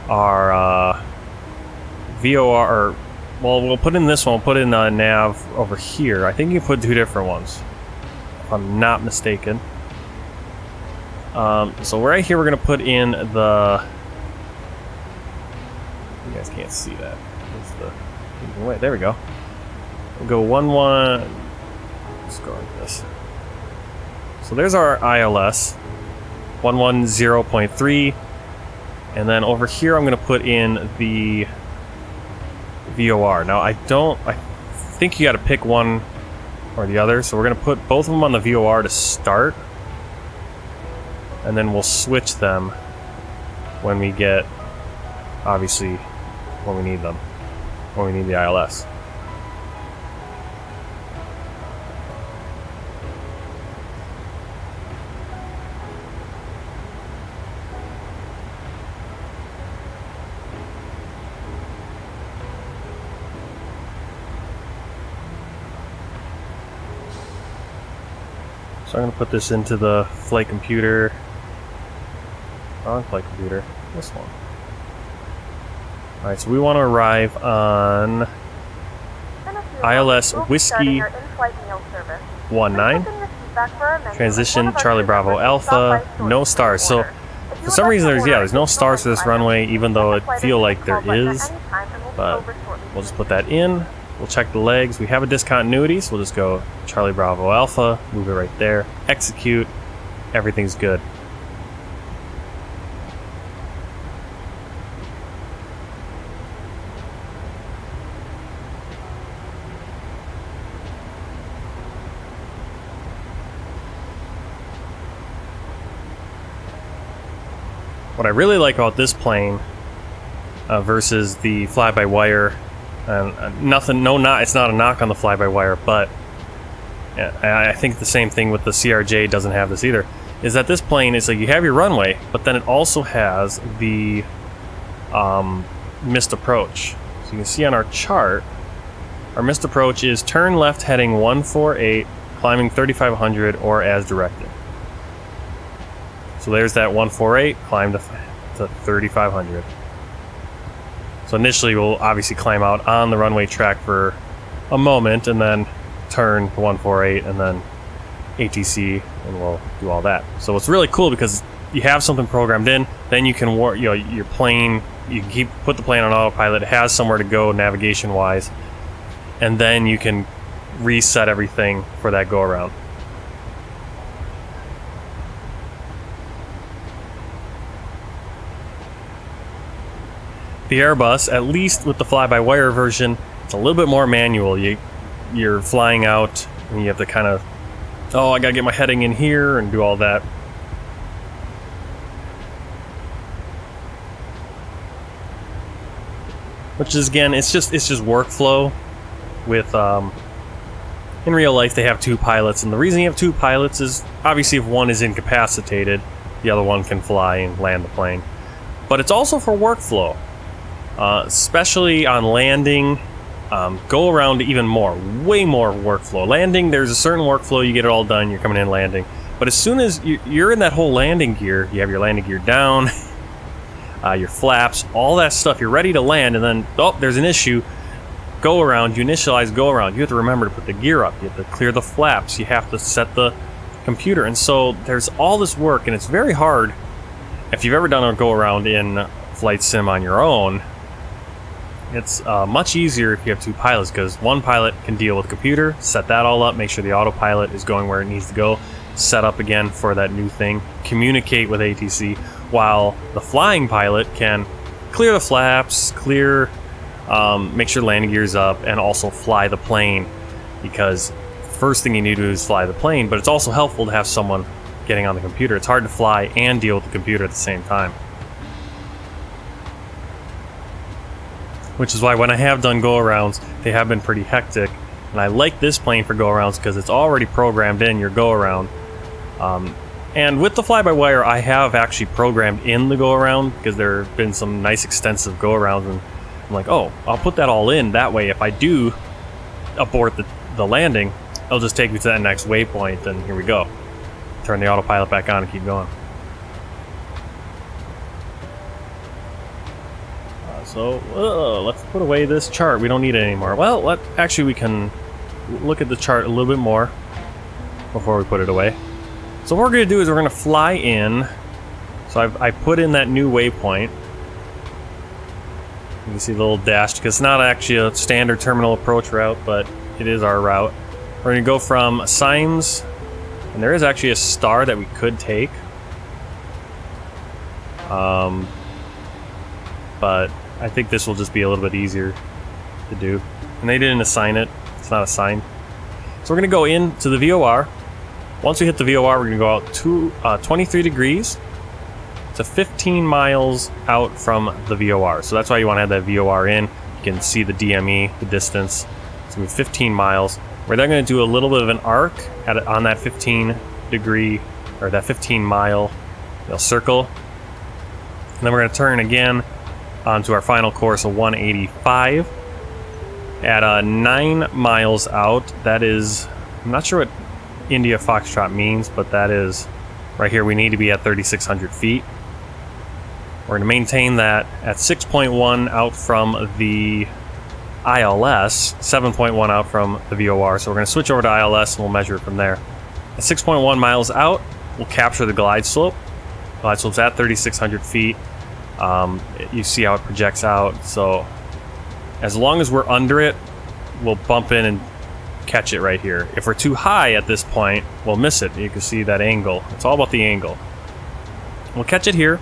our VOR. Or, well, we'll put in this one. We'll put in the nav over here. I think you can put two different ones, if I'm not mistaken. So right here, we're going to put in the. You guys can't see that. Wait, there we go. We'll go 1-1. Let's go like this. So there's our ILS, 110.3, and then over here I'm going to put in the VOR. Now I think you got to pick one or the other, so we're going to put both of them on the VOR to start, and then we'll switch them when we get, obviously, when we need them. When we need the ILS. So I'm going to put this into the flight computer. Wrong flight computer. This one. Alright, so we want to arrive on ILS Whiskey 19. Transition Charlie Bravo Alpha. No stars. So for some reason there's no stars for this runway, even though it feel like there is. But we'll just put that in. We'll check the legs. We have a discontinuity, so we'll just go Charlie Bravo Alpha, move it right there, execute. Everything's good. What I really like about this plane versus the fly-by-wire, it's not a knock on the fly-by-wire, but I think the same thing with the CRJ doesn't have this either, is that this plane is like you have your runway, but then it also has the missed approach. So you can see on our chart, our missed approach is turn left heading 148, climbing 3500 or as directed. So there's that 148, climb to 3500. So initially we'll obviously climb out on the runway track for a moment and then turn 148 and then ATC, and we'll do all that. So it's really cool because you have something programmed in, then you can your plane, you can put the plane on autopilot, it has somewhere to go navigation wise, and then you can reset everything for that go around. The Airbus, at least with the fly-by-wire version, it's a little bit more manual. You're flying out and you have to kind of, oh, I gotta get my heading in here and do all that. Which is, again, it's just workflow. With in real life they have 2 pilots, and the reason you have 2 pilots is obviously if one is incapacitated, the other one can fly and land the plane. But it's also for workflow, especially on landing. Go around even more, way more workflow. Landing, there's a certain workflow, you get it all done, you're coming in landing. But as soon as you're in that whole landing gear, you have your landing gear down, your flaps, all that stuff, you're ready to land, and then, oh, there's an issue. Go around, you initialize go around. You have to remember to put the gear up, you have to clear the flaps, you have to set the computer, and so there's all this work, and it's very hard. If you've ever done a go around in flight sim on your own, it's much easier if you have 2 pilots, because one pilot can deal with the computer, set that all up, make sure the autopilot is going where it needs to go, set up again for that new thing, communicate with ATC, while the flying pilot can clear the flaps, make sure landing gear's up, and also fly the plane, because first thing you need to do is fly the plane, but it's also helpful to have someone getting on the computer. It's hard to fly and deal with the computer at the same time. Which is why when I have done go-arounds, they have been pretty hectic, and I like this plane for go-arounds because it's already programmed in your go-around. And with the fly-by-wire, I have actually programmed in the go-around, because there have been some nice extensive go-arounds, and I'm like, oh, I'll put that all in. That way, if I do abort the landing, it'll just take me to that next waypoint, and here we go. Turn the autopilot back on and keep going. Let's put away this chart. We don't need it anymore. Well, actually, we can look at the chart a little bit more before we put it away. So what we're going to do is we're going to fly in. So I put in that new waypoint. You can see the little dash, because it's not actually a standard terminal approach route, but it is our route. We're going to go from Symes, and there is actually a star that we could take. But I think this will just be a little bit easier to do. And they didn't assign it. It's not assigned. So we're going to go into the VOR. Once we hit the VOR, we're going to go out to 23 degrees to 15 miles out from the VOR. So that's why you want to have that VOR in. You can see the DME, the distance. It's going to be 15 miles. We're then going to do a little bit of an arc on that 15 degree, or that 15 mile circle. And then we're going to turn again onto our final course of 185 at 9 miles out. That is, I'm not sure what India Foxtrot means, but that is right here. We need to be at 3,600 feet. We're going to maintain that at 6.1 out from the ILS, 7.1 out from the VOR. So we're going to switch over to ILS and we'll measure it from there. At 6.1 miles out, we'll capture the glide slope. Glide slope's at 3,600 feet. You see how it projects out. So as long as we're under it, we'll bump in and catch it right here. If we're too high at this point, we'll miss it. You can see that angle. It's all about the angle. We'll catch it here,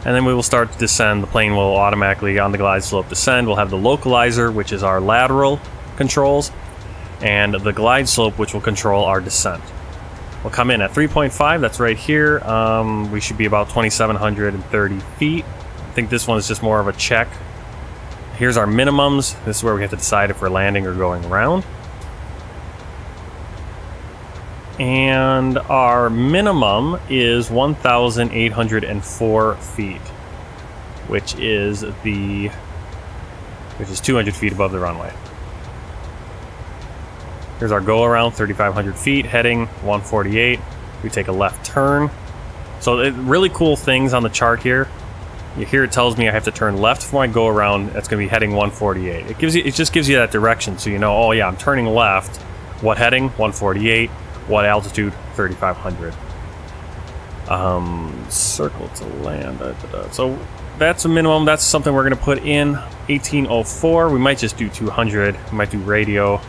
and then we will start to descend. The plane will automatically, on the glide slope, descend. We'll have the localizer, which is our lateral controls, and the glide slope, which will control our descent. We'll come in at 3.5. That's right here. We should be about 2,730 feet. I think this one is just more of a check. Here's our minimums. This is where we have to decide if we're landing or going around. And our minimum is 1,804 feet, which is 200 feet above the runway. Here's our go around, 3,500 feet, heading 148. We take a left turn. So really cool things on the chart here. Here it tells me I have to turn left for my go around. That's going to be heading 148. It just gives you that direction, so you know. Oh yeah, I'm turning left. What heading? 148. What altitude? 3,500. Circle to land. So that's a minimum. That's something we're going to put in. 1804. We might just do 200. We might do radio.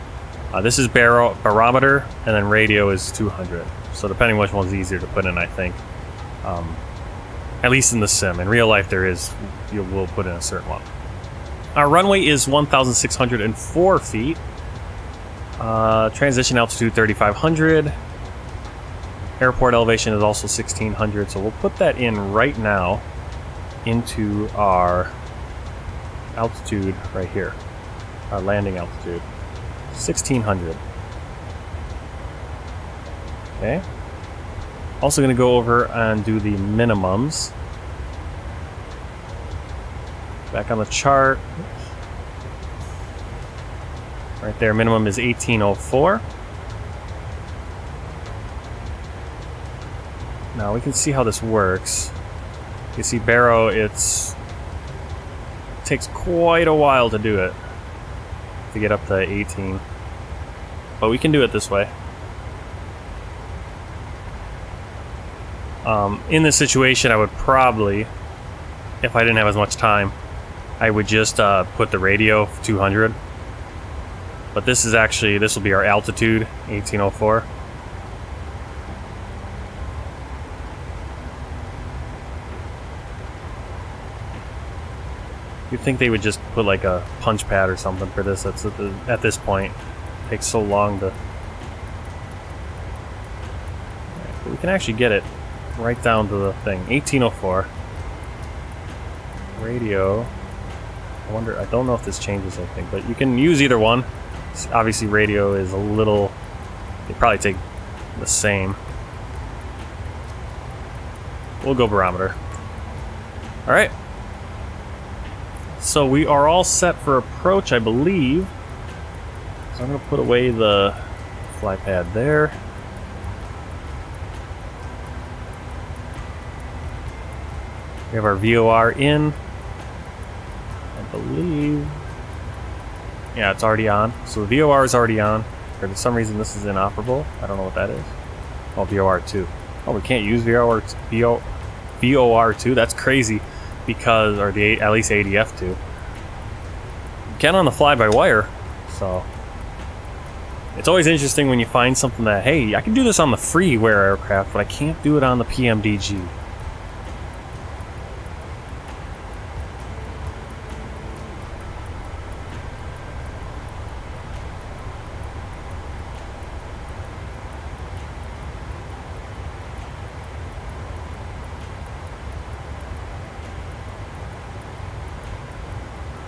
This is barometer, and then radio is 200. So depending which one's easier to put in, I think. At least in the sim. In real life, we'll put in a certain one. Our runway is 1,604 feet. Transition altitude 3,500. Airport elevation is also 1,600. So we'll put that in right now into our altitude right here. Our landing altitude. 1,600. Okay. Also going to go over and do the minimums. Back on the chart. Right there, minimum is 1804. Now we can see how this works. You see Barrow, it takes quite a while to do it. To get up to 18. But we can do it this way. In this situation, I would probably, if I didn't have as much time, I would just put the radio 200. But this will be our altitude, 1804. You'd think they would just put like a punch pad or something for this. That's at this point. It takes so long to. But we can actually get it right down to the thing. 1804. Radio. I don't know if this changes anything, but you can use either one. Obviously, radio is a little. They probably take the same. We'll go barometer. All right. So we are all set for approach, I believe. So I'm going to put away the fly pad there. We have our VOR in. I believe. Yeah, it's already on. So the VOR is already on. For some reason, this is inoperable. I don't know what that is. Oh, VOR 2. Oh, we can't use VOR 2. That's crazy. Because, or at least ADF 2. You can on the fly-by-wire. So it's always interesting when you find something that, hey, I can do this on the freeware aircraft, but I can't do it on the PMDG.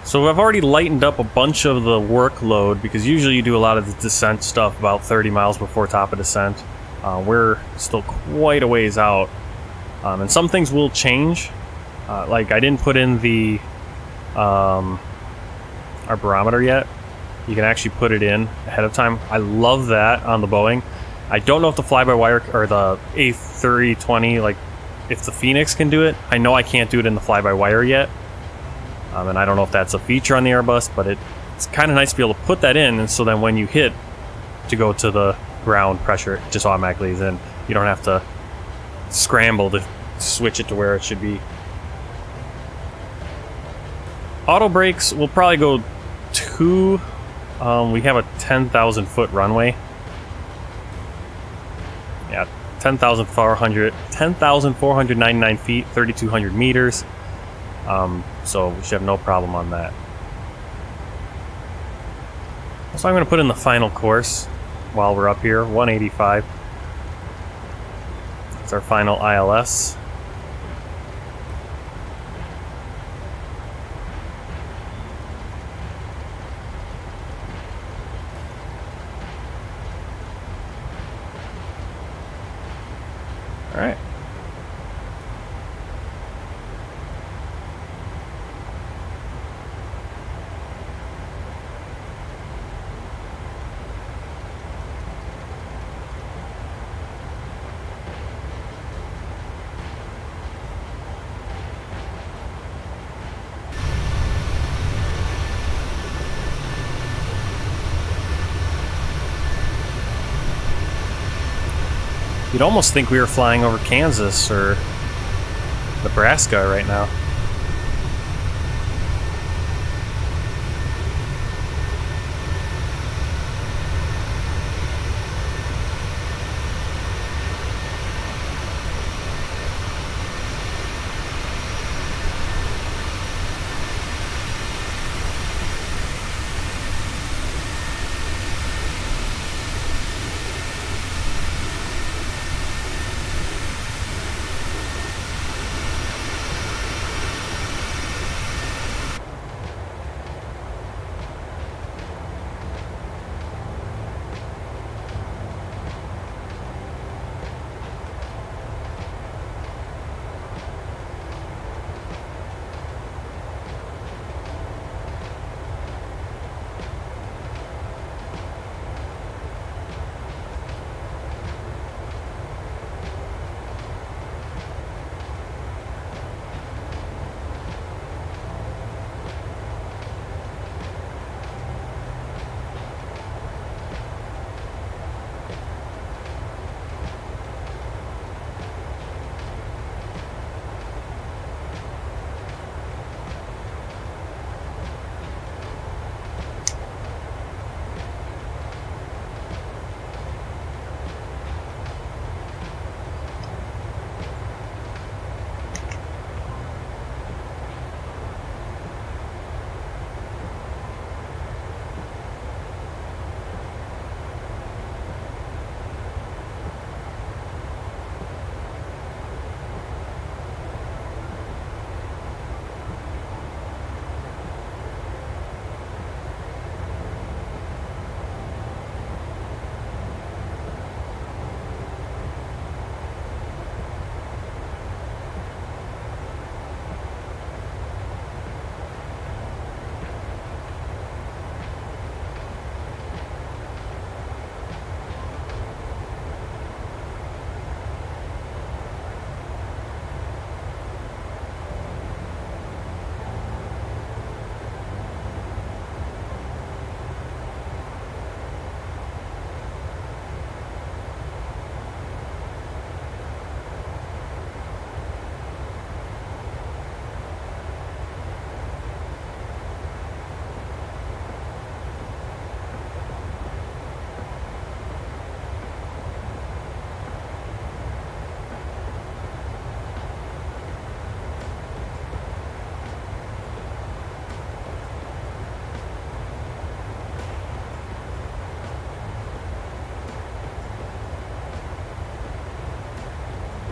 So I've already lightened up a bunch of the workload, because usually you do a lot of the descent stuff about 30 miles before top of descent. We're still quite a ways out. And some things will change. Like I didn't put in the our barometer yet. You can actually put it in ahead of time. I love that on the Boeing. I don't know if the fly-by-wire or the A320, like if the Phoenix can do it. I know I can't do it in the fly-by-wire yet. And I don't know if that's a feature on the Airbus, but it's kind of nice to be able to put that in, and so then when you hit to go to the ground, pressure it just automatically is in. You don't have to scramble to switch it to where it should be. Auto brakes will probably go 2. We have a 10,000 foot runway. Yeah, 10,499 feet, 3,200 meters. So we should have no problem on that. So I'm going to put in the final course while we're up here, 185. It's our final ILS. All right. You'd almost think we were flying over Kansas or Nebraska right now.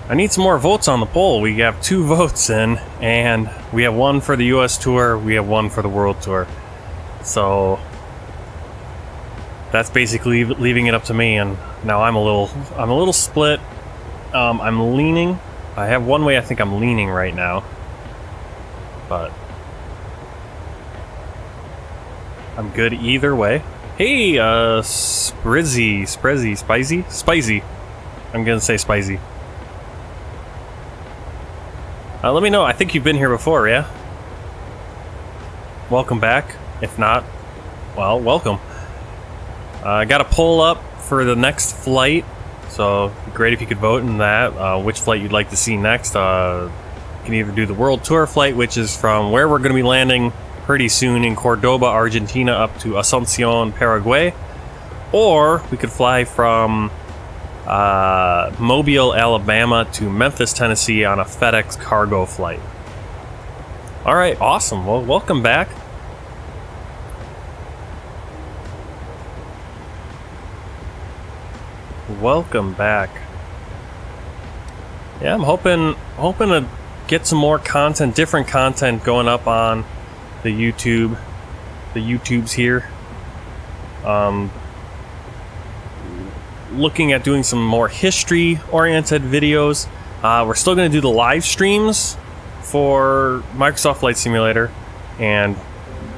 I need some more votes on the poll. We have 2 votes in, and we have 1 for the US tour, we have 1 for the world tour. So that's basically leaving it up to me, and now I'm a little split. I'm leaning. I have one way I think I'm leaning right now, but I'm good either way. Hey, Spicy. I'm gonna say spicy. Let me know. I think you've been here before, yeah? Welcome back. If not, well, welcome. I got a poll up for the next flight, so it'd be great if you could vote in that. Which flight you'd like to see next. You can either do the World Tour flight, which is from where we're going to be landing pretty soon in Córdoba, Argentina, up to Asunción, Paraguay, or we could fly from Mobile, Alabama to Memphis, Tennessee on a FedEx cargo flight. Alright, awesome. Well, welcome back. Welcome back. Yeah, I'm hoping to get some more content, different content going up on the YouTubes here. Looking at doing some more history-oriented videos. We're still going to do the live streams for Microsoft Flight Simulator, and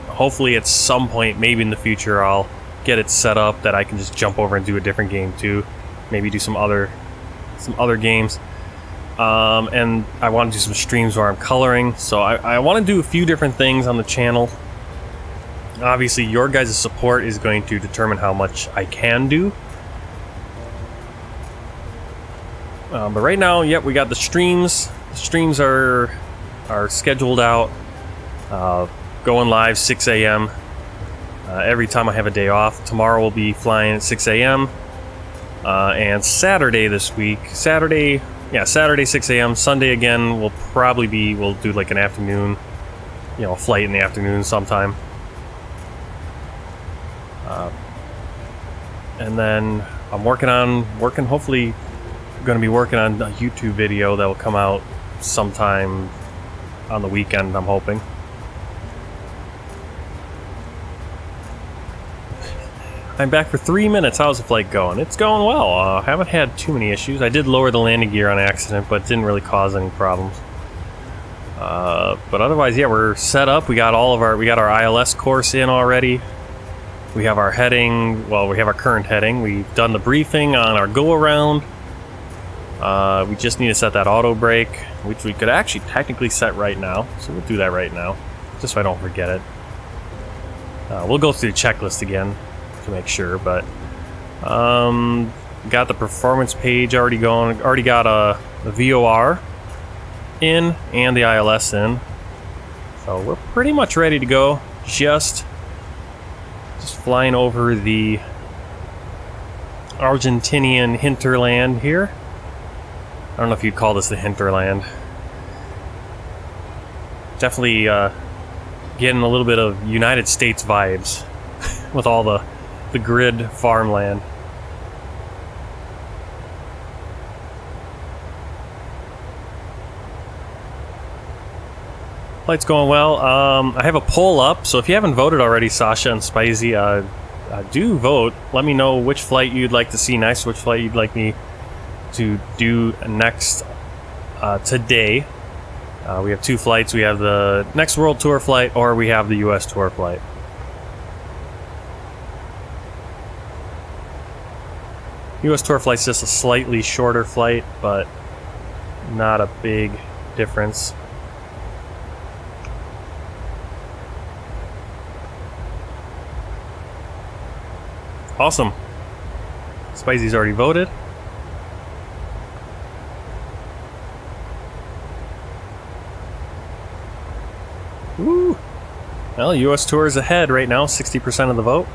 hopefully at some point, maybe in the future, I'll get it set up that I can just jump over and do a different game too. Maybe do some other games. And I want to do some streams where I'm coloring. So I want to do a few different things on the channel. Obviously, your guys' support is going to determine how much I can do. But right now, yep, we got the streams. The streams are scheduled out, going live 6 a.m. Every time I have a day off. Tomorrow we'll be flying at 6 a.m. And Saturday this week, Saturday 6 a.m. Sunday again, we'll do like an afternoon, a flight in the afternoon sometime. And then I'm hopefully going to be working on a YouTube video that will come out sometime on the weekend, I'm hoping. I'm back for 3 minutes. How's the flight going? It's going well. I haven't had too many issues. I did lower the landing gear on accident, but it didn't really cause any problems. But otherwise, yeah, we're set up. We got our ILS course in already. We have our heading. Well, we have our current heading. We've done the briefing on our go around. We just need to set that auto brake, which we could actually technically set right now. So we'll do that right now, just so I don't forget it. We'll go through the checklist again to make sure, but got the performance page already going. Already got the VOR in and the ILS in, so we're pretty much ready to go. Just flying over the Argentinian hinterland here. I don't know if you'd call this the hinterland. Definitely getting a little bit of United States vibes with all the grid farmland. Flight's going well. I have a poll up, so if you haven't voted already, Sasha and Spicy, do vote. Let me know which flight you'd like to see next, which flight you'd like me to do next today. We have 2 flights. We have the next World Tour flight, or we have the US Tour flight. US Tour flight's just a slightly shorter flight, but not a big difference. Awesome. Spicy's already voted. Woo! Well, US Tour is ahead right now, 60% of the vote.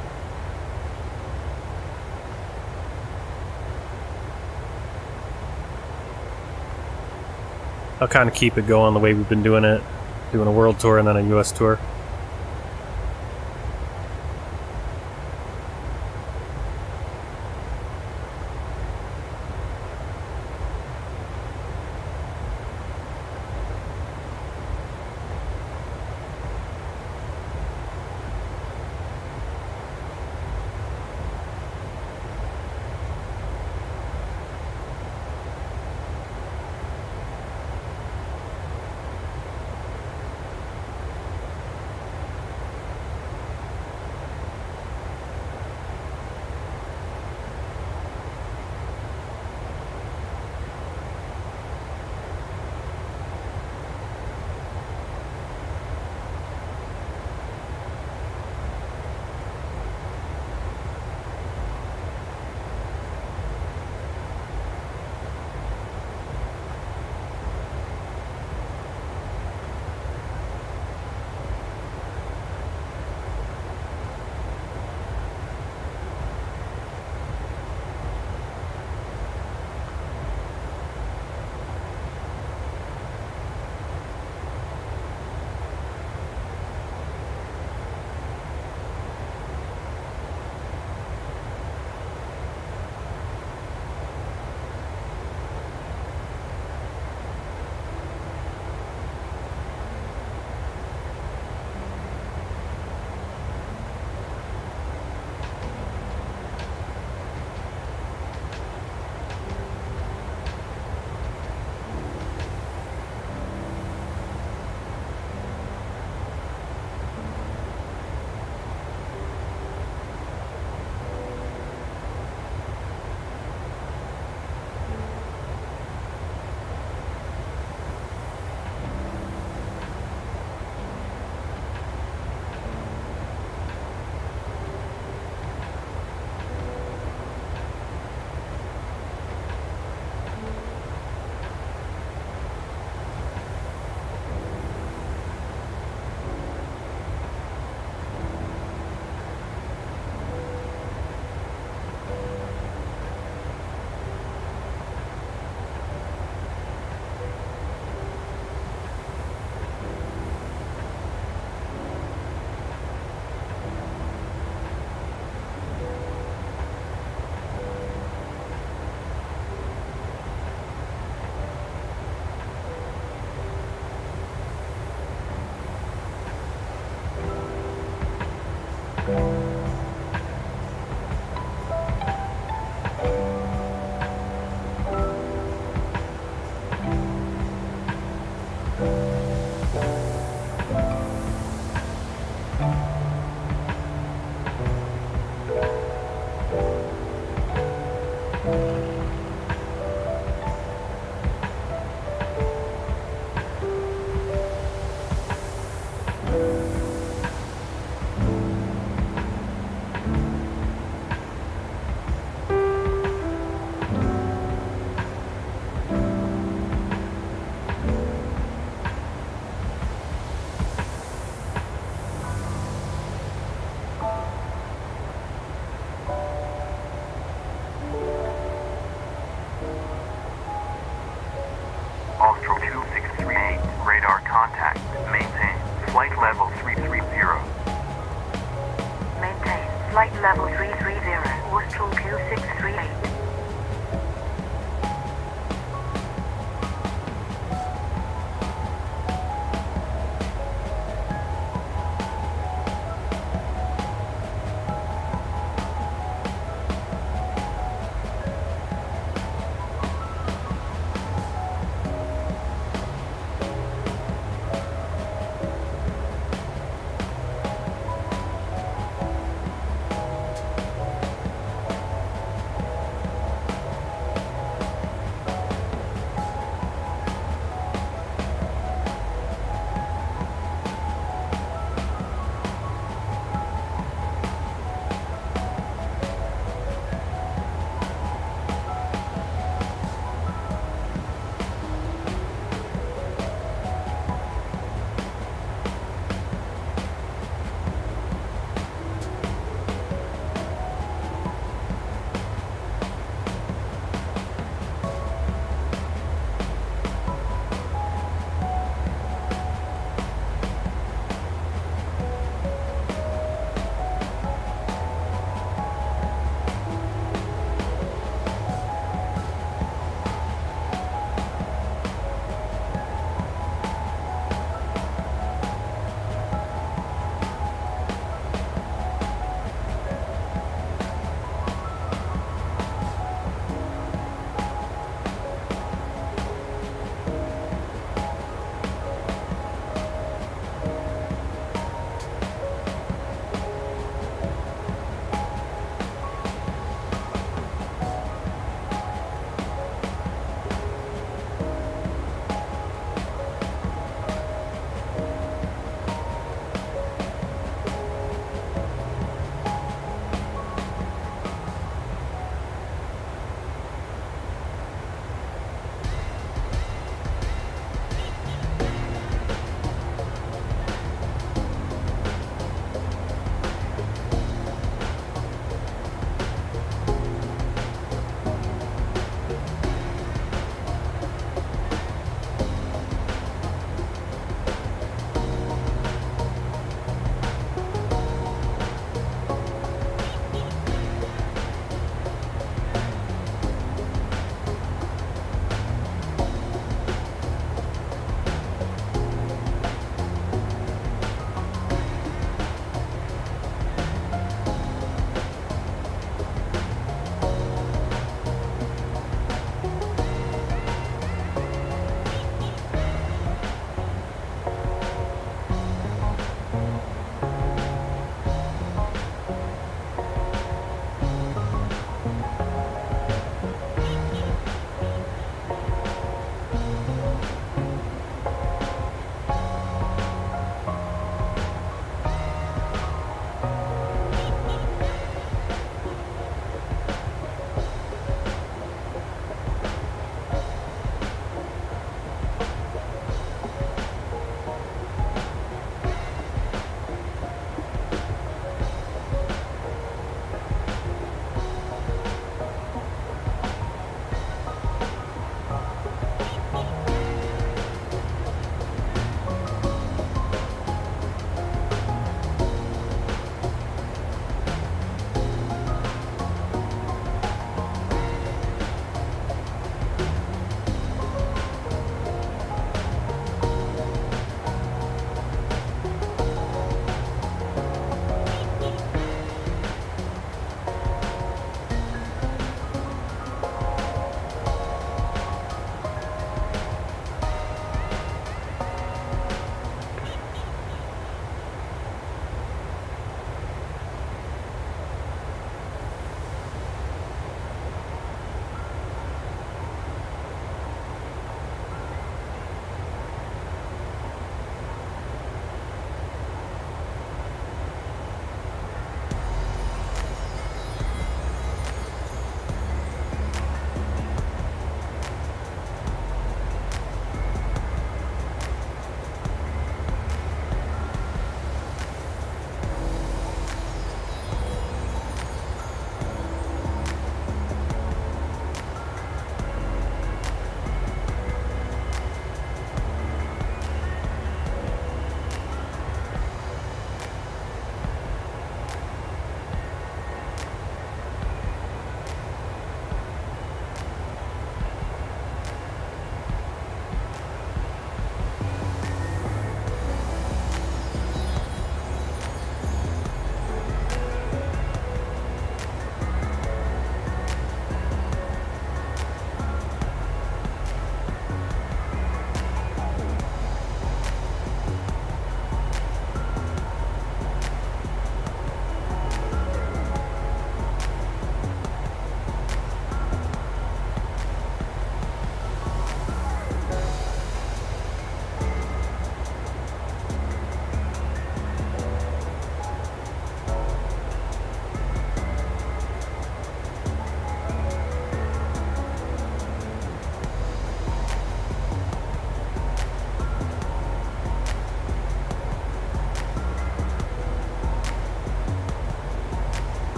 I'll kind of keep it going the way we've been doing it, doing a World Tour and then a US Tour. Austral 2638, radar contact, maintain, flight level 330. Maintain, flight level 330, Austral 2638.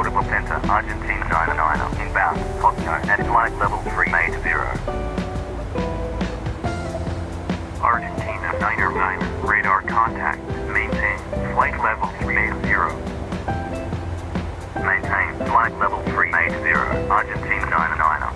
Córdoba Center, Argentina 99er, inbound, Hotas at flight level 380. Argentina 99er, radar contact, maintain, flight level 380. Maintain, flight level 380, Argentina 99er.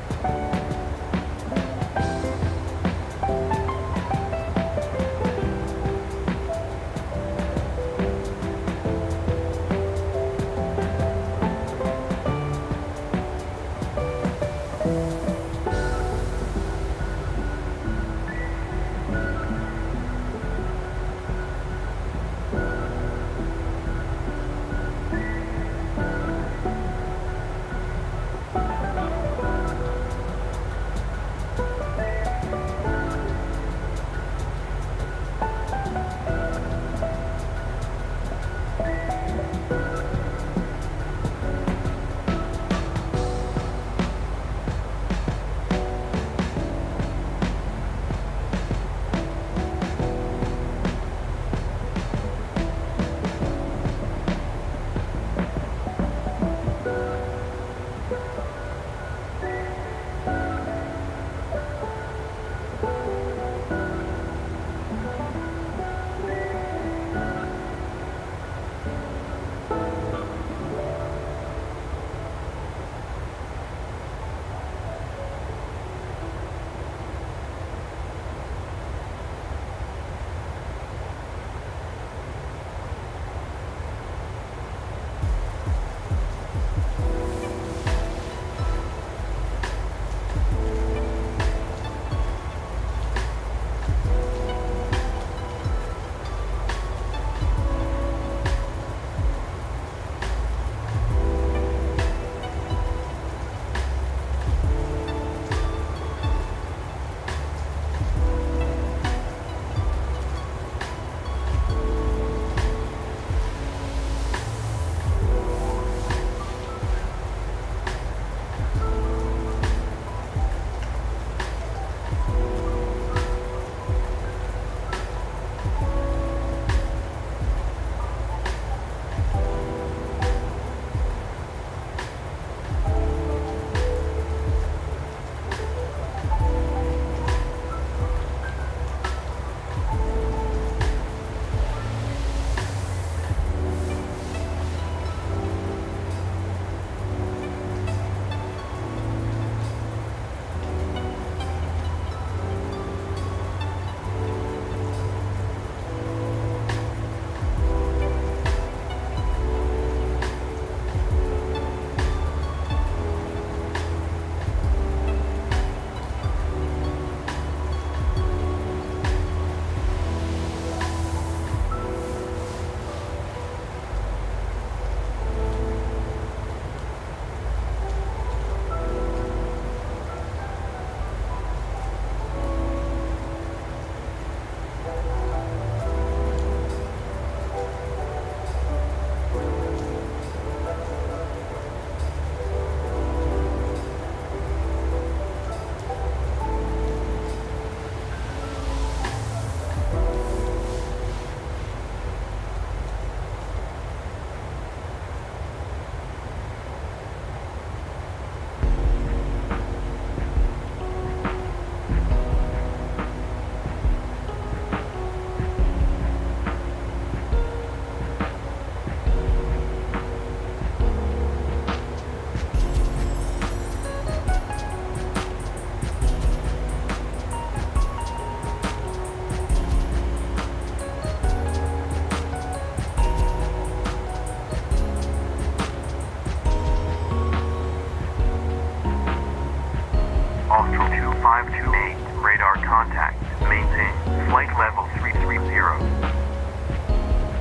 Austral 2528, radar contact, maintain, flight level 330.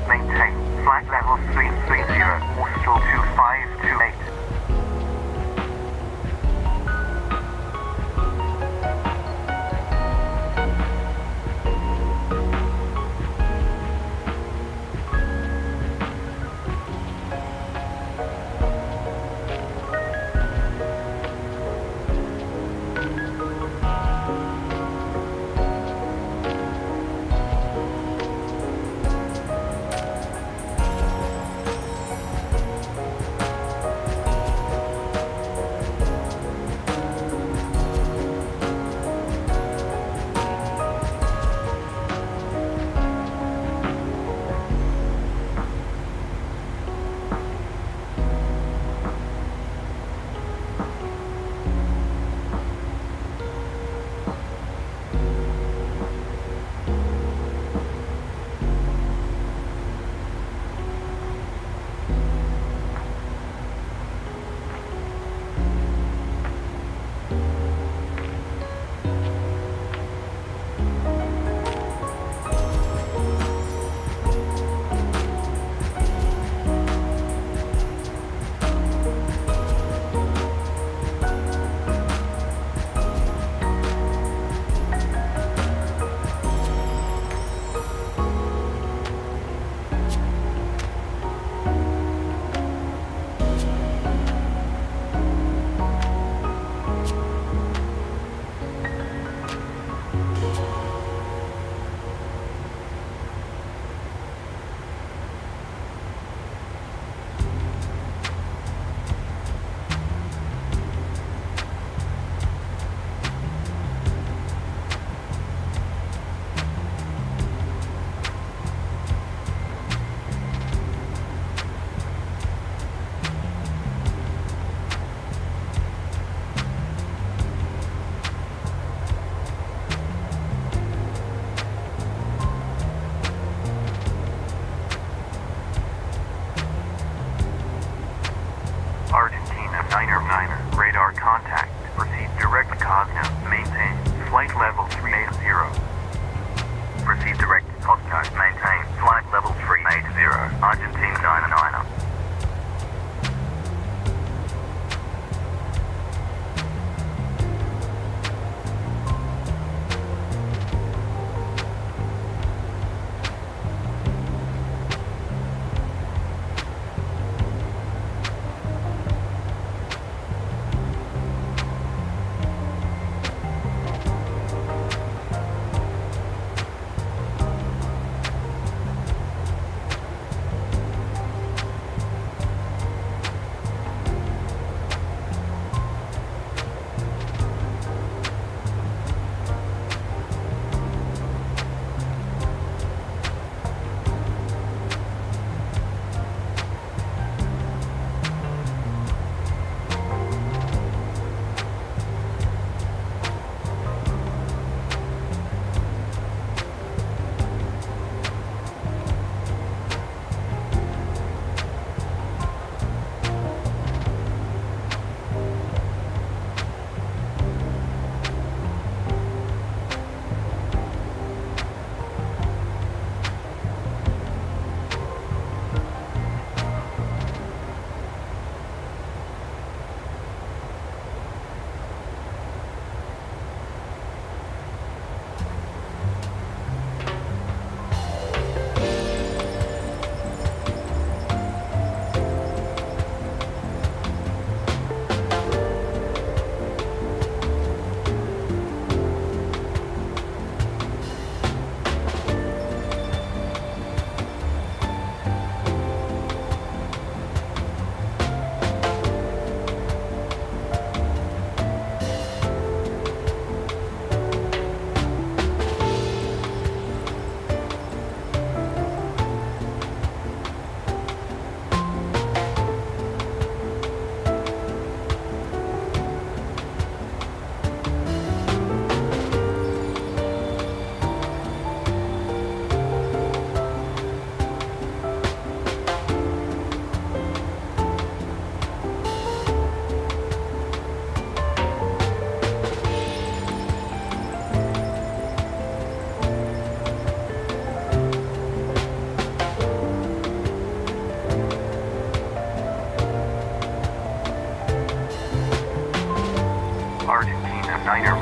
Maintain, flight level 330, Austral 2528.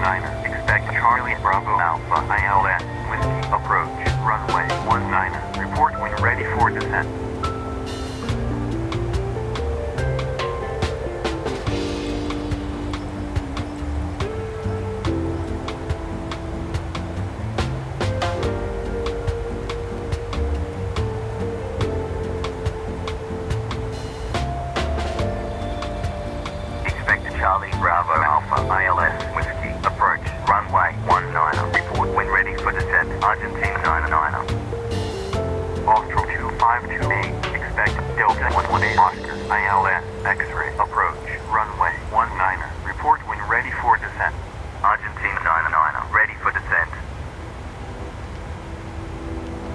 19. Expect Charlie Bravo Alpha ILS. Whiskey approach. Runway 19. Report when ready for descent. Charlie Bravo Alpha ILS Whiskey approach runway 19. Report when ready for descent. Argentina 99. Austral 2528. Expect Delta 118 Oscar ILS X-ray approach runway 19. Report when ready for descent. Argentina 99. Ready for descent.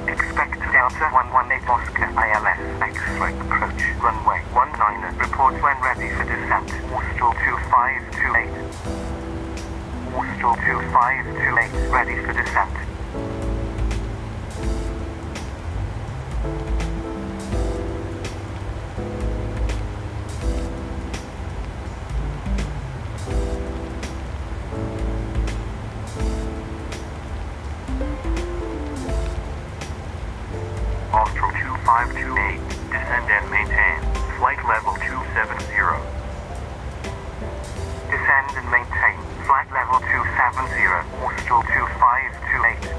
Expect Delta 118 Oscar ILS X-ray approach runway 19. Report when ready for descent. Austral 2528. Austral 2528. Ready for descent. Austral 2528. Descend and maintain. Flight level 270. Descend and maintain. Flight level 270. Austral 2528.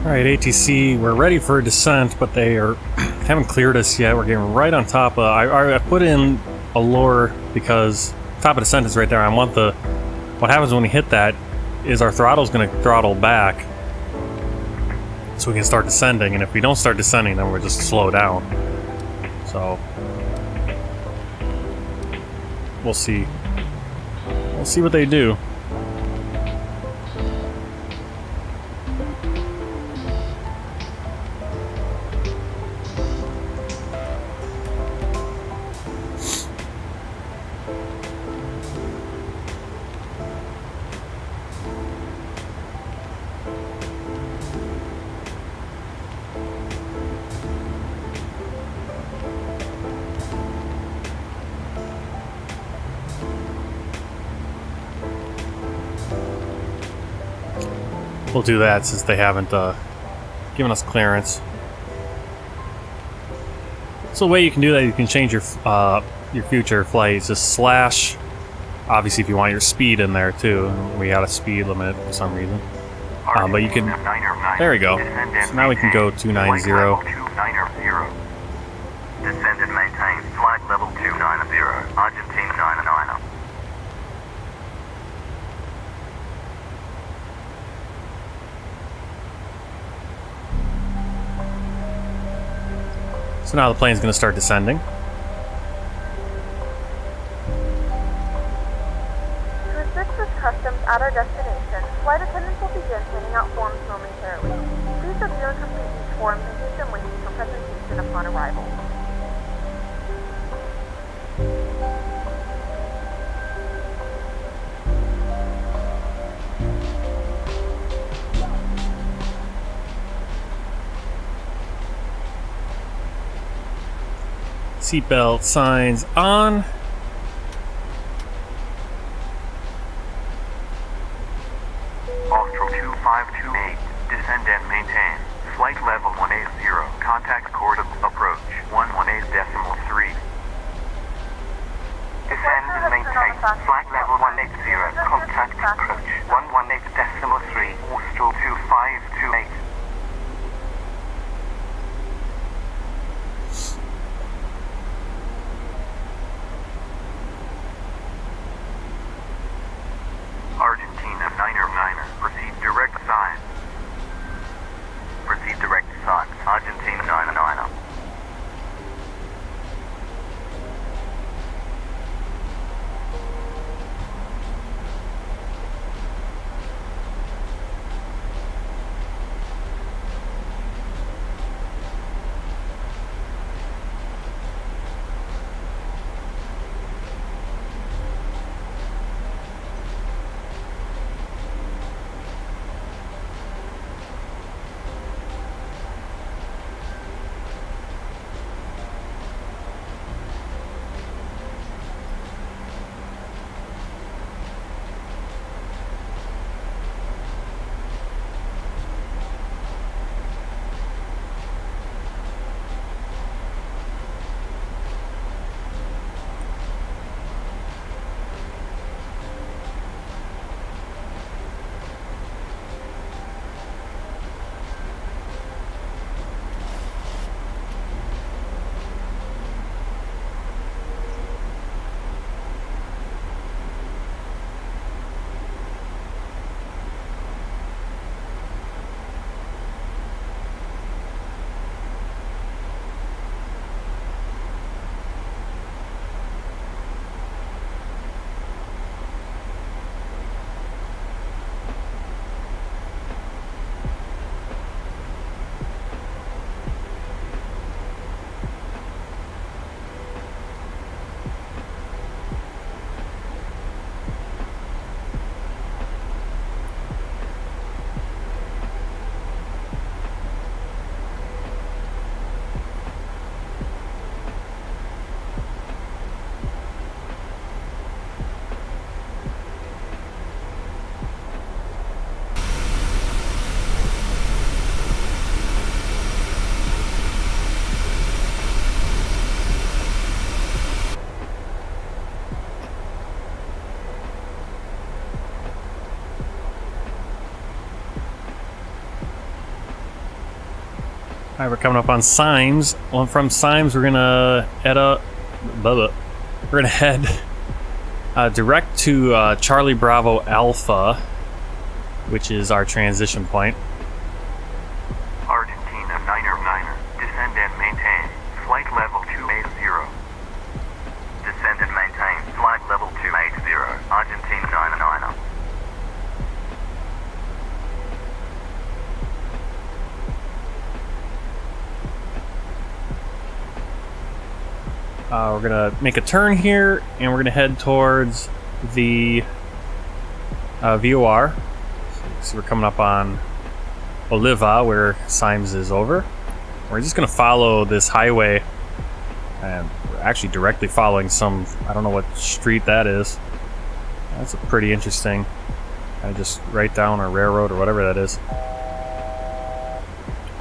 Alright, ATC, we're ready for a descent, but they haven't cleared us yet. We're getting right on top of... I put in a lure because top of descent is right there. I want the... What happens when we hit that is our throttle's going to throttle back so we can start descending, and if we don't start descending, then we'll just slow down. So... We'll see. We'll see what they do. We'll do that since they haven't given us clearance. So the way you can do that, you can change your future flights. Just slash. Obviously, if you want your speed in there too, we got a speed limit for some reason. But you can. There we go. So now we can go 290. Descend and maintain. Flight level 290. Argentina 99. So now the plane's going to start descending. To assist with customs at our destination, flight attendants will begin handing out forms momentarily. Please review and complete each form and use them with you for presentation upon arrival. Seatbelt signs on. Austral 2528. Descend and maintain. Flight level 180. Contact Córdoba approach 118.3. Descend and maintain. Flight level 180. Contact approach 118.3. Austral 2528. Argentina 99. Proceed direct sign. Proceed direct sign. Argentina 99. Alright, we're coming up on Symes. Well, from Symes, we're gonna head up. We're gonna head direct to Charlie Bravo Alpha, which is our transition point. Argentina 9er, descend and maintain, flight level 280. Descend and maintain, flight level 280, Argentina 9er. We're gonna make a turn here, and we're gonna head towards the VOR. So we're coming up on Oliva, where Symes is over. We're just gonna follow this highway, and we're actually directly following some, I don't know what street that is. That's a pretty interesting, kind of just right down a railroad or whatever that is.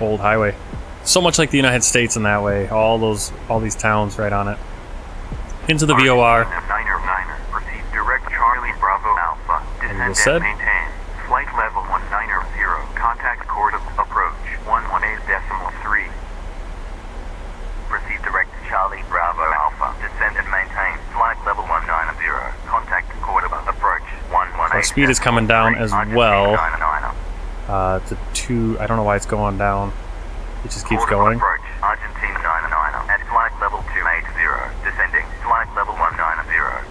Old highway. So much like the United States in that way. All these towns right on it. Into the VOR. 9er, proceed direct Charlie Bravo Alpha. Descend and maintain. Flight level 190. Contact Córdoba approach 118.3. Proceed direct Charlie Bravo Alpha. Descend and maintain. Flight level 190. Contact Córdoba approach 118. Our speed is coming down as well. To 2. I don't know why it's going down. It just keeps going. Approach, Argentina 9er, at flight level 280, descending, flight level 190.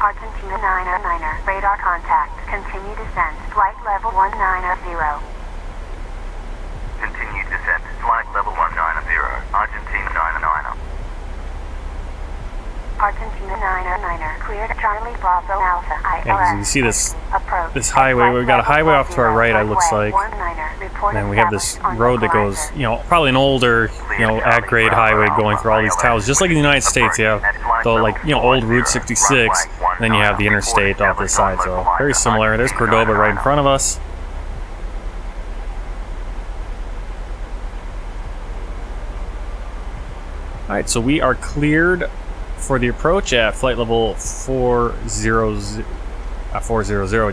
Argentina 9er, radar contact, continue descent, flight level 190. Continue descent, flight level 190, Argentina 9er. Argentina 9er, cleared Charlie Bravo Alpha. Yeah, you see this highway. We've got a highway off to our right, it looks like. And then we have this road that goes, you know, probably an older, you know, at-grade highway going through all these towns. Just like in the United States, you have the, like, you know, old Route 66, and then you have the interstate off this side. So very similar. There's Córdoba right in front of us. Alright, so we are cleared for the approach at flight level 400,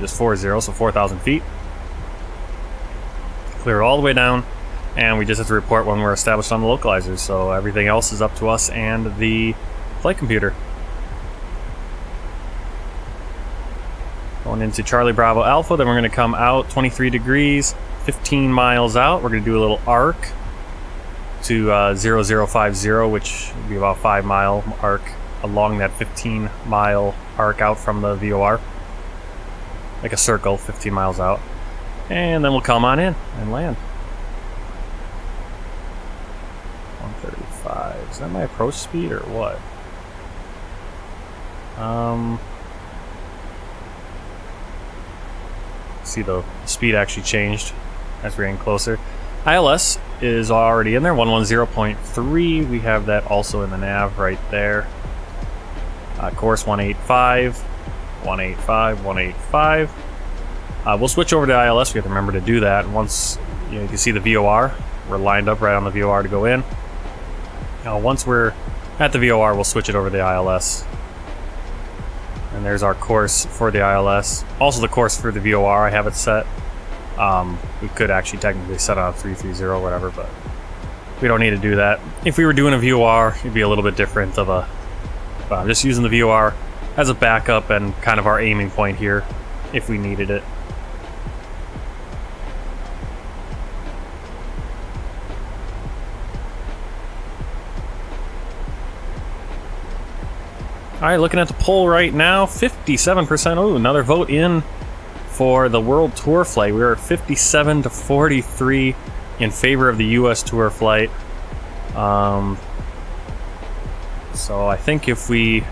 just 40, so 4,000 feet. Clear all the way down, and we just have to report when we're established on the localizers, so everything else is up to us and the flight computer. Going into Charlie Bravo Alpha, then we're going to come out 23 degrees, 15 miles out. We're going to do a little arc to 0050, which would be about 5 mile arc along that 15 mile arc out from the VOR. Like a circle, 15 miles out. And then we'll come on in and land. 135. Is that my approach speed or what? See, the speed actually changed as we're getting closer. ILS is already in there, 110.3. We have that also in the nav right there. Course 185, 185, 185. We'll switch over to ILS. We have to remember to do that. Once you can see the VOR, we're lined up right on the VOR to go in. Now, once we're at the VOR, we'll switch it over to the ILS. And there's our course for the ILS. Also the course for the VOR, I have it set. We could actually technically set on 330 or whatever, but we don't need to do that. If we were doing a VOR, it'd be a little bit different of a... But I'm just using the VOR as a backup and kind of our aiming point here, if we needed it. Alright, looking at the poll right now, 57%. Oh, another vote in for the World Tour flight. We were 57 to 43 in favor of the US Tour flight. So I think if we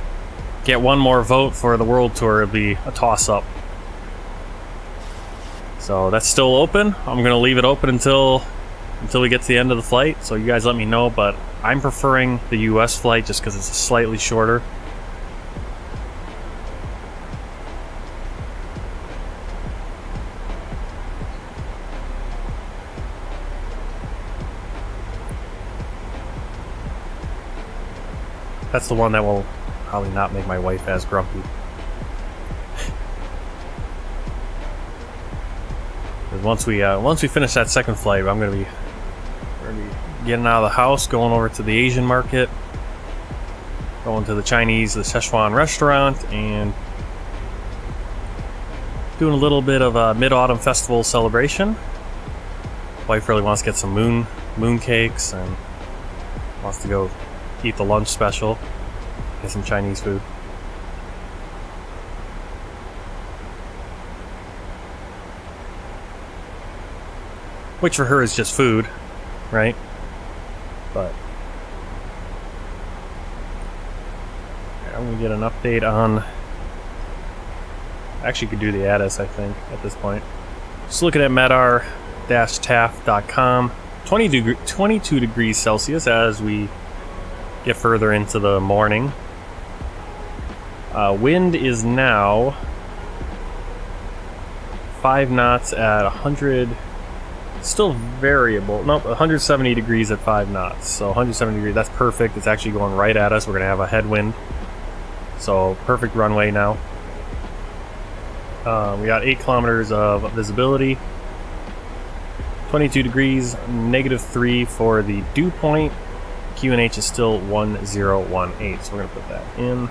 get one more vote for the World Tour, it'll be a toss-up. So that's still open. I'm going to leave it open until we get to the end of the flight. So you guys let me know, but I'm preferring the US flight just because it's slightly shorter. That's the one that will probably not make my wife as grumpy. Once we finish that second flight, we're gonna be getting out of the house, going over to the Asian market, going to the Chinese, the Szechuan restaurant, and doing a little bit of a Mid-Autumn Festival celebration. Wife really wants to get some moon cakes and wants to go eat the lunch special, get some Chinese food. Which for her is just food, right? But I'm gonna get an update on. Actually, could do the ATIS, I think, at this point. Just looking at medar-taft.com. 22 degrees Celsius as we get further into the morning. Wind is now 5 knots at 100. Still variable. Nope, 170 degrees at 5 knots. So 170 degrees, that's perfect. It's actually going right at us. We're going to have a headwind. So perfect runway now. We got 8 kilometers of visibility. 22 degrees, -3 for the dew point. QNH is still 1018. So we're going to put that in.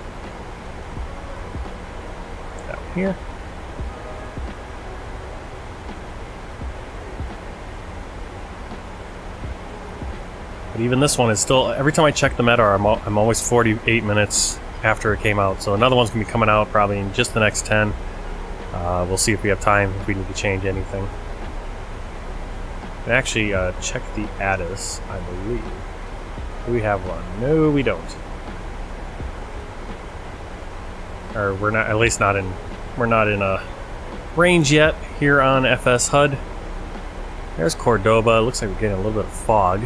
Down here. But even this one is still, every time I check the MEDAR, I'm always 48 minutes after it came out. So another one's going to be coming out probably in just the next 10. We'll see if we have time, if we need to change anything. And actually check the ATIS, I believe. Do we have one? No, we don't. Or we're not, at least not in, we're not in a range yet here on FS HUD. There's Córdoba. It looks like we're getting a little bit of fog.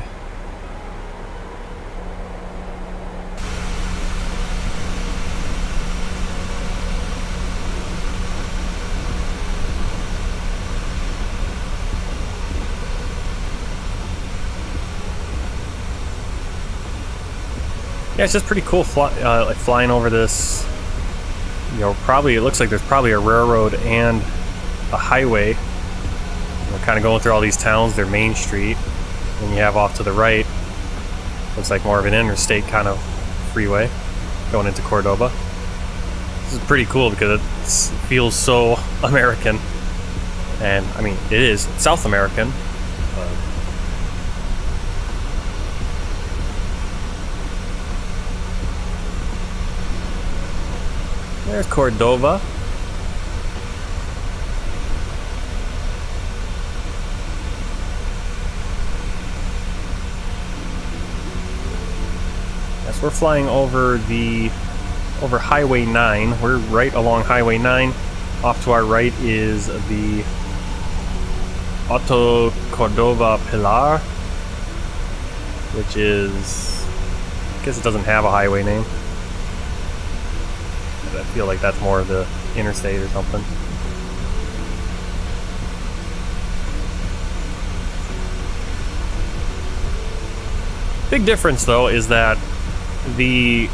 Yeah, it's just pretty cool like flying over this, you know, probably, it looks like there's probably a railroad and a highway. We're kind of going through all these towns, they're Main Street, and you have off to the right, looks like more of an interstate kind of freeway going into Córdoba. This is pretty cool because it feels so American, and I mean, it is South American. There's Córdoba. Yes, we're flying over Highway 9. We're right along Highway 9. Off to our right is the Auto Córdoba Pilar, which is, I guess it doesn't have a highway name. I feel like that's more of the interstate or something. Big difference though is that the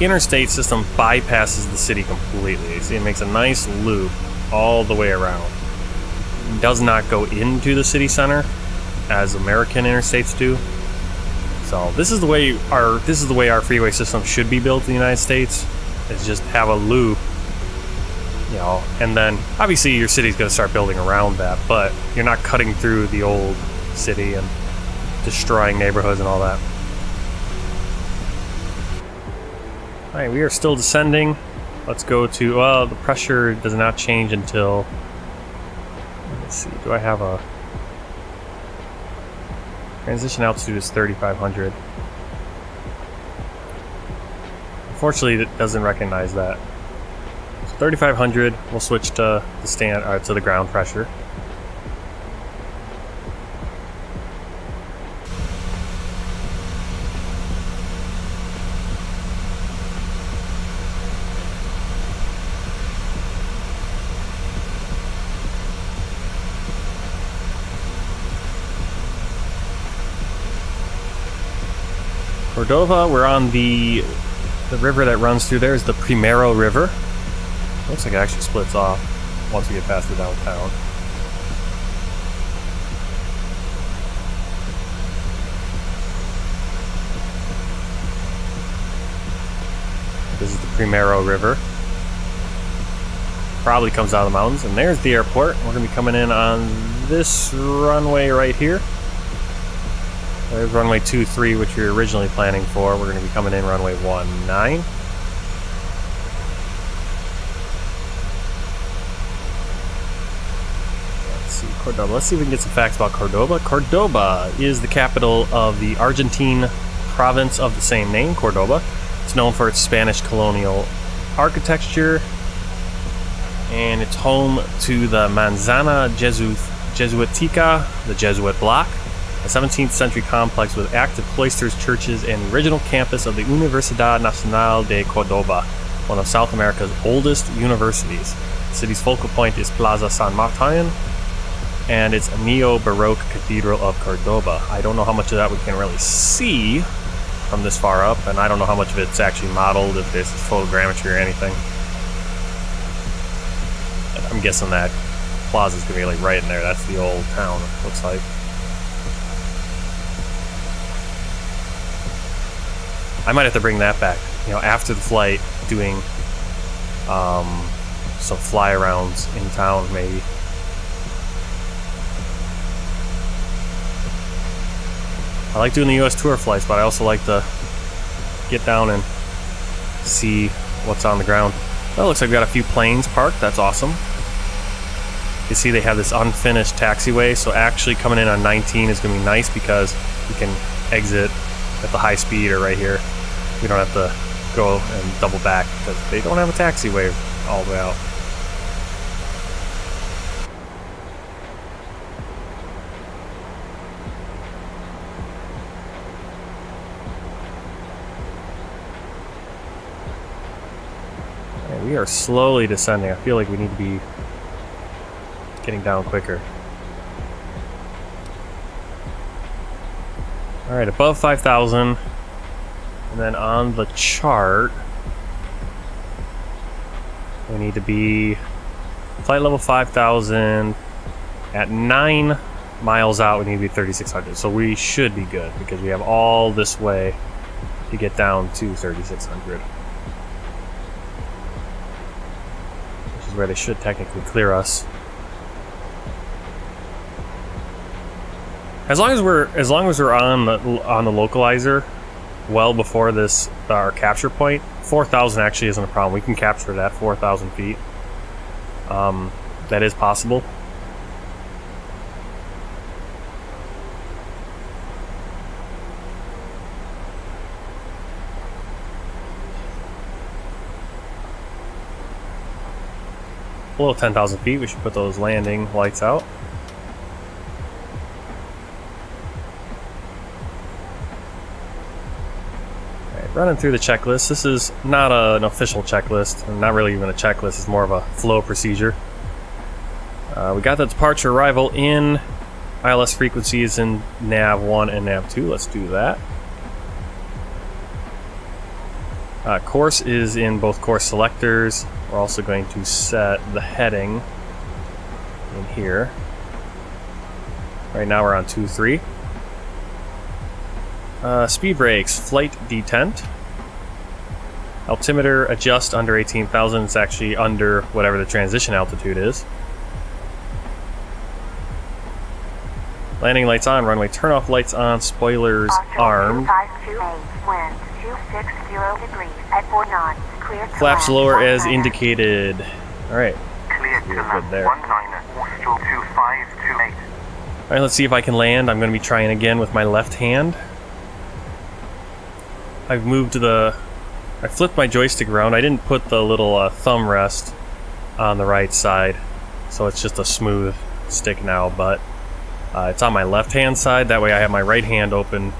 interstate system bypasses the city completely. You see, it makes a nice loop all the way around. It does not go into the city center as American interstates do. So this is the way our freeway system should be built in the United States. Is just have a loop, you know, and then obviously your city's going to start building around that, but you're not cutting through the old city and destroying neighborhoods and all that. Alright, we are still descending. Let's go to, well, the pressure does not change until, let's see, do I have a, transition altitude is 3,500. Unfortunately, it doesn't recognize that. So 3,500. We'll switch to the to the ground pressure. Córdoba. We're on the river that runs through there is the Primero River. Looks like it actually splits off once we get past the downtown. This is the Primero River. Probably comes out of the mountains. And there's the airport. We're going to be coming in on this runway right here. There's runway 23, which we were originally planning for. We're going to be coming in runway 19. Let's see, Córdoba. Let's see if we can get some facts about Córdoba. Córdoba is the capital of the Argentine province of the same name, Córdoba. It's known for its Spanish colonial architecture, and it's home to the Manzana Jesuitica, the Jesuit block, a 17th century complex with active cloisters, churches, and the original campus of the Universidad Nacional de Córdoba, one of South America's oldest universities. The city's focal point is Plaza San Martin, and it's a neo-Baroque cathedral of Córdoba. I don't know how much of that we can really see from this far up, and I don't know how much of it's actually modeled, if there's photogrammetry or anything. And I'm guessing that plaza's gonna be like right in there. That's the old town, it looks like. I might have to bring that back, you know, after the flight, doing some fly arounds in town, maybe. I like doing the US tour flights, but I also like to get down and see what's on the ground. Well, it looks like we got a few planes parked. That's awesome. You see they have this unfinished taxiway, so actually coming in on 19 is going to be nice because we can exit at the high speed or right here. We don't have to go and double back because they don't have a taxiway all the way out. We are slowly descending. I feel like we need to be getting down quicker. Alright, above 5,000. And then on the chart, we need to be flight level 5,000. At 9 miles out, we need to be 3,600. So we should be good because we have all this way to get down to 3,600. Where they should technically clear us. As long as we're on the localizer well before this our capture point, 4,000 actually isn't a problem. We can capture that 4,000 feet. That is possible. Below 10,000 feet, we should put those landing lights out. Alright, running through the checklist. This is not an official checklist, and not really even a checklist, it's more of a flow procedure. We got the departure arrival in. ILS frequencies in nav 1 and nav 2. Let's do that. Course is in both course selectors. We're also going to set the heading in here. Right now we're on 2-3. Speed brakes, flight detent. Altimeter adjust under 18,000. It's actually under whatever the transition altitude is. Landing lights on, runway turn off lights on, spoilers armed. 528, wind 260 degrees at 4 knots. Flaps lower as indicated. Alright. Clear to land 19, Austral 2528. Alright, let's see if I can land. I'm going to be trying again with my left hand. I've moved to I flipped my joystick around. I didn't put the little thumb rest on the right side, so it's just a smooth stick now, but it's on my left hand side. That way I have my right hand open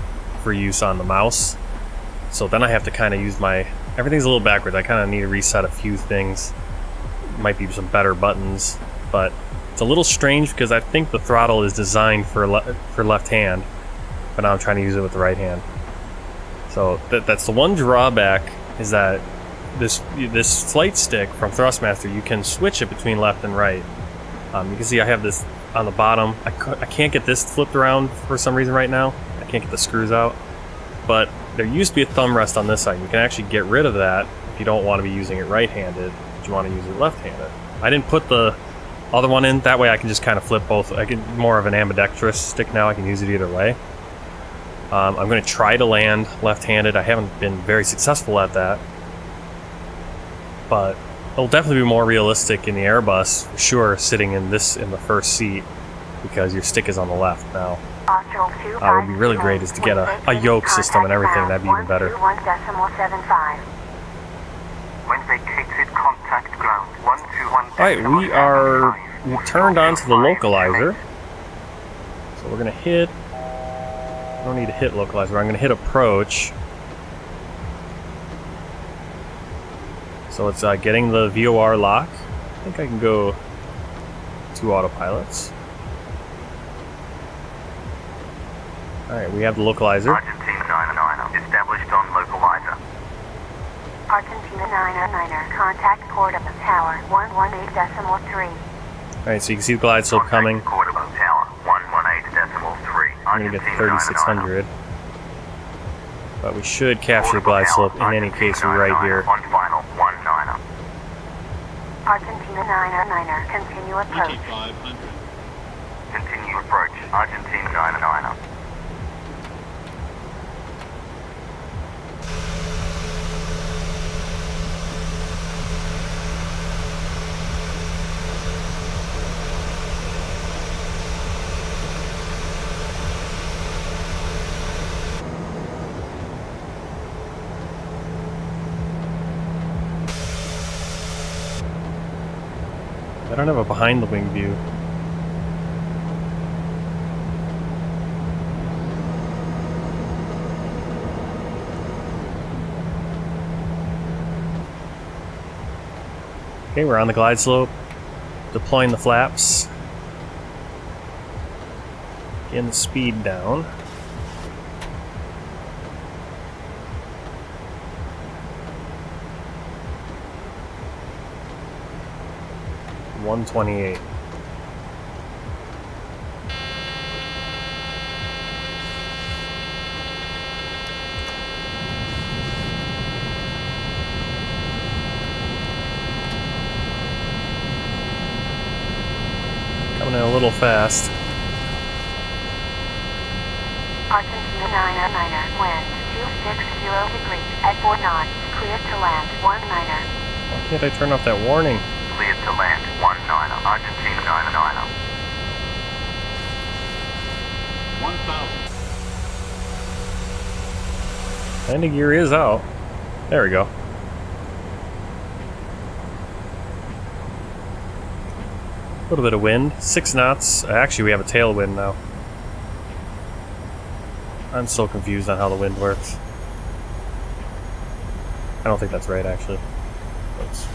for use on the mouse. So then I have to kind of use everything's a little backwards. I kind of need to reset a few things. Might be some better buttons, but it's a little strange because I think the throttle is designed for left hand, but now I'm trying to use it with the right hand. So that's the one drawback, is that this flight stick from Thrustmaster, you can switch it between left and right. You can see I have this on the bottom. I can't get this flipped around for some reason right now. I can't get the screws out. But there used to be a thumb rest on this side. You can actually get rid of that if if you don't want to be using it right-handed, but you want to use it left-handed. I didn't put the other one in, that way I can just kind of flip both. I get more of an ambidextrous stick now, I can use it either way. I'm going to try to land left-handed. I haven't been very successful at that, but it'll definitely be more realistic in the Airbus, for sure, sitting in the first seat, because your stick is on the left now. What would be really great is to get a yoke system and everything, that'd be even better. Alright, we are turned onto the localizer. So we're going to hit... I don't need to hit localizer, I'm going to hit approach. So it's getting the VOR lock. I think I can go 2 autopilots. Alright, we have the localizer. Argentina 99er, established on localizer. Argentina 99er, contact Córdoba Tower 118.3. Alright, so you can see the glide slope coming. Córdoba Tower 118.3. I'm going to get to 3600. But we should capture the glide slope in any case right here. On final 19er. Argentina 99er, continue approach. 500. Continue approach. Argentina 99er. I don't have a behind the wing view. Okay, we're on the glide slope, deploying the flaps, getting the speed down. $128. Coming in a little fast. Argentina 99er, wind 260 degrees at 4 knots, clear to land 19er. Why can't I turn off that warning? Cleared to land 19er. Argentina 99er. 1000. Landing gear is out. There we go. A little bit of wind. 6 knots. Actually, we have a tailwind now. I'm so confused on how the wind works. I don't think that's right, actually. Let's...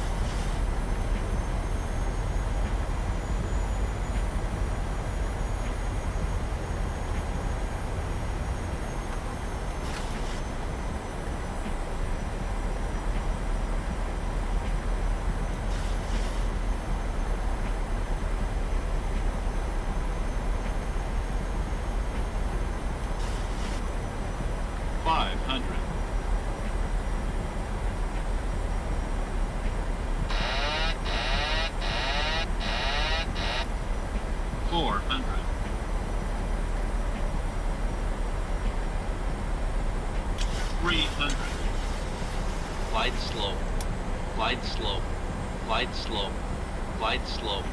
Glide slope, glide slope, glide slope, glide slope,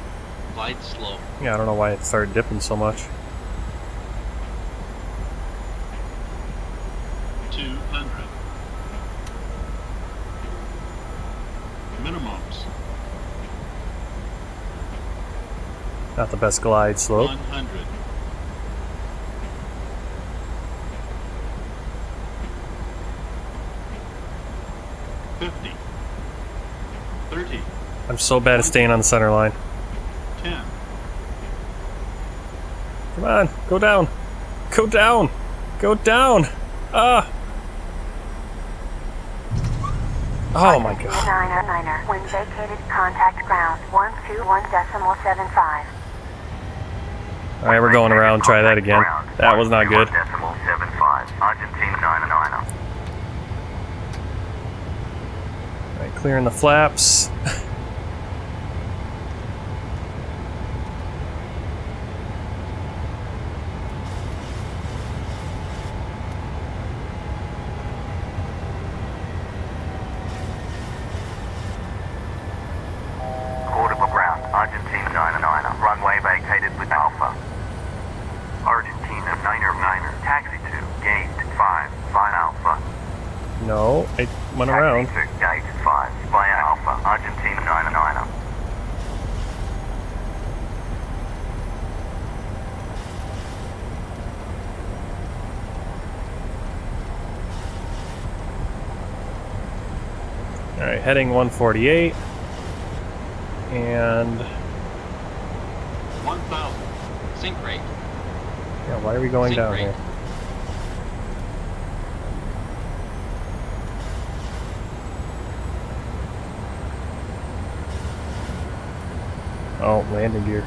glide slope. Yeah, I don't know why it started dipping so much. 200. Minimums. Not the best glide slope. 100. 50. 30. I'm so bad at staying on the center line. 10. Come on, go down. Go down. Go down. Ah. Oh my god. 99er, when vacated, contact ground 121.75. Alright, we're going around. Try that again. That was not good. 121.75. Argentina 99er. Alright, Alright, clearing the flaps. Córdoba ground, Argentina 99er, runway vacated with Alpha. Argentina 99er, taxi to gate 5, via Alpha. No, it went around. Taxi to gate 5, via Alpha, Argentina 99er. Alright, heading 148. And 1,000. Sync rate. yeah, why are we going Sync down rate. here? Oh, landing gear.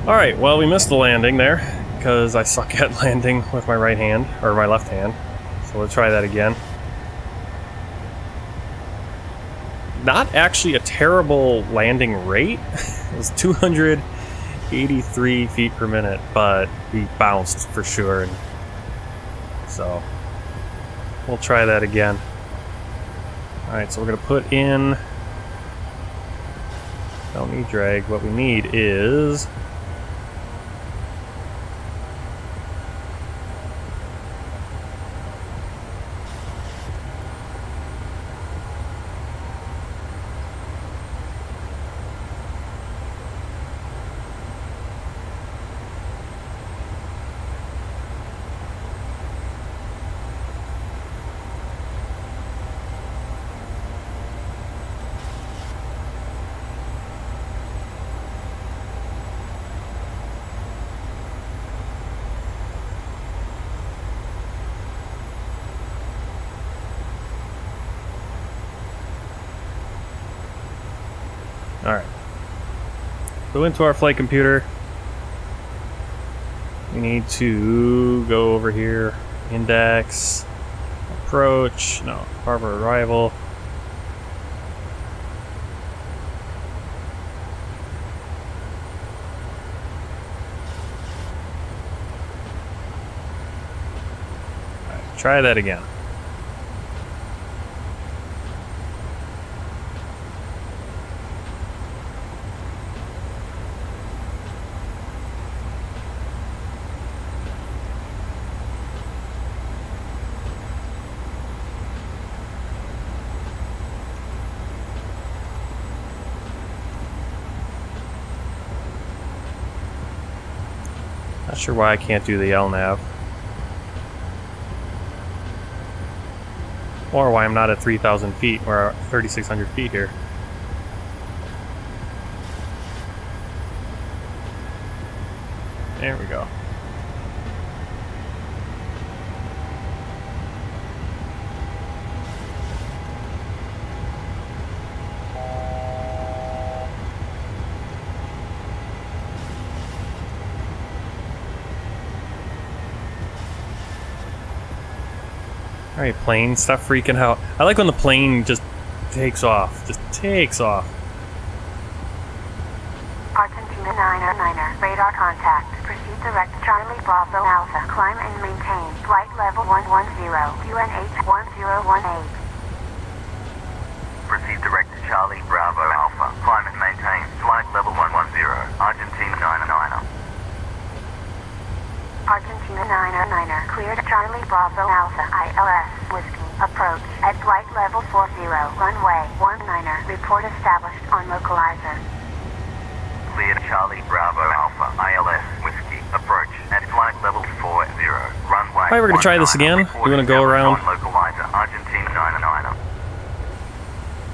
Alright, well, we missed the landing there because I suck at landing with my right hand, or my left hand. So we'll try that again. Not actually a terrible landing rate. It was 283 feet per minute, but we bounced for sure. And so we'll try that again. Alright, so we're going to put in... Don't need drag. What we need is... Alright. Go into our flight computer. We need to go over here. Index. Approach. No. Harbor arrival. Alright, try that again. Not sure why I can't do the LNAV. Or why I'm not at 3,000 feet or 3,600 feet here. There we go. Alright, plane, stop freaking out. I like when the plane just takes off. Just takes off. Argentina 99er, radar contact. Proceed direct Charlie Bravo Alpha. Climb and maintain flight level 110, UNH 1018. Proceed direct to Charlie Bravo Alpha. Climb and maintain flight level 110, Argentina 99er. Argentina 99er, cleared Charlie Bravo Alpha ILS Whiskey. Approach at flight level 40, runway 19er. Report established on localizer. Cleared Charlie Bravo Alpha ILS Whiskey. Approach at flight level 40, runway. Alright, we're gonna try this again. We're gonna go around. On localizer, Argentina 99er.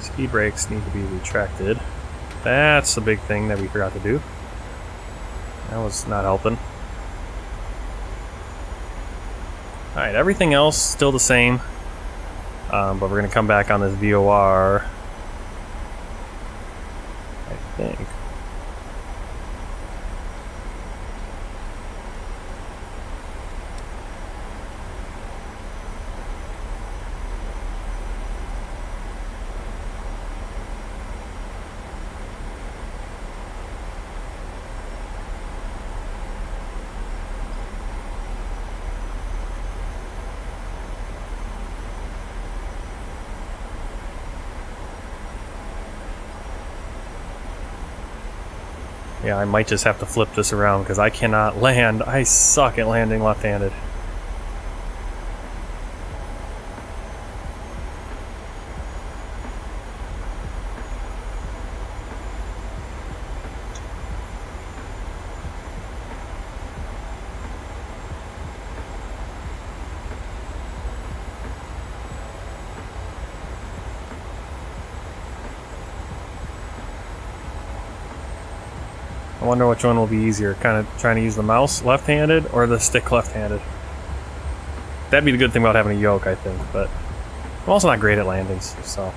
Speed brakes need to be retracted. That's a big thing that we forgot to do. That was not helping. Alright, everything else still the same. But we're going to come back on this VOR. I think. Yeah, I might just have to flip this around because I cannot land. I suck at landing left-handed. I wonder which one will be easier, kind of trying to use the mouse left-handed or the stick left-handed. That'd be the good thing about having a yoke, I think, but I'm also not great at landings, so.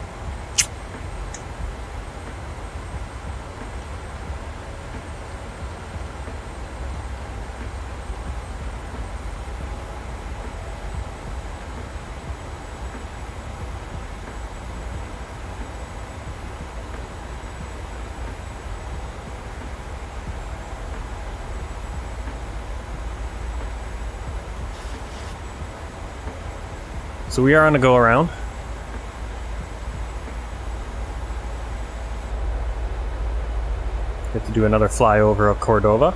So we are on a go around. Get to do another flyover of Córdoba.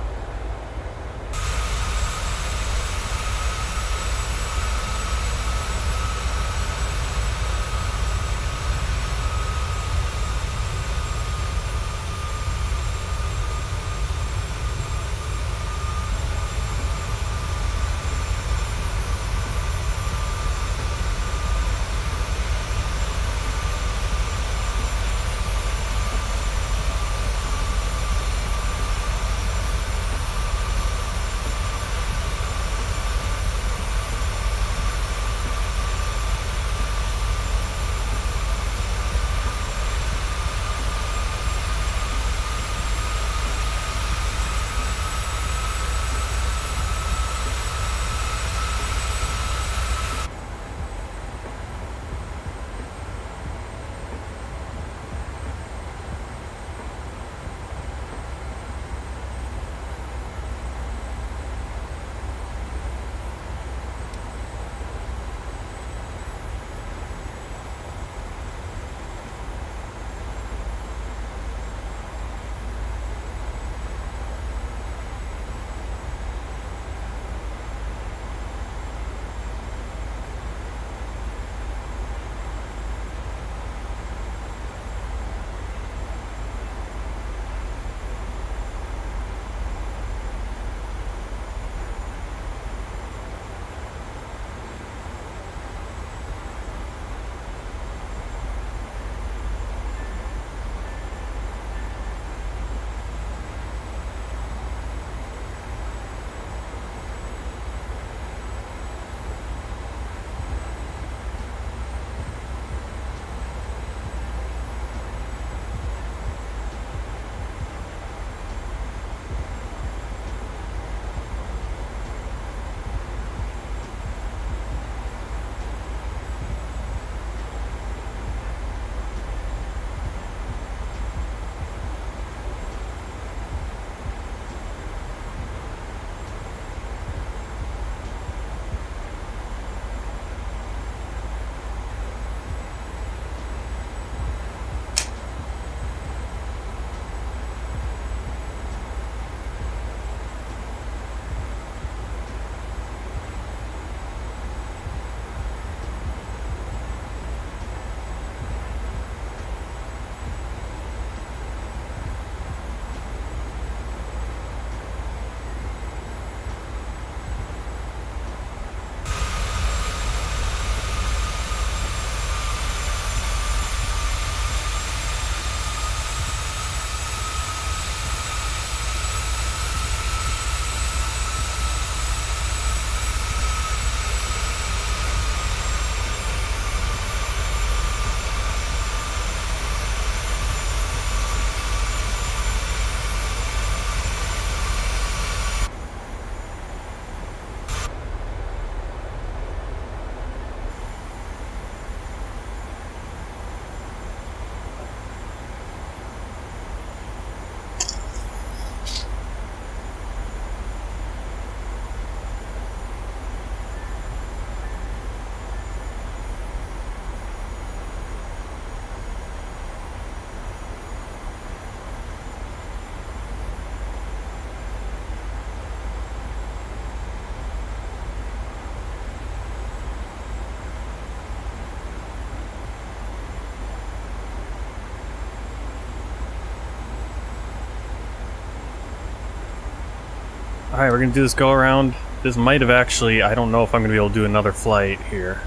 Alright, we're gonna do this go around. This might have actually, I don't know if I'm gonna be able to do another flight here.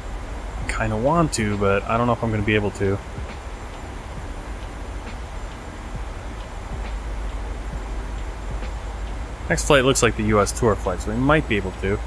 I kinda want to, but I don't know if I'm gonna be able to. Next flight looks like the US tour flight, so we might be able to.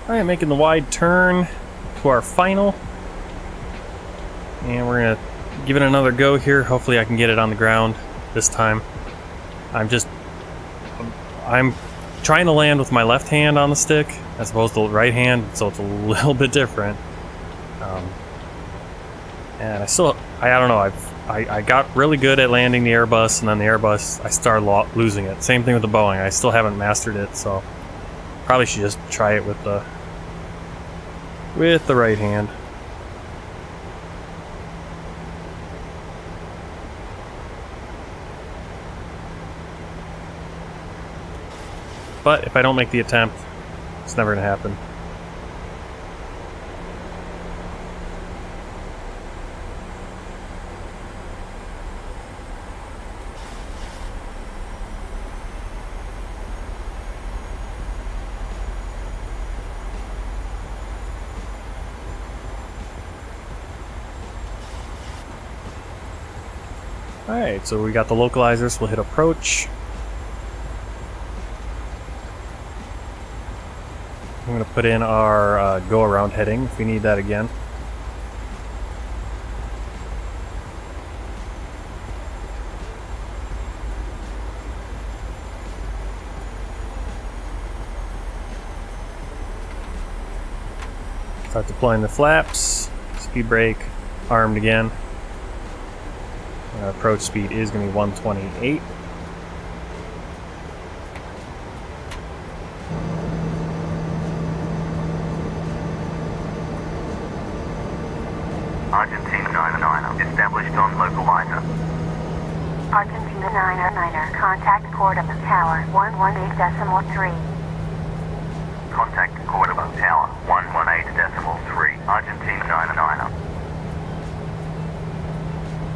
Alright, making the wide turn to our final. And we're gonna give it another go here. Hopefully I can get it on the ground this time. I'm trying to land with my left hand on the stick as opposed to the right hand, so it's a little bit different. And I don't know, I got really good at landing the Airbus, and then the Airbus, I started losing it. Same thing with the Boeing, I still haven't mastered it, so probably should just try it with the right hand. But if I don't make the attempt, it's never gonna happen. Alright, so we got the localizers, we'll hit approach. I'm going to put in our go-around heading if we need that again. Start deploying the flaps, speed brake, armed again. Our approach speed is going to be 128. Argentina 99er, established on localizer. Argentina 99er, contact Córdoba Tower 118.3. Contact Córdoba Tower 118.3. Argentina 99er.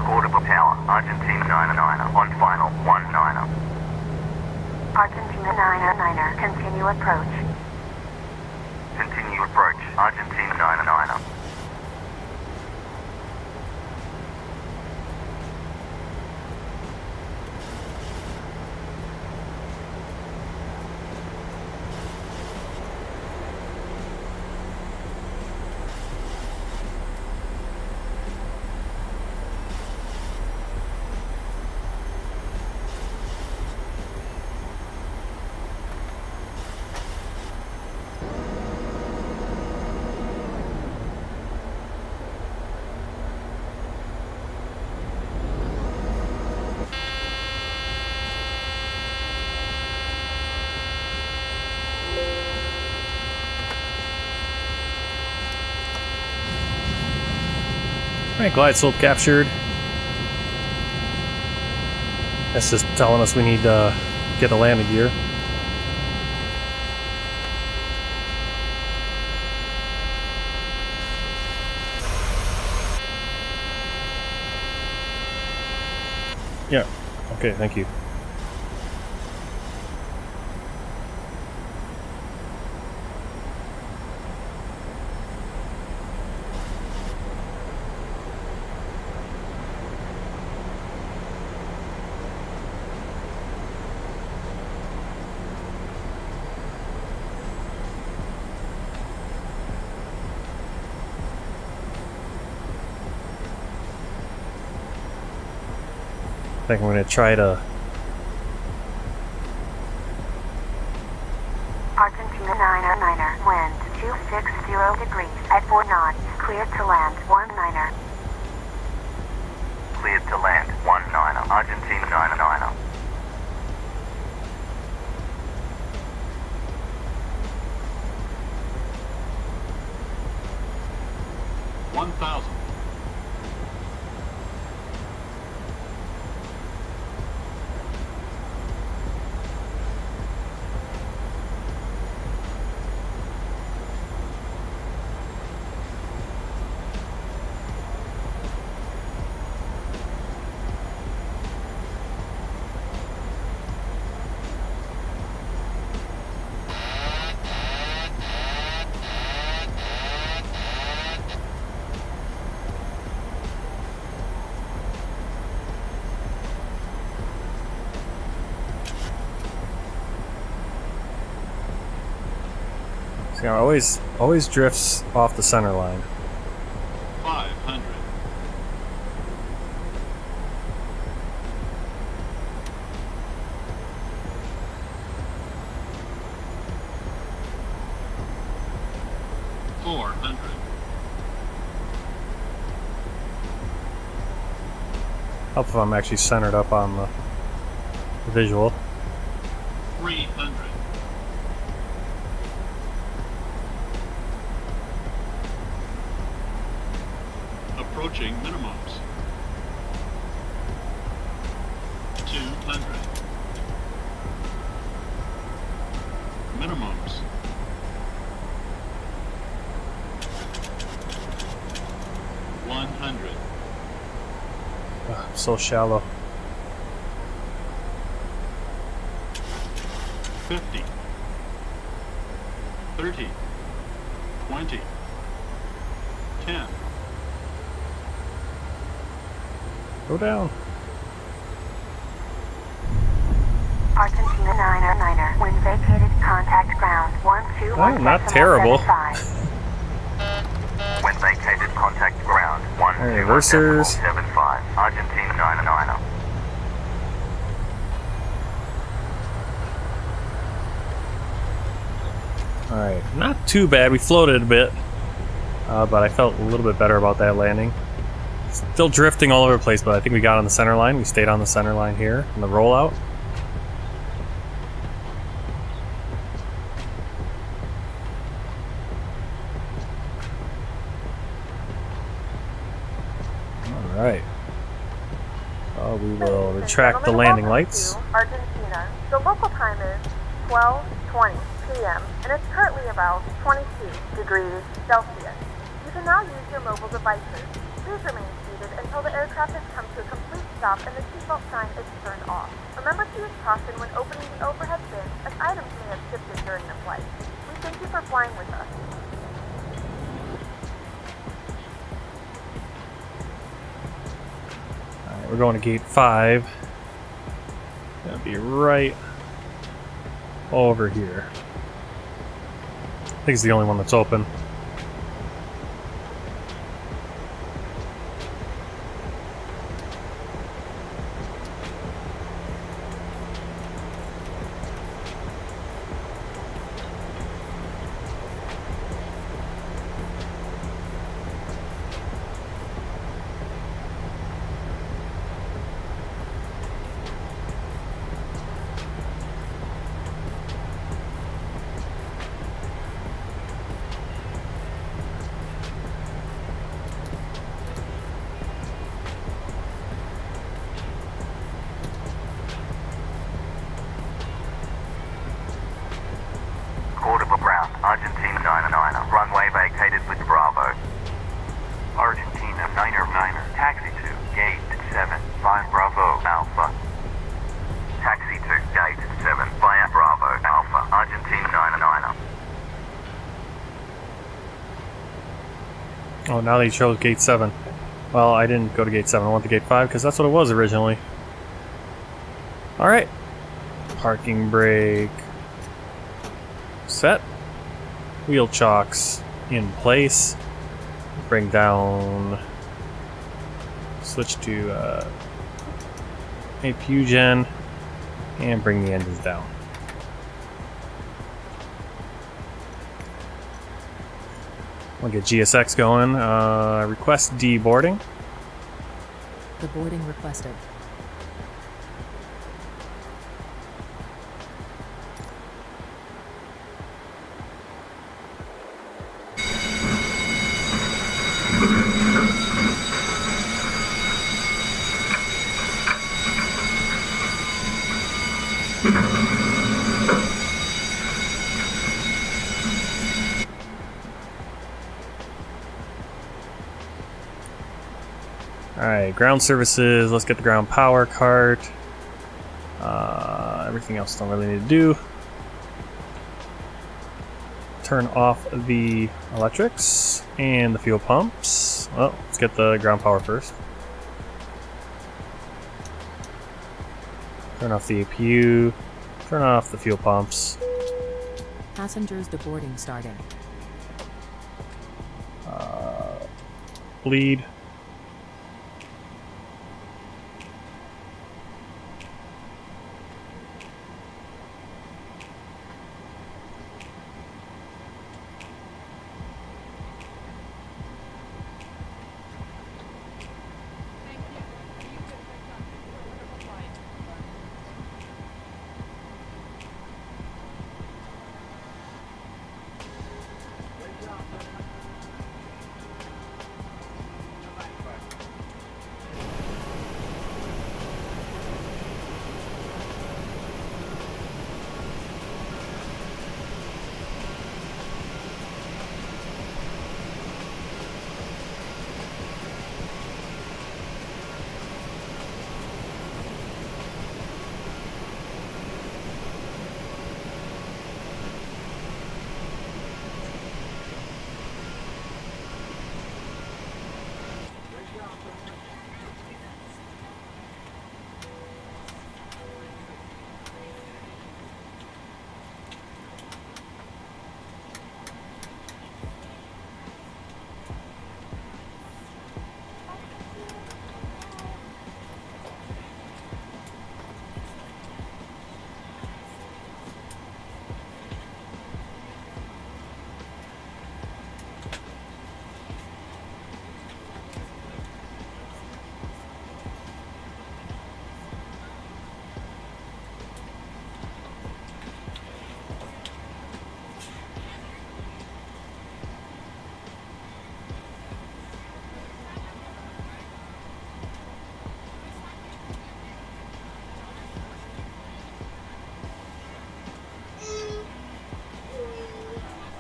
Córdoba Tower, Argentina 99er, on final 19er. Argentina 99er, continue approach. Continue approach, Argentina 99er. Alright, glide slope captured. That's just telling us we need to get the landing gear. Yeah, okay, thank you. I think I'm going to try to... Argentina 9er, wind 260 degrees at 4 knots, cleared to land 19er. Cleared to land 19er, Argentina 9er. 1,000. See, it always drifts off the center line. 500. Helps if I'm actually centered up on the visual. 300. Approaching minimums. 200. Minimums. 100. So shallow. 50. 30. 20. 10. Go down. Argentina 9er, when vacated, contact ground 121. Oh, not terrible. When vacated, contact ground 121.75, Argentina 9er. Alright, not too bad. We floated a bit, but I felt a little bit better about that landing. Still drifting all over the place, but I think we got on the center line. We stayed on the center line here in the rollout. Alright. We will retract the landing lights. Argentina. The local time is 12:20 p.m. and it's currently about 22 degrees Celsius. You can now use your mobile devices. Please remain seated until the aircraft has come to a complete stop and the seatbelt sign is turned off. Remember to use caution when opening the overhead bin, as items may have shifted during the flight. We thank you for flying with us. Alright, we're going to gate 5. Gonna be right over here. I think it's the only one that's open. Córdoba ground, Argentina 9er, runway vacated with Bravo. Argentina 9er, taxi to gate 7, via Bravo Alpha. Taxi to gate 7, via Bravo Alpha, Argentina 9er. Oh, now they chose gate 7. Well, I didn't go to gate 7. I went to gate 5 because that's what it was originally. Alright. Parking brake. Set. Wheel chocks in place. Bring down. Switch to APU gen, and bring the engines down. We'll get GSX going. Request deboarding. The boarding requested. Alright, ground services, let's get the ground power cart. Everything else don't really need to do. Turn off the electrics and the fuel pumps. Well, let's get the ground power first. Turn off the APU. Turn off the fuel pumps. Passengers deboarding starting. Bleed.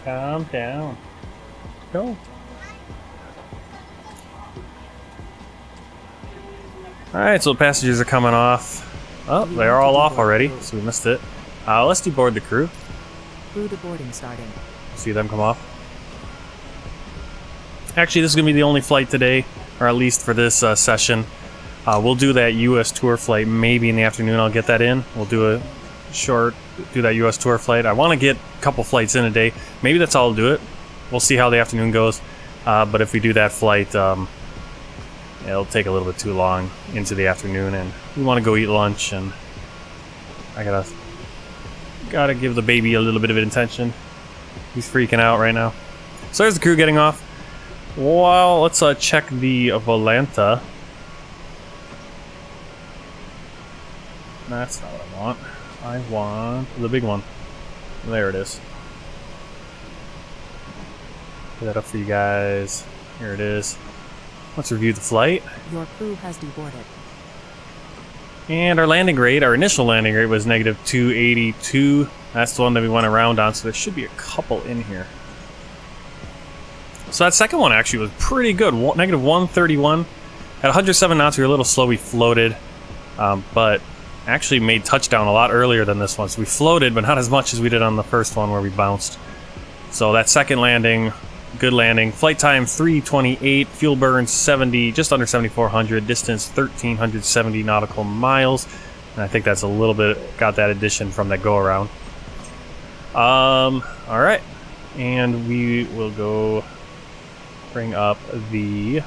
Calm down. Go. Alright, so the passengers are coming off. Oh, they're all off already, so we missed it. Let's deboard the crew. Crew deboarding starting. See them come off. Actually, this is going to be the only flight today, or at least for this session. We'll do that US tour flight maybe in the afternoon. I'll get that in. We'll do a short, do that US tour flight. I want to get a couple flights in a day. Maybe that's all I'll do it. We'll see how the afternoon goes. But if we do that flight, it'll take a little bit too long into the afternoon, and we want to go eat lunch, and I gotta give the baby a little bit of attention. He's freaking out right now. So there's the crew getting off. Well, let's check the Volanta. That's not what I want. I want the big one. There it is. Put that up for you guys. Here it is. Let's review the flight. Your crew has deboarded. And our landing rate, our initial landing rate was negative 282. That's the one that we went around on, so there should be a couple in here. So that second one actually was pretty good. Negative 131. At 107 knots, we were a little slow. We floated, but actually made touchdown a lot earlier than this one. So we floated, but not as much as we did on the first one where we bounced. So that second landing, good landing. Flight time 328, fuel burn 70, just under 7,400, distance 1,370 nautical miles. And I think that's a little bit, got that addition from that go around. Alright. And we will go bring up the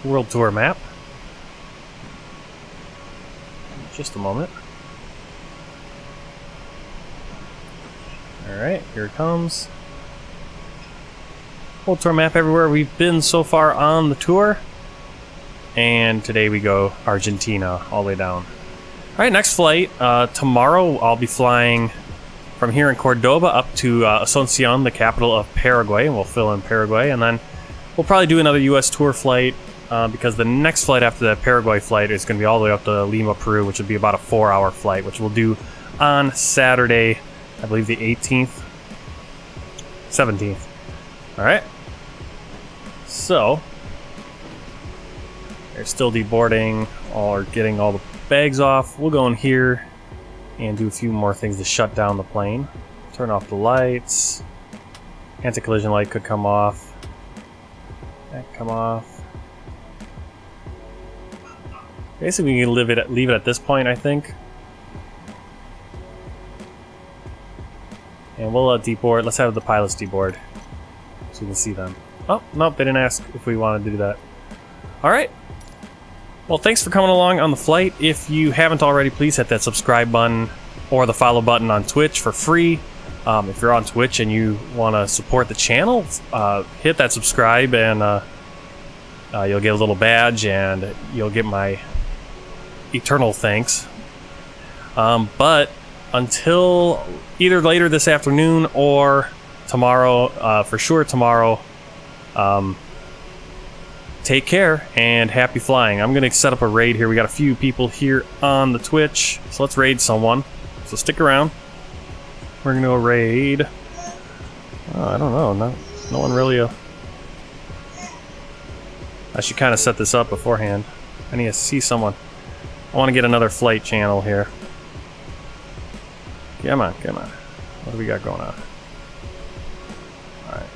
World Tour map. Just a moment. Alright, here it comes. Whole tour map everywhere we've been so far on the tour. And today we go Argentina all the way down. Alright, next flight. Tomorrow I'll be flying from here in Córdoba up to Asunción, the capital of Paraguay, and we'll fill in Paraguay. And then we'll probably do another US tour flight because the next flight after the Paraguay flight is going to be all the way up to Lima, Peru, which would be about a 4-hour flight, which we'll do on Saturday, I believe the 18th, 17th. Alright. So, they're still deboarding or getting all the bags off. We'll go in here and do a few more things to shut down the plane. Turn off the lights. Anti-collision light could come off. That come off. Basically, we can leave it at this point, I think. And we'll deboard. Let's have the pilots deboard so we can see them. Oh, nope, they didn't ask if we wanted to do that. Alright. Well, thanks for coming along on the flight. If you haven't already, please hit that subscribe button or the follow button on Twitch for free. If you're on Twitch and you want to support the channel, hit that subscribe and you'll get a little badge and you'll get my eternal thanks. But until either later this afternoon or tomorrow, for sure tomorrow, take care and happy flying. I'm gonna set up a raid here. We got a few people here on the Twitch, so let's raid someone. So stick around. We're gonna go raid. I don't know. No one really. I should kind of set this up beforehand. I need to see someone. I want to get another flight channel here. Come on, come on. What do we got going on? Alright.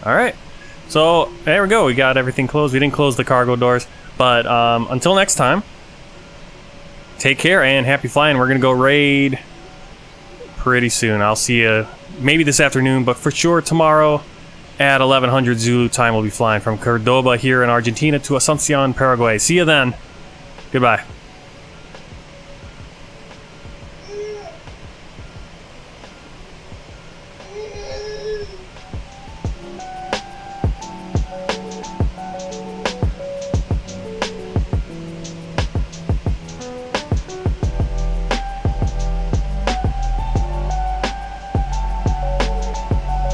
Alright, so there we go. We got everything closed. We didn't close the cargo doors. But until next time, take care and happy flying. We're going to go raid pretty soon. I'll see you maybe this afternoon, but for sure tomorrow at 1100 Zulu time we'll be flying from Córdoba here in Argentina to Asunción, Paraguay. See you then. Goodbye.